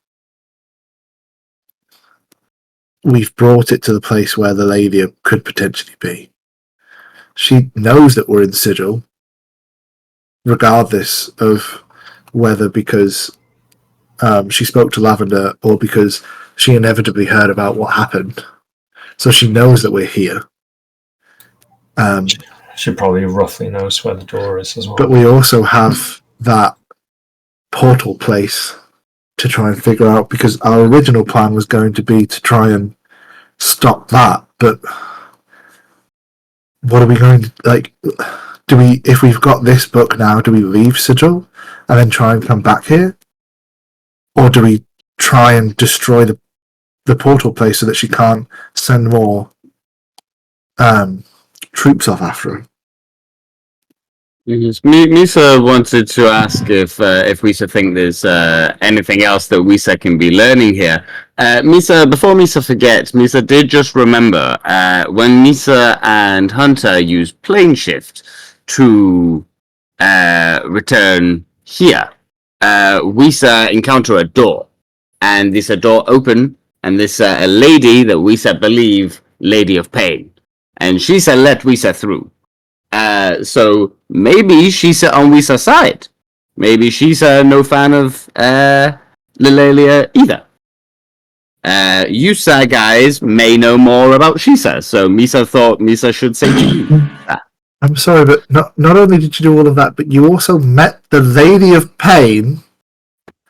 Speaker 3: we've brought it to the place where the lady could potentially be. She knows that we're in Sigil, regardless of whether because she spoke to Lavender or because she inevitably heard about what happened. So she knows that we're here.
Speaker 6: She probably roughly knows where the door is as well.
Speaker 3: But we also have that portal place to try and figure out, because our original plan was going to be to try and stop that. But what are we going to, like, do we, if we've got this book now, do we leave Sigil and then try and come back here? Or do we try and destroy the portal place so that she can't send more troops off after her?
Speaker 12: Yes. Misa wanted to ask if we should think there's anything else that Misa can be learning here. Misa, before Misa forgets, Misa did just remember when Misa and Hunter used plane shift to return here. Misa encounter a door, and this door open, and this a lady that Misa believe Lady of Pain, and she said let Misa through. So maybe she's on Wisa's side. Maybe she's no fan of Lilalia either. You guys may know more about Shisa, so Misa thought Misa should say to you that.
Speaker 3: I'm sorry, but not only did you do all of that, but you also met the Lady of Pain.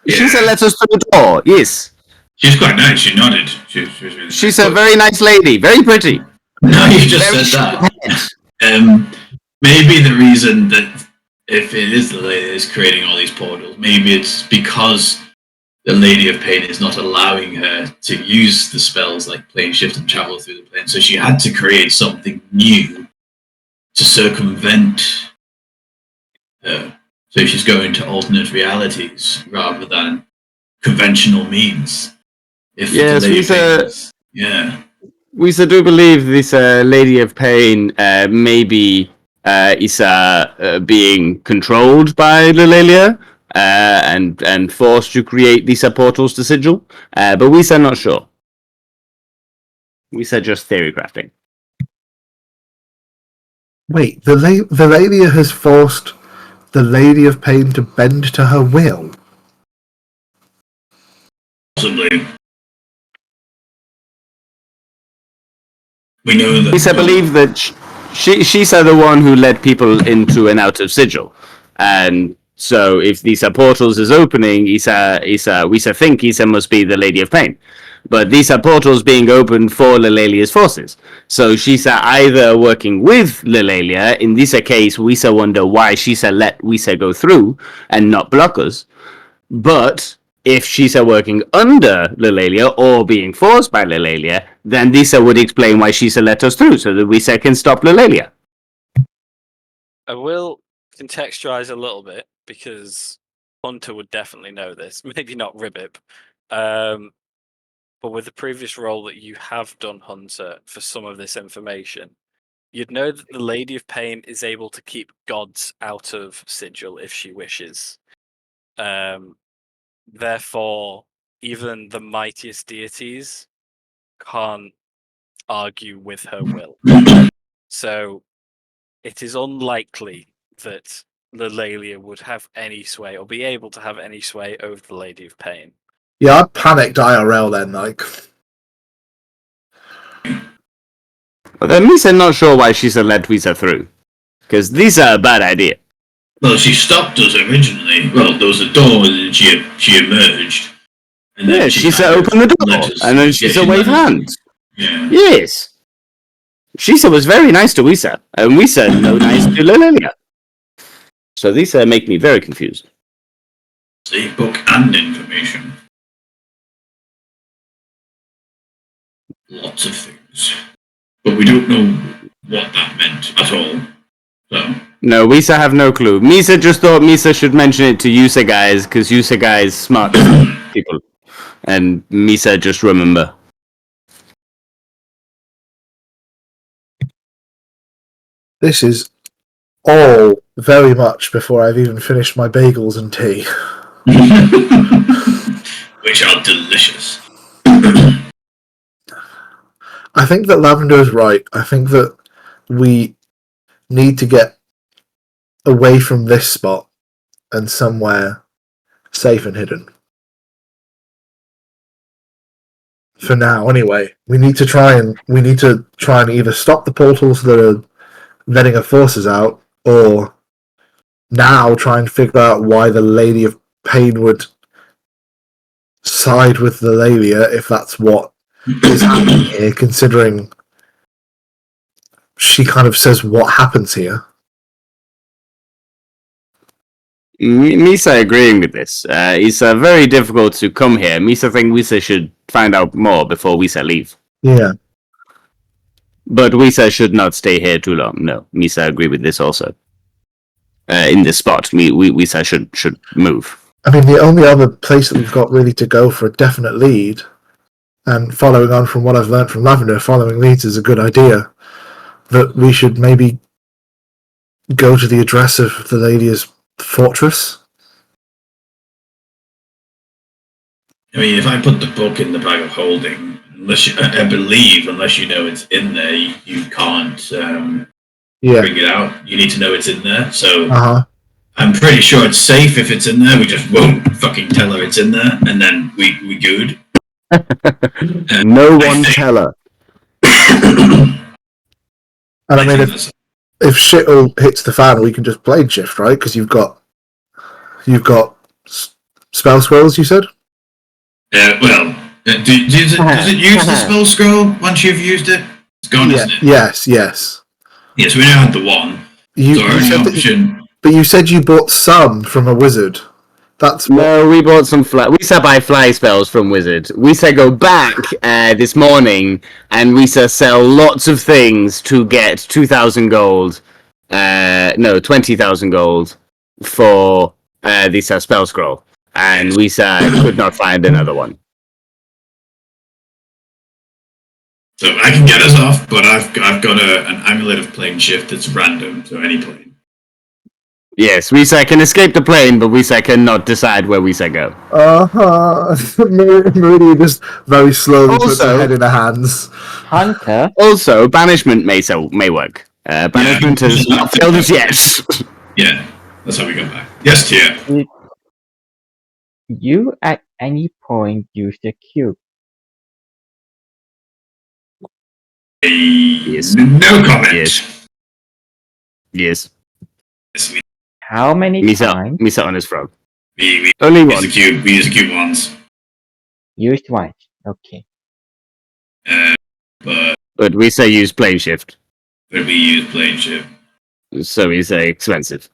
Speaker 12: Yeah. Shisa let us through the door, yes.
Speaker 4: She's quite nice, she nodded.
Speaker 12: She's a very nice lady, very pretty.
Speaker 4: No, you just very said that. Maybe the reason that if it is the lady that's creating all these portals, maybe it's because the Lady of Pain is not allowing her to use the spells like plane shift and travel through the plane. So she had to create something new to circumvent her. So she's going to alternate realities rather than conventional means. If
Speaker 12: yes, we do believe this Lady of Pain maybe is being controlled by Lilalia and forced to create these portals to Sigil, but we are not sure. We said just theory crafting.
Speaker 3: Wait, the Lilalia has forced the Lady of Pain to bend to her will?
Speaker 4: Possibly. We know that.
Speaker 12: I believe that she's the one who led people into and out of Sigil, and so if these portals is opening, we think Isa must be the Lady of Pain, but these portals being opened for Lilalia's forces. So she's either working with Lilalia. In this case, we wonder why she's let Wisa go through and not block us, but if she's working under Lilalia or being forced by Lilalia, then this would explain why she's let us through, so that we can stop Lilalia.
Speaker 2: I will contextualize a little bit, because Hunter would definitely know this. Maybe not Ribbip. But with the previous role that you have done, Hunter, for some of this information, you'd know that the Lady of Pain is able to keep gods out of Sigil if she wishes. Therefore, even the mightiest deities can't argue with her will. So it is unlikely that Lilalia would have any sway or be able to have any sway over the Lady of Pain.
Speaker 3: Yeah, I panicked IRL then, like.
Speaker 12: But then Misa not sure why she said let Wisa through. Because these are a bad idea.
Speaker 4: Well, she stopped us originally. Well, there was a door and then she emerged. And then
Speaker 12: she said open the door. And then she said wave hands.
Speaker 4: Yeah.
Speaker 12: Yes. Shisa was very nice to Wisa, and Wisa no nice to Lililia. So these make me very confused.
Speaker 4: See, book and information. Lots of things. But we don't know what that meant at all. So.
Speaker 12: No, Wisa have no clue. Misa just thought Misa should mention it to Yusa guys, because Yusa guys smart people. And Misa just remember.
Speaker 3: This is all very much before I've even finished my bagels and tea.
Speaker 4: Which are delicious.
Speaker 3: I think that Lavender is right. I think that we need to get away from this spot and somewhere safe and hidden. For now, anyway. We need to try and either stop the portals that are letting our forces out, or now try and figure out why the Lady of Pain would side with the Lelia if that's what is happening here, considering she kind of says what happens here.
Speaker 12: Misa agreeing with this. It's very difficult to come here. Misa think Wisa should find out more before Wisa leave.
Speaker 3: Yeah.
Speaker 12: But Wisa should not stay here too long. No, Misa agree with this also. In this spot, Wisa should move.
Speaker 3: I mean, the only other place that we've got really to go for a definite lead, and following on from what I've learned from Lavender, following leads is a good idea, that we should maybe go to the address of the Lady's fortress.
Speaker 4: I mean, if I put the book in the bag of holding, I believe unless you know it's in there, you can't bring it out. You need to know it's in there. So I'm pretty sure it's safe if it's in there. We just won't fucking tell her it's in there, and then we good.
Speaker 12: No one tell her.
Speaker 3: And I mean, if shit all hits the fan, we can just plane shift, right? Because you've got spell scrolls, you said?
Speaker 4: Well, does it use the spell scroll once you've used it? It's gone, isn't it?
Speaker 3: Yes.
Speaker 4: Yes, we now have the one.
Speaker 3: But you said you bought some from a wizard.
Speaker 12: No, we bought some we said buy fly spells from wizard. We said go back this morning and we said sell lots of things to get 2,000 gold. 20,000 gold for this spell scroll, and we said could not find another one.
Speaker 4: So I can get us off, but I've got an amulet of plane shift that's random to any plane.
Speaker 12: Yes, we say can escape the plane, but we say cannot decide where we say go.
Speaker 3: Meridian just very slowly puts her head in her hands.
Speaker 14: Hunter.
Speaker 12: Also, banishment may work. Banishment has not failed us yet.
Speaker 4: Yeah, that's how we got back. Yes, Tia.
Speaker 14: Did you at any point use the cube?
Speaker 12: Yes.
Speaker 4: No comment.
Speaker 12: Yes.
Speaker 14: How many times?
Speaker 12: Misa on his frog.
Speaker 4: We
Speaker 12: only
Speaker 4: use
Speaker 12: one.
Speaker 4: The cube. We use the cube once.
Speaker 14: Used once. Okay.
Speaker 12: But we say use plane shift.
Speaker 4: But we use plane shift.
Speaker 12: So we say expensive.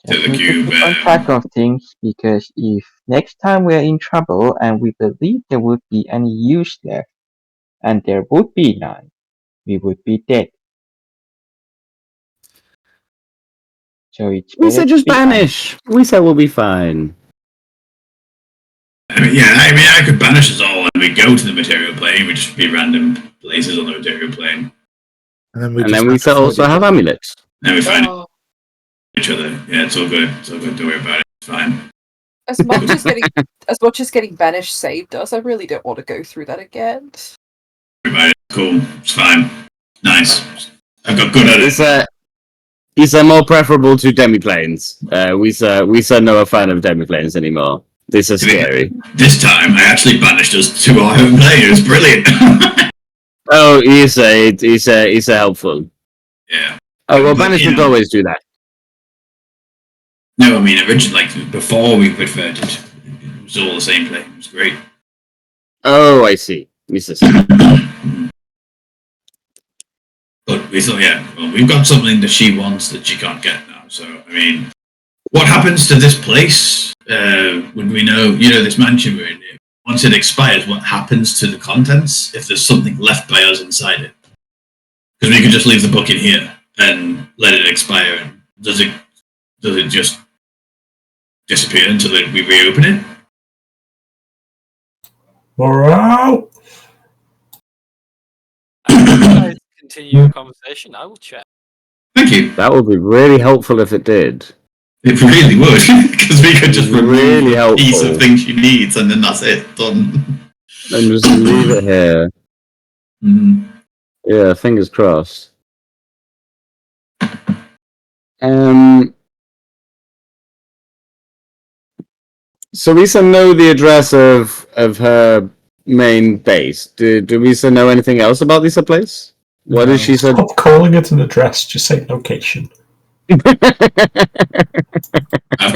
Speaker 4: To the cube.
Speaker 14: Keep on track of things, because if next time we're in trouble and we believe there would be any use left, and there would be none, we would be dead. So it's
Speaker 12: we said just banish. We said we'll be fine.
Speaker 4: I mean, I could banish us all and we go to the material plane. We just be random places on the material plane.
Speaker 3: And
Speaker 12: then we also have amulets.
Speaker 4: And we find each other. Yeah, it's all good. It's all good. Don't worry about it. It's fine.
Speaker 9: As much as getting banished saved us, I really don't want to go through that again.
Speaker 4: It's cool. It's fine. Nice. I've got good at it.
Speaker 12: Is more preferable to demiplanes. We are no a fan of demiplanes anymore. This is scary.
Speaker 4: This time, I actually banished us to our home plane. It was brilliant.
Speaker 12: Oh, he's helpful.
Speaker 4: Yeah.
Speaker 12: Oh well,
Speaker 4: But,
Speaker 12: banishment always do that.
Speaker 4: No, I mean originally, like before we converted, it was all the same play. It was great.
Speaker 12: Oh, I see.
Speaker 4: But we thought, yeah, well, we've got something that she wants that she can't get now. So, I mean, what happens to this place? Would we know, this mansion we're in? Once it expires, what happens to the contents if there's something left by us inside it? Because we could just leave the book in here and let it expire. And does it just disappear until we reopen it?
Speaker 6: Moreau!
Speaker 2: Continue your conversation. I will check.
Speaker 4: Thank you.
Speaker 12: That would be really helpful if it did.
Speaker 4: It really would, because we could just remove
Speaker 12: really
Speaker 4: a piece
Speaker 12: helpful.
Speaker 4: of thing she needs, and then that's it, done.
Speaker 12: And just leave it here.
Speaker 4: Mm.
Speaker 12: Yeah, fingers crossed. So Lisa know the address of her main base. Do Lisa know anything else about Lisa place? What did she say?
Speaker 6: Stop calling it an address, just say location.
Speaker 4: I've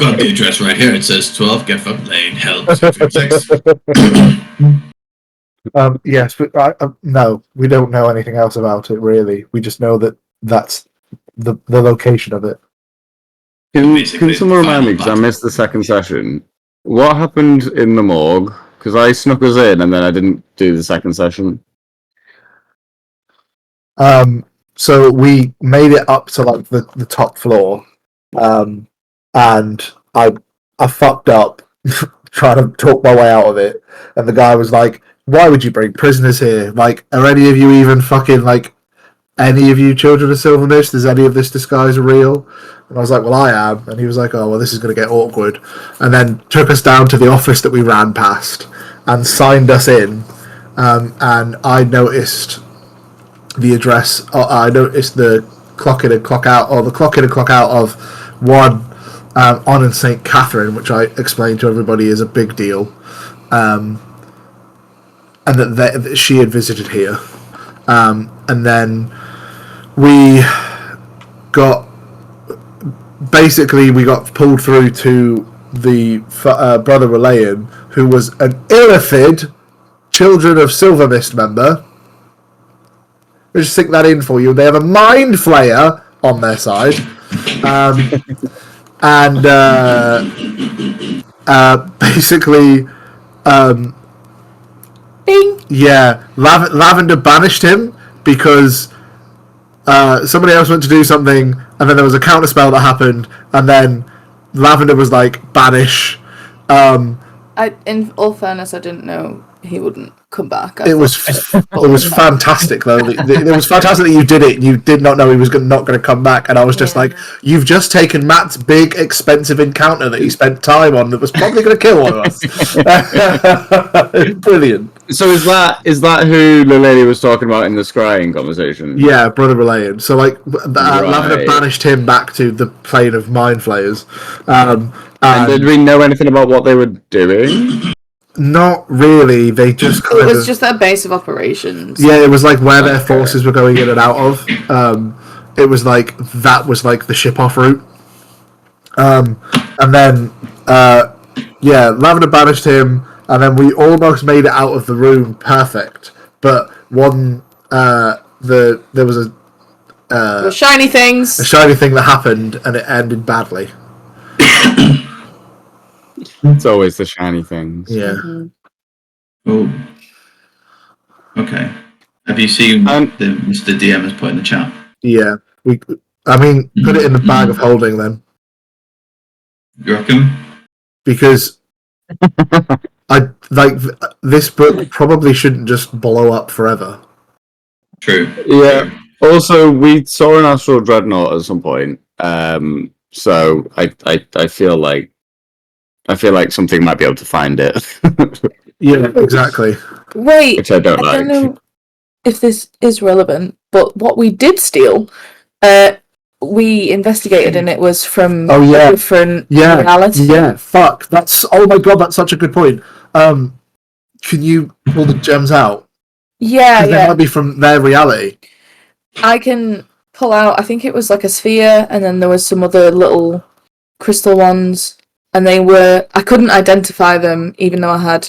Speaker 4: got the address right here. It says 12 Geffup Lane, Hell 256.
Speaker 3: Yes, but no, we don't know anything else about it, really. We just know that that's the location of it.
Speaker 12: Can someone remind me, because I missed the second session, what happened in the morgue? Because I snuck us in and then I didn't do the second session.
Speaker 3: So we made it up to like the top floor, and I fucked up trying to talk my way out of it, and the guy was like, "Why would you bring prisoners here? Like, are any of you even fucking like any of you children of Silver Mist? Is any of this disguise real?" And I was like, "Well, I am," and he was like, "Oh, well, this is going to get awkward," and then took us down to the office that we ran past and signed us in, and I noticed the address. I noticed the clock in and clock out, or the clock in and clock out of one on in St. Catherine, which I explained to everybody is a big deal, and that she had visited here, and then we got pulled through to the brother Relayan, who was an Illithid Children of Silver Mist member. Just stick that in for you. They have a mind flayer on their side, and basically,
Speaker 5: Bing.
Speaker 3: Yeah, Lavender banished him because somebody else went to do something, and then there was a counter spell that happened, and then Lavender was like, banish.
Speaker 5: In all fairness, I didn't know he wouldn't come back.
Speaker 3: It was fantastic though. It was fantastic that you did it. You did not know he was not going to come back, and I was just like, "You've just taken Matt's big, expensive encounter that he spent time on that was probably going to kill one of us." Brilliant.
Speaker 12: So is that who the lady was talking about in the scrying conversation?
Speaker 3: Yeah, Brother Relayan. So like, Lavender banished him back to the plane of mind flayers. And
Speaker 12: did we know anything about what they were doing?
Speaker 3: Not really. They just
Speaker 5: it was just their base of operations.
Speaker 3: Yeah, it was like where their forces were going in and out of. It was like that was like the ship off route. And then Lavender banished him, and then we almost made it out of the room perfect. But there was a
Speaker 5: shiny things.
Speaker 3: A shiny thing that happened, and it ended badly.
Speaker 12: It's always the shiny things.
Speaker 3: Yeah.
Speaker 5: Mm-hmm.
Speaker 13: Oh. Okay. Have you seen what the Mr. DM has put in the chat?
Speaker 3: Yeah. Put it in the bag of holding then.
Speaker 13: You reckon?
Speaker 3: Because this book probably shouldn't just blow up forever.
Speaker 13: True.
Speaker 12: Yeah. Also, we saw an Astral Dreadnought at some point. So I feel like something might be able to find it.
Speaker 3: Yeah, exactly.
Speaker 5: Wait,
Speaker 12: which I don't like.
Speaker 5: I don't know if this is relevant, but what we did steal, we investigated, and it was from a different reality.
Speaker 3: Yeah, fuck. Oh my god, that's such a good point. Can you pull the gems out?
Speaker 5: Yeah,
Speaker 3: Because they might be from their reality.
Speaker 5: I can pull out. I think it was like a sphere, and then there was some other little crystal ones, and they were. I couldn't identify them, even though I had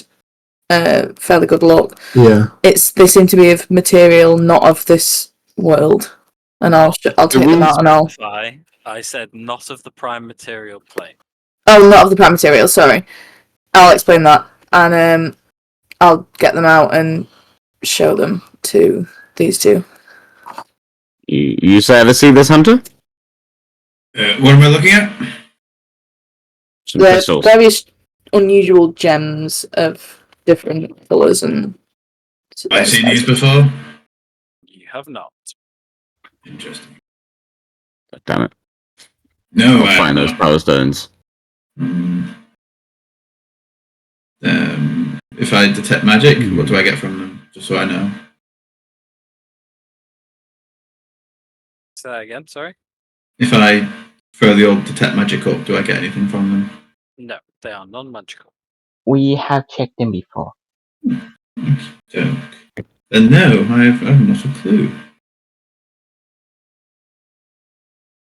Speaker 5: fairly good luck.
Speaker 3: Yeah.
Speaker 5: They seem to be of material not of this world, and I'll take them out and I'll.
Speaker 2: I said not of the prime material plane.
Speaker 5: Oh, not of the prime material. Sorry, I'll explain that, and I'll get them out and show them to these two.
Speaker 12: You ever see this, Hunter?
Speaker 13: What am I looking at?
Speaker 12: Some
Speaker 5: They're
Speaker 12: crystals.
Speaker 5: various unusual gems of different colours and.
Speaker 13: I've seen these before.
Speaker 2: You have not.
Speaker 13: Interesting.
Speaker 12: God damn it.
Speaker 13: No,
Speaker 12: I'll find those power stones.
Speaker 13: If I detect magic, what do I get from them? Just so I know.
Speaker 2: Say that again, sorry?
Speaker 13: If I throw the old detect magic up, do I get anything from them?
Speaker 2: No, they are non-magical.
Speaker 14: We have checked them before.
Speaker 13: Joke. Then no, I've not a clue.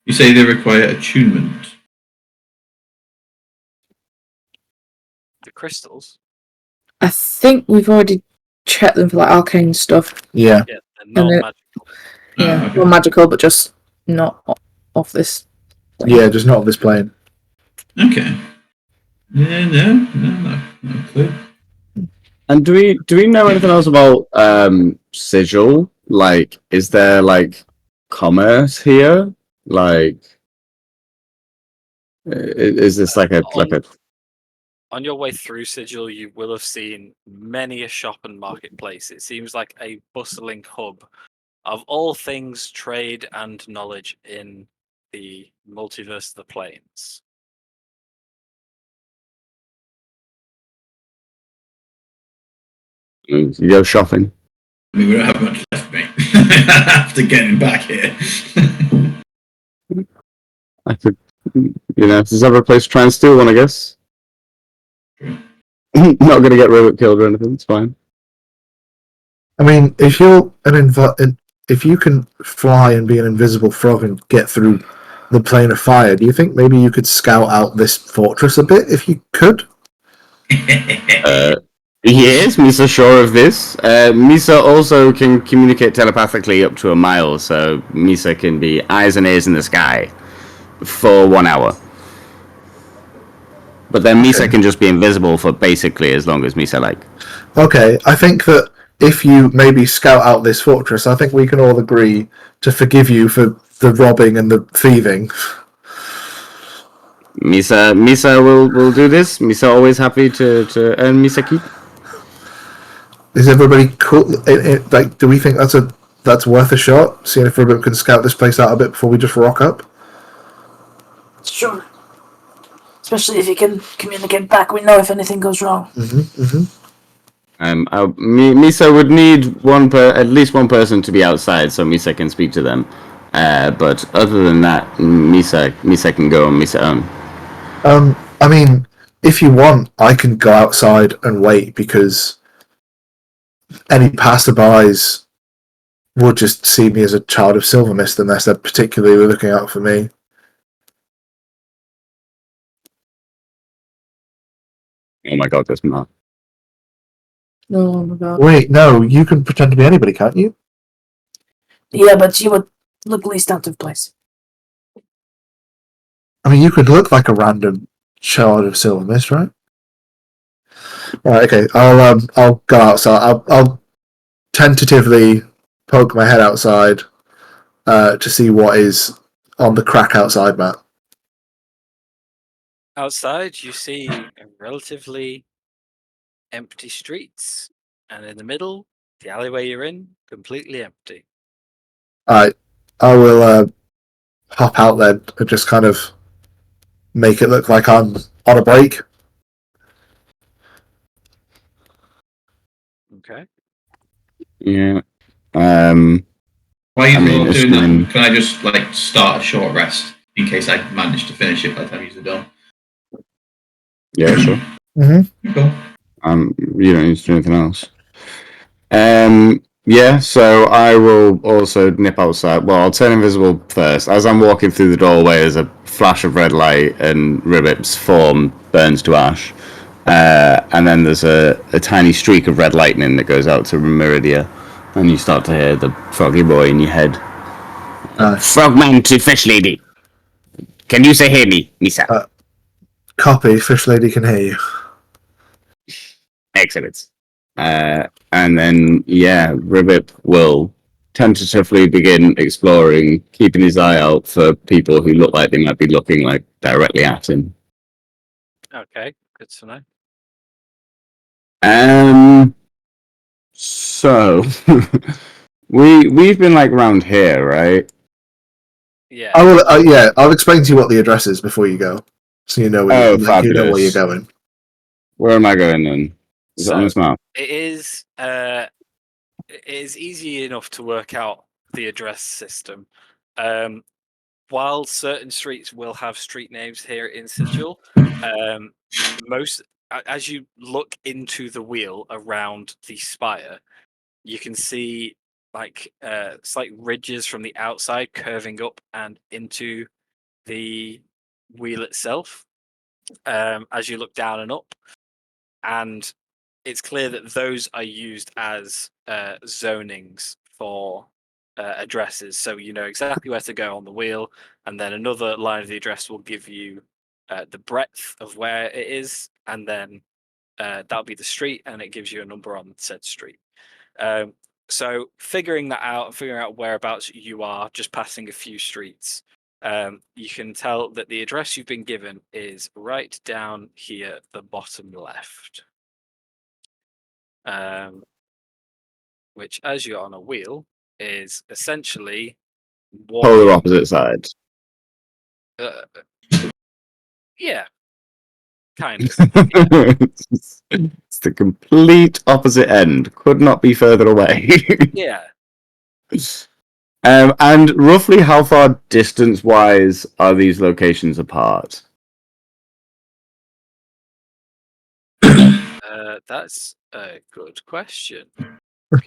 Speaker 13: You say they require attunement.
Speaker 2: The crystals?
Speaker 5: I think we've already checked them for like arcane stuff.
Speaker 3: Yeah.
Speaker 2: Yeah, they're non-magical.
Speaker 5: Yeah,
Speaker 13: okay.
Speaker 5: not magical, but just not off this plane.
Speaker 3: Yeah, just not of this plane.
Speaker 13: Okay. Yeah, no clue.
Speaker 12: And do we know anything else about sigil? Like, is there like commerce here? Like, is this like a
Speaker 2: On your way through Sigil, you will have seen many a shop and marketplace. It seems like a bustling hub of all things trade and knowledge in the multiverse of the planes.
Speaker 12: you go shopping?
Speaker 13: I mean, we don't have much left, mate. After getting back here.
Speaker 12: I could, if there's ever a place to try and steal one, I guess. Not gonna get Robert killed or anything. It's fine.
Speaker 3: I mean, if you're if you can fly and be an invisible frog and get through the plane of fire, do you think maybe you could scout out this fortress a bit if you could?
Speaker 12: Yes, Misa sure of this. Misa also can communicate telepathically up to a mile, so Misa can be eyes and ears in the sky for 1 hour. But then Misa can just be invisible for basically as long as Misa like.
Speaker 3: Okay, I think that if you maybe scout out this fortress, I think we can all agree to forgive you for the robbing and the thieving.
Speaker 12: Misa will do this. Misa always happy to earn Misa keep.
Speaker 3: Is everybody cool? Like, do we think that's worth a shot? Seeing if everybody can scout this place out a bit before we just rock up.
Speaker 5: Sure. Especially if you can communicate back, we know if anything goes wrong.
Speaker 12: Misa would need at least one person to be outside, so Misa can speak to them. But other than that, Misa can go on Misa own.
Speaker 3: I mean, if you want, I can go outside and wait because any passerbys would just see me as a child of Silver Mist unless they're particularly looking out for me.
Speaker 12: Oh my god, there's not.
Speaker 5: Oh my god.
Speaker 3: Wait, no, you can pretend to be anybody, can't you?
Speaker 5: Yeah, but you would look least out of place.
Speaker 3: I mean, you could look like a random child of Silver Mist, right? Right, okay. I'll go outside. I'll tentatively poke my head outside to see what is on the crack outside, Matt.
Speaker 2: Outside, you see relatively empty streets, and in the middle, the alleyway you're in, completely empty.
Speaker 3: Alright, I will hop out then and just kind of make it look like I'm on a break.
Speaker 2: Okay.
Speaker 12: Yeah.
Speaker 13: While you're doing that, can I just start a short rest in case I manage to finish it by the time you're done?
Speaker 12: Yeah, sure.
Speaker 3: Mm-hmm.
Speaker 13: Cool.
Speaker 12: You don't need to do anything else. Yeah, so I will also nip outside. Well, I'll turn invisible first. As I'm walking through the doorway, there's a flash of red light, and Ribbit's form burns to ash. And then there's a tiny streak of red lightning that goes out to Meridia, and you start to hear the froggy boy in your head. Frogman to fish lady. Can you say hear me, Misa?
Speaker 3: Copy, fish lady can hear you.
Speaker 12: Excellent. And then, yeah, Ribbit will tentatively begin exploring, keeping his eye out for people who look like they might be looking like directly at him.
Speaker 2: Okay, good to know.
Speaker 12: So we've been like around here, right?
Speaker 2: Yeah.
Speaker 3: I will. Yeah, I'll explain to you what the address is before you go, so you know where you know where you're going.
Speaker 12: Where am I going then? Is it on this map?
Speaker 2: It is. It is easy enough to work out the address system. While certain streets will have street names here in Sigil, most as you look into the wheel around the spire, you can see like slight ridges from the outside curving up and into the wheel itself. As you look down and up, and it's clear that those are used as zonings for addresses, so you know exactly where to go on the wheel, and then another line of the address will give you the breadth of where it is, and then that'll be the street, and it gives you a number on said street. So figuring that out, figuring out whereabouts you are, just passing a few streets, you can tell that the address you've been given is right down here at the bottom left. Which, as you're on a wheel, is essentially
Speaker 12: Polar opposite sides.
Speaker 2: Yeah, kind of.
Speaker 12: It's the complete opposite end. Could not be further away.
Speaker 2: Yeah.
Speaker 12: And roughly how far distance-wise are these locations apart?
Speaker 2: That's a good question.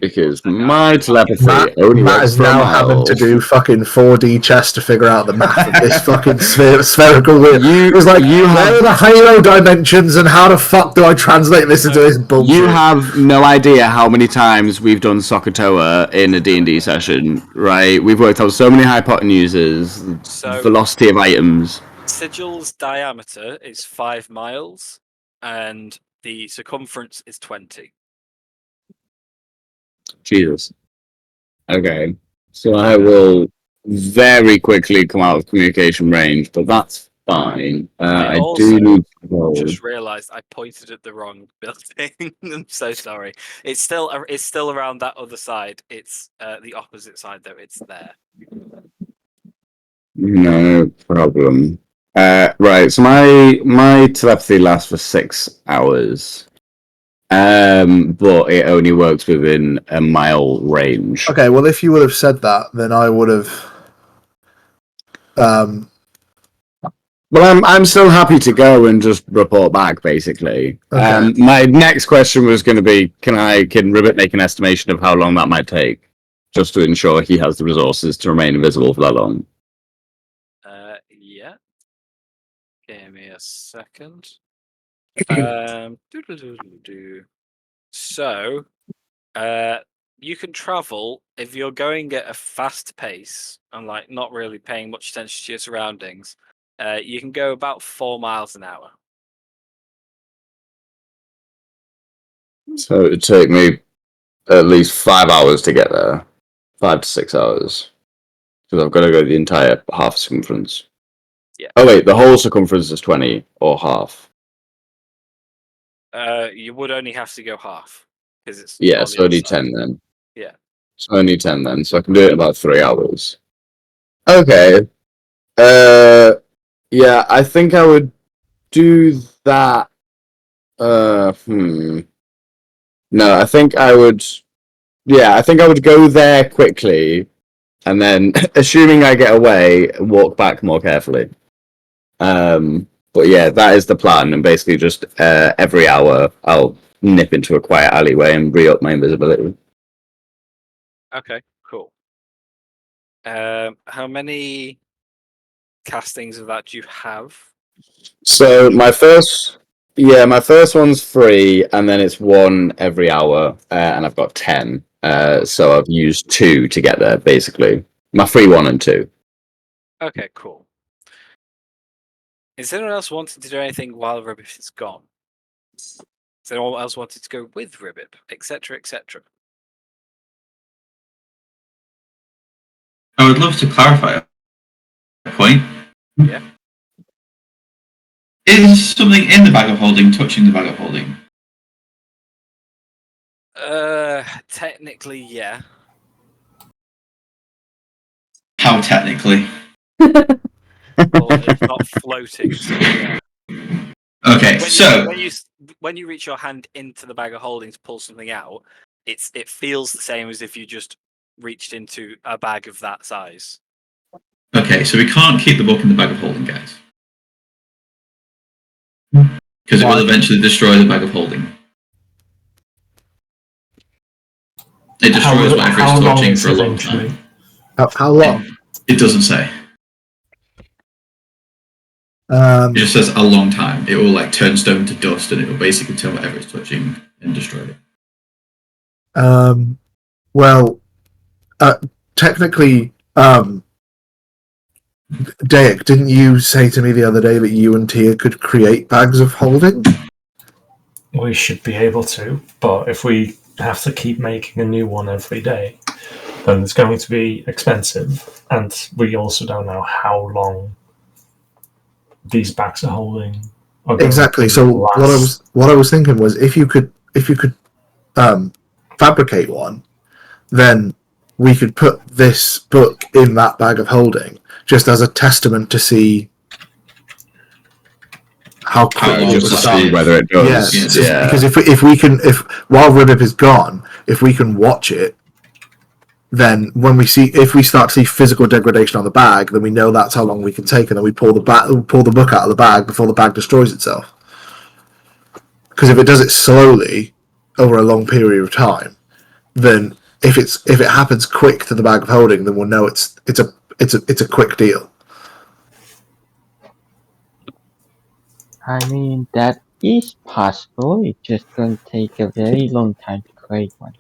Speaker 12: Because my telepathy only
Speaker 3: Matt
Speaker 12: works
Speaker 3: is
Speaker 12: for a
Speaker 3: now
Speaker 12: mile.
Speaker 3: having to do fucking 4D chess to figure out the math of this fucking spherical wheel. It was like, where are the halo dimensions and how the fuck do I translate this into this bullshit?
Speaker 12: You have no idea how many times we've done Sokotoa in a D&D session, right? We've worked out so many hypotenuses, velocity of items.
Speaker 2: Sigil's diameter is 5 miles, and the circumference is 20.
Speaker 12: Jesus. Okay. So I will very quickly come out of communication range, but that's fine. I do need to go.
Speaker 2: Just realised I pointed at the wrong building. I'm so sorry. It's still around that other side. It's the opposite side though. It's there.
Speaker 12: No problem. Right. So my telepathy lasts for 6 hours. But it only works within a mile range.
Speaker 3: Okay, well, if you would have said that, then I would have.
Speaker 12: Well, I'm still happy to go and just report back, basically.
Speaker 3: Okay.
Speaker 12: My next question was going to be, can Ribbit make an estimation of how long that might take, just to ensure he has the resources to remain invisible for that long?
Speaker 2: Yeah. Give me a second. So, you can travel if you're going at a fast pace and like not really paying much attention to your surroundings. You can go about 4 miles an hour.
Speaker 12: So it'd take me at least 5 hours to get there. 5 to 6 hours. Because I've got to go the entire half circumference.
Speaker 2: Yeah.
Speaker 12: Oh wait, the whole circumference is 20 or half.
Speaker 2: You would only have to go half because it's
Speaker 12: So only 10 then.
Speaker 2: Yeah.
Speaker 12: So only 10 then. So I can do it in about 3 hours. Okay. Yeah, I think I would do that. No, I think I would. Yeah, I think I would go there quickly, and then, assuming I get away, walk back more carefully. But yeah, that is the plan, and basically just every hour I'll nip into a quiet alleyway and re-up my invisibility.
Speaker 2: Okay, cool. How many castings of that do you have?
Speaker 12: So my first one's free, and then it's one every hour, and I've got 10. So I've used 2 to get there, basically. My free 1 and 2.
Speaker 2: Okay, cool. Is anyone else wanting to do anything while Ribbit is gone? Is anyone else wanting to go with Ribbit, etc., etc.?
Speaker 13: I would love to clarify a point.
Speaker 2: Yeah.
Speaker 13: Is something in the bag of holding touching the bag of holding?
Speaker 2: Technically, yeah.
Speaker 13: How technically?
Speaker 2: Well, it's not floating, so yeah.
Speaker 13: Okay,
Speaker 2: When you reach your hand into the bag of holding to pull something out, it feels the same as if you just reached into a bag of that size.
Speaker 13: Okay, so we can't keep the book in the bag of holding, guys. Because it will eventually destroy the bag of holding. It destroys whatever it's touching for a long time.
Speaker 3: How long?
Speaker 13: It doesn't say. It just says a long time. It will like turn stone to dust, and it will basically turn whatever it's touching and destroy it.
Speaker 3: Well, technically, Dayak, didn't you say to me the other day that you and Tia could create bags of holding?
Speaker 6: We should be able to, but if we have to keep making a new one every day, then it's going to be expensive, and we also don't know how long these bags of holding are going
Speaker 3: Exactly.
Speaker 6: to
Speaker 3: So
Speaker 6: last.
Speaker 3: what I was thinking was if you could fabricate one, then we could put this book in that bag of holding just as a testament to see how quickly it will start.
Speaker 12: Whether it does.
Speaker 3: Yeah. Because if while Ribbip is gone, if we can watch it, then if we start to see physical degradation on the bag, then we know that's how long we can take, and then we pull the book out of the bag before the bag destroys itself. Because if it does it slowly over a long period of time, then if it happens quick to the bag of holding, then we'll know it's a quick deal.
Speaker 14: I mean, that is possible. It's just going to take a very long time to create one.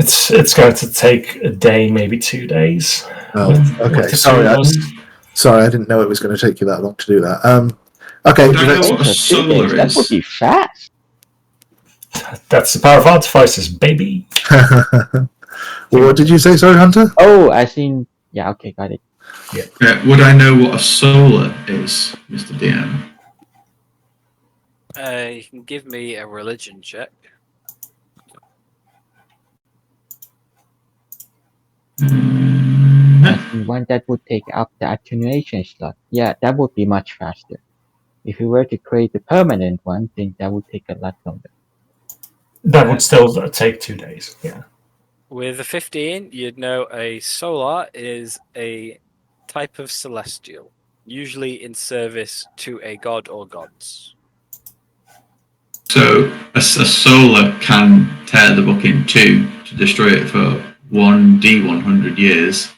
Speaker 6: It's going to take a day, maybe 2 days.
Speaker 3: Oh, okay. Sorry, I didn't know it was going to take you that long to do that. Okay.
Speaker 13: Do I know what a solar is?
Speaker 14: That would be fast.
Speaker 6: That's the power of artificers, baby.
Speaker 3: What did you say, sorry, Hunter?
Speaker 14: Oh, I seen. Yeah, okay, got it.
Speaker 6: Yeah.
Speaker 13: Would I know what a solar is, Mr. DM?
Speaker 2: You can give me a religion check.
Speaker 14: One that would take up the attenuation slot. Yeah, that would be much faster. If you were to create a permanent one, then that would take a lot longer.
Speaker 6: That would still take 2 days, yeah.
Speaker 2: With a 15, you'd know a solar is a type of celestial, usually in service to a god or gods.
Speaker 13: So a solar can tear the book in two to destroy it for 1d100 years.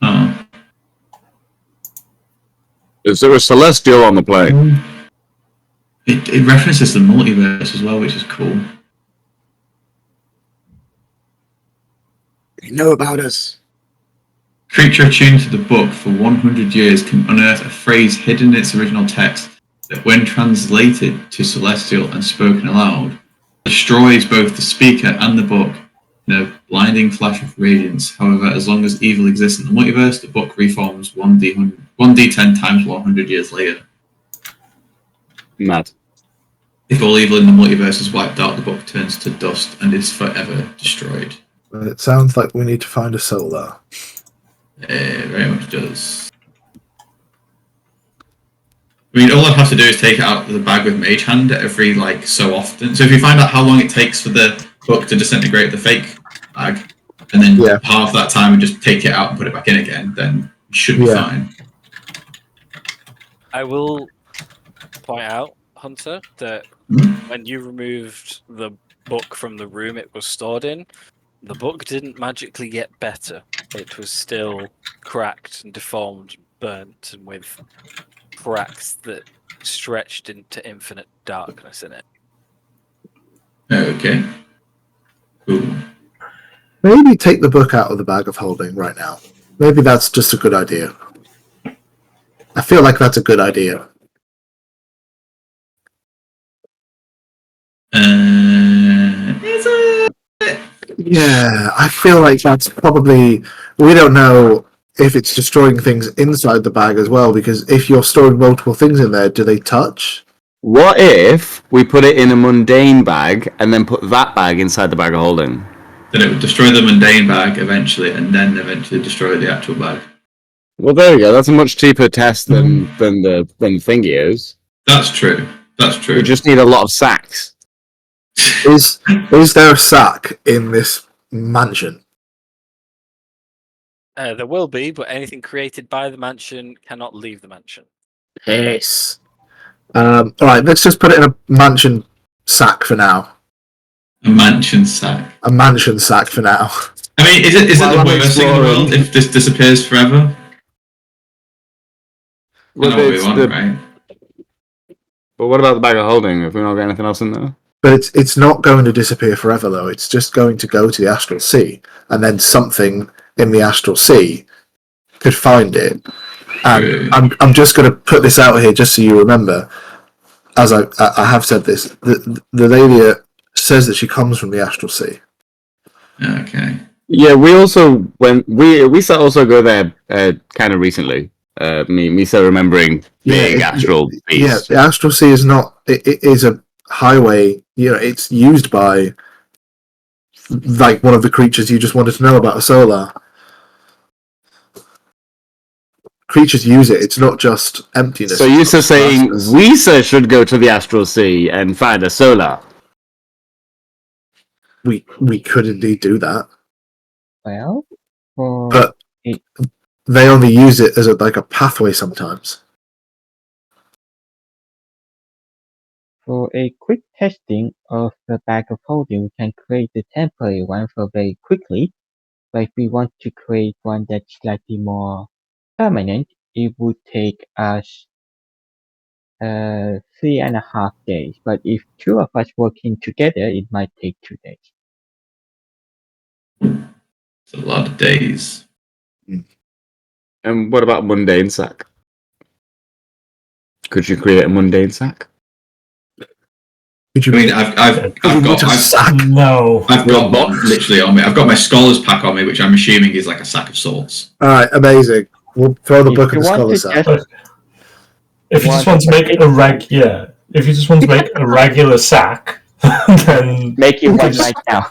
Speaker 13: Oh.
Speaker 12: Is there a celestial on the plane?
Speaker 13: It references the multiverse as well, which is cool.
Speaker 12: They know about us.
Speaker 13: Creature attuned to the book for 100 years can unearth a phrase hidden in its original text that, when translated to Celestial and spoken aloud, destroys both the speaker and the book in a blinding flash of radiance. However, as long as evil exists in the multiverse, the book reforms 1d10 times 100 years later.
Speaker 12: Mad.
Speaker 13: If all evil in the multiverse is wiped out, the book turns to dust and is forever destroyed.
Speaker 3: Well, it sounds like we need to find a solar.
Speaker 13: It very much does. I mean, all I'd have to do is take it out of the bag with Mage Hand every, so often. So if you find out how long it takes for the book to disintegrate the fake bag, and then half that time and just take it out and put it back in again, then you should be fine.
Speaker 2: I will point out, Hunter, that
Speaker 13: Hmm?
Speaker 2: when you removed the book from the room it was stored in, the book didn't magically get better. It was still cracked and deformed, burnt, and with cracks that stretched into infinite darkness in it.
Speaker 13: Okay. Cool.
Speaker 3: Maybe take the book out of the bag of holding right now. Maybe that's just a good idea. I feel like that's a good idea.
Speaker 13: Is it?
Speaker 3: Yeah, I feel like that's probably. We don't know if it's destroying things inside the bag as well, because if you're storing multiple things in there, do they touch?
Speaker 12: What if we put it in a mundane bag and then put that bag inside the bag of holding?
Speaker 13: Then it would destroy the mundane bag eventually, and then eventually destroy the actual bag.
Speaker 12: Well, there we go. That's a much cheaper test than the thingy is.
Speaker 13: That's true. That's true.
Speaker 12: We just need a lot of sacks.
Speaker 3: Is there a sack in this mansion?
Speaker 2: There will be, but anything created by the mansion cannot leave the mansion.
Speaker 3: Yes. All right, let's just put it in a mansion sack for now.
Speaker 13: A mansion sack.
Speaker 3: A mansion sack for now.
Speaker 13: I mean, is it
Speaker 12: While
Speaker 13: the
Speaker 12: I'm
Speaker 13: worst thing in the
Speaker 12: exploring.
Speaker 13: world if this disappears forever?
Speaker 12: Well,
Speaker 13: I know what we
Speaker 12: it's
Speaker 13: want, right?
Speaker 12: But what about the bag of holding? If we not got anything else in there?
Speaker 3: But it's not going to disappear forever, though. It's just going to go to the astral sea, and then something in the astral sea could find it. And I'm just going to put this out here, just so you remember. As I have said this, the lady says that she comes from the astral sea.
Speaker 13: Okay.
Speaker 12: Yeah, we also we also go there kind of recently. Me so remembering big astral beast.
Speaker 3: Yeah, the astral sea is not. It is a highway. You know, it's used by like one of the creatures you just wanted to know about, a solar. Creatures use it. It's not just emptiness.
Speaker 12: So you're saying we should go to the astral sea and find a solar?
Speaker 3: We could indeed do that.
Speaker 14: Well, for
Speaker 3: But
Speaker 14: it,
Speaker 3: they only use it as like a pathway sometimes.
Speaker 14: for a quick testing of the bag of holding, we can create the temporary one for very quickly. But if we want to create one that's slightly more permanent, it would take us 3.5 days. But if two of us working together, it might take 2 days.
Speaker 13: It's a lot of days.
Speaker 12: And what about mundane sack? Could you create a mundane sack?
Speaker 3: Could you
Speaker 13: I mean, I've got
Speaker 6: No.
Speaker 13: I've got one literally on me. I've got my scholar's pack on me, which I'm assuming is like a sack of sorts.
Speaker 3: All right, amazing. We'll throw the
Speaker 14: If
Speaker 3: book
Speaker 14: you
Speaker 3: in the
Speaker 14: want to
Speaker 3: scholar's sack.
Speaker 14: just
Speaker 6: If you just want to make it if you just want to make a regular sack, then
Speaker 14: make it one right now.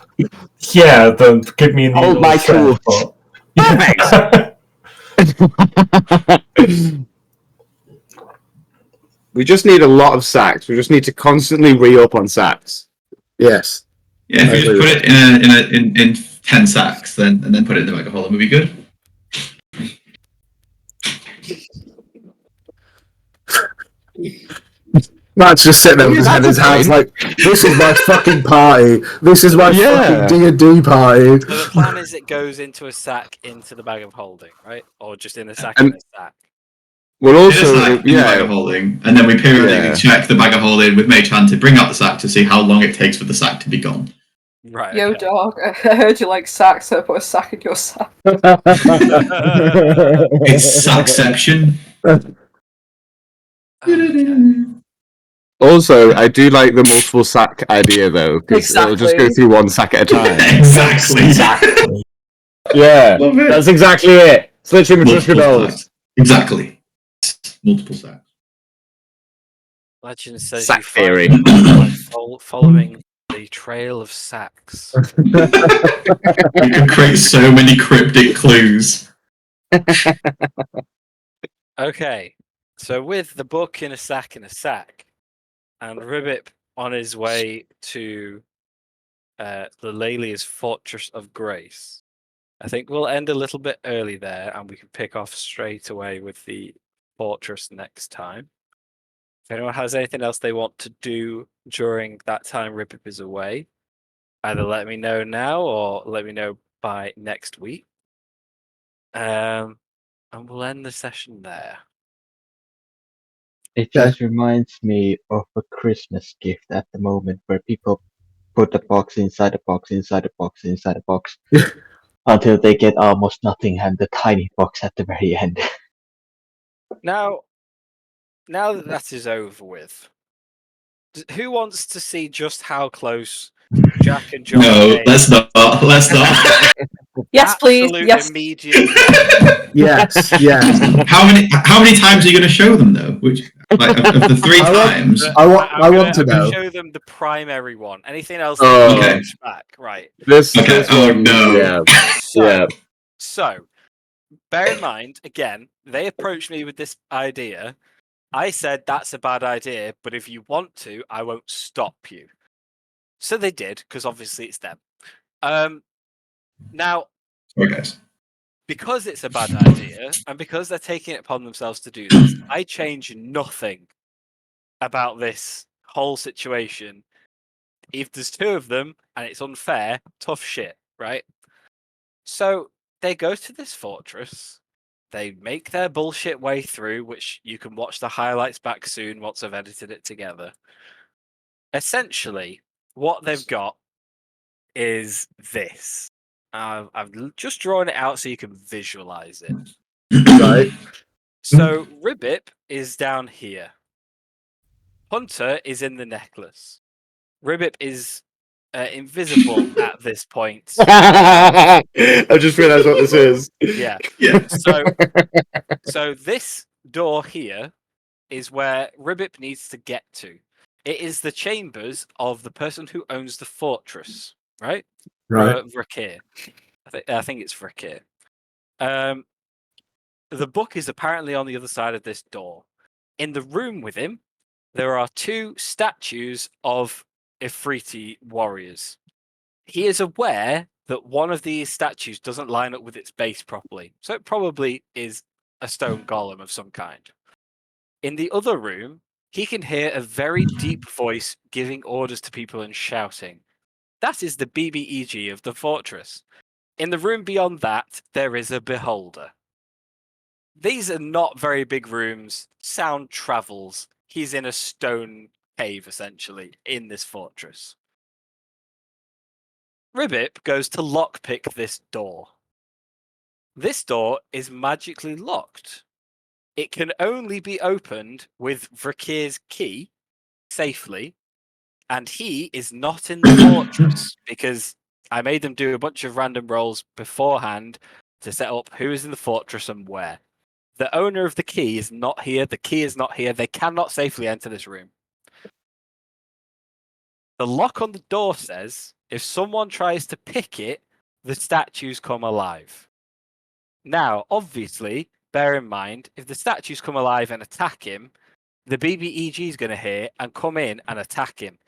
Speaker 6: yeah, then give me a needle.
Speaker 12: Oh, my
Speaker 6: thread,
Speaker 12: tool.
Speaker 6: but-
Speaker 12: We just need a lot of sacks. We just need to constantly re-up on sacks.
Speaker 3: Yes.
Speaker 13: Yeah, if you just put it in 10 sacks, and then put it in the bag of holding, would be good.
Speaker 3: Matt's just sitting there with his head in his hands like, this is my fucking party. This is my fucking D&D party.
Speaker 2: So the plan is it goes into a sack into the bag of holding, right? Or just in the sack in the sack?
Speaker 12: We'll
Speaker 13: also in the bag of holding, and then we periodically check the bag of holding with Mage Hand to bring out the sack to see how long it takes for the sack to be gone.
Speaker 2: Right.
Speaker 9: Yo, dog, I heard you like sacks, so I put a sack in your sack.
Speaker 13: It's sackception.
Speaker 12: Also, I do like the multiple sack idea though, because it'll just go through one sack at a time.
Speaker 13: Exactly.
Speaker 12: Yeah,
Speaker 13: Love it.
Speaker 12: that's exactly it. It's literally Matryoshka dolls.
Speaker 13: Exactly. Multiple sacks.
Speaker 2: Legend says
Speaker 12: Sack
Speaker 2: you find
Speaker 12: theory.
Speaker 2: following the trail of sacks.
Speaker 13: We can create so many cryptic clues.
Speaker 2: Okay, so with the book in a sack, and Ribbit on his way to the Lelia's Fortress of Grace, I think we'll end a little bit early there, and we can pick off straight away with the fortress next time. If anyone has anything else they want to do during that time Ripip is away, either let me know now or let me know by next week. And we'll end the session there.
Speaker 1: It just reminds me of a Christmas gift at the moment where people put the box inside the box, inside the box, inside the box, until they get almost nothing and the tiny box at the very end.
Speaker 2: Now that is over with, who wants to see just how close Jack and John
Speaker 4: No,
Speaker 2: came?
Speaker 4: let's not. Let's not.
Speaker 9: Yes, please.
Speaker 2: Absolute
Speaker 9: Yes.
Speaker 2: immediate.
Speaker 3: Yes, yes.
Speaker 4: How many times are you going to show them though? Which like of the 3 times?
Speaker 3: I
Speaker 2: I'm
Speaker 3: want to
Speaker 2: gonna
Speaker 3: know.
Speaker 2: show them the primary one. Anything else?
Speaker 12: Oh.
Speaker 2: They
Speaker 4: Okay.
Speaker 2: push back. Right.
Speaker 12: This.
Speaker 4: Okay.
Speaker 12: This
Speaker 4: Oh
Speaker 12: one,
Speaker 4: no.
Speaker 12: Yeah. Yeah.
Speaker 2: So, bear in mind, again, they approached me with this idea. I said that's a bad idea, but if you want to, I won't stop you. So they did, because obviously it's them. Now,
Speaker 4: Sorry, guys.
Speaker 2: because it's a bad idea, and because they're taking it upon themselves to do this, I change nothing about this whole situation. If there's 2 of them and it's unfair, tough shit, right? So they go to this fortress. They make their bullshit way through, which you can watch the highlights back soon once I've edited it together. Essentially, what they've got is this. I've just drawn it out so you can visualize it.
Speaker 3: Right.
Speaker 2: So Ribbip is down here. Hunter is in the necklace. Ribbip is invisible at this point.
Speaker 12: I just realised what this is.
Speaker 2: Yeah.
Speaker 4: Yeah.
Speaker 2: So this door here is where Ribbip needs to get to. It is the chambers of the person who owns the fortress, right?
Speaker 3: Right.
Speaker 2: Vrakir. I think it's Vrakir. The book is apparently on the other side of this door. In the room with him, there are 2 statues of Ifriti warriors. He is aware that one of these statues doesn't line up with its base properly, so it probably is a stone golem of some kind. In the other room, he can hear a very deep voice giving orders to people and shouting. That is the BBEG of the fortress. In the room beyond that, there is a beholder. These are not very big rooms. Sound travels. He's in a stone cave, essentially, in this fortress. Ribbip goes to lockpick this door. This door is magically locked. It can only be opened with Vrakir's key safely, and he is not in the fortress because I made them do a bunch of random rolls beforehand to set up who is in the fortress and where. The owner of the key is not here. The key is not here. They cannot safely enter this room. The lock on the door says if someone tries to pick it, the statues come alive. Now, obviously, bear in mind, if the statues come alive and attack him, the BBEG is going to hear and come in and attack him.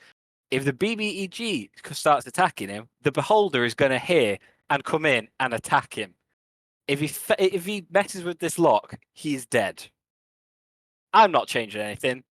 Speaker 2: If the BBEG starts attacking him, the beholder is going to hear and come in and attack him. If he messes with this lock, he's dead. I'm not changing anything.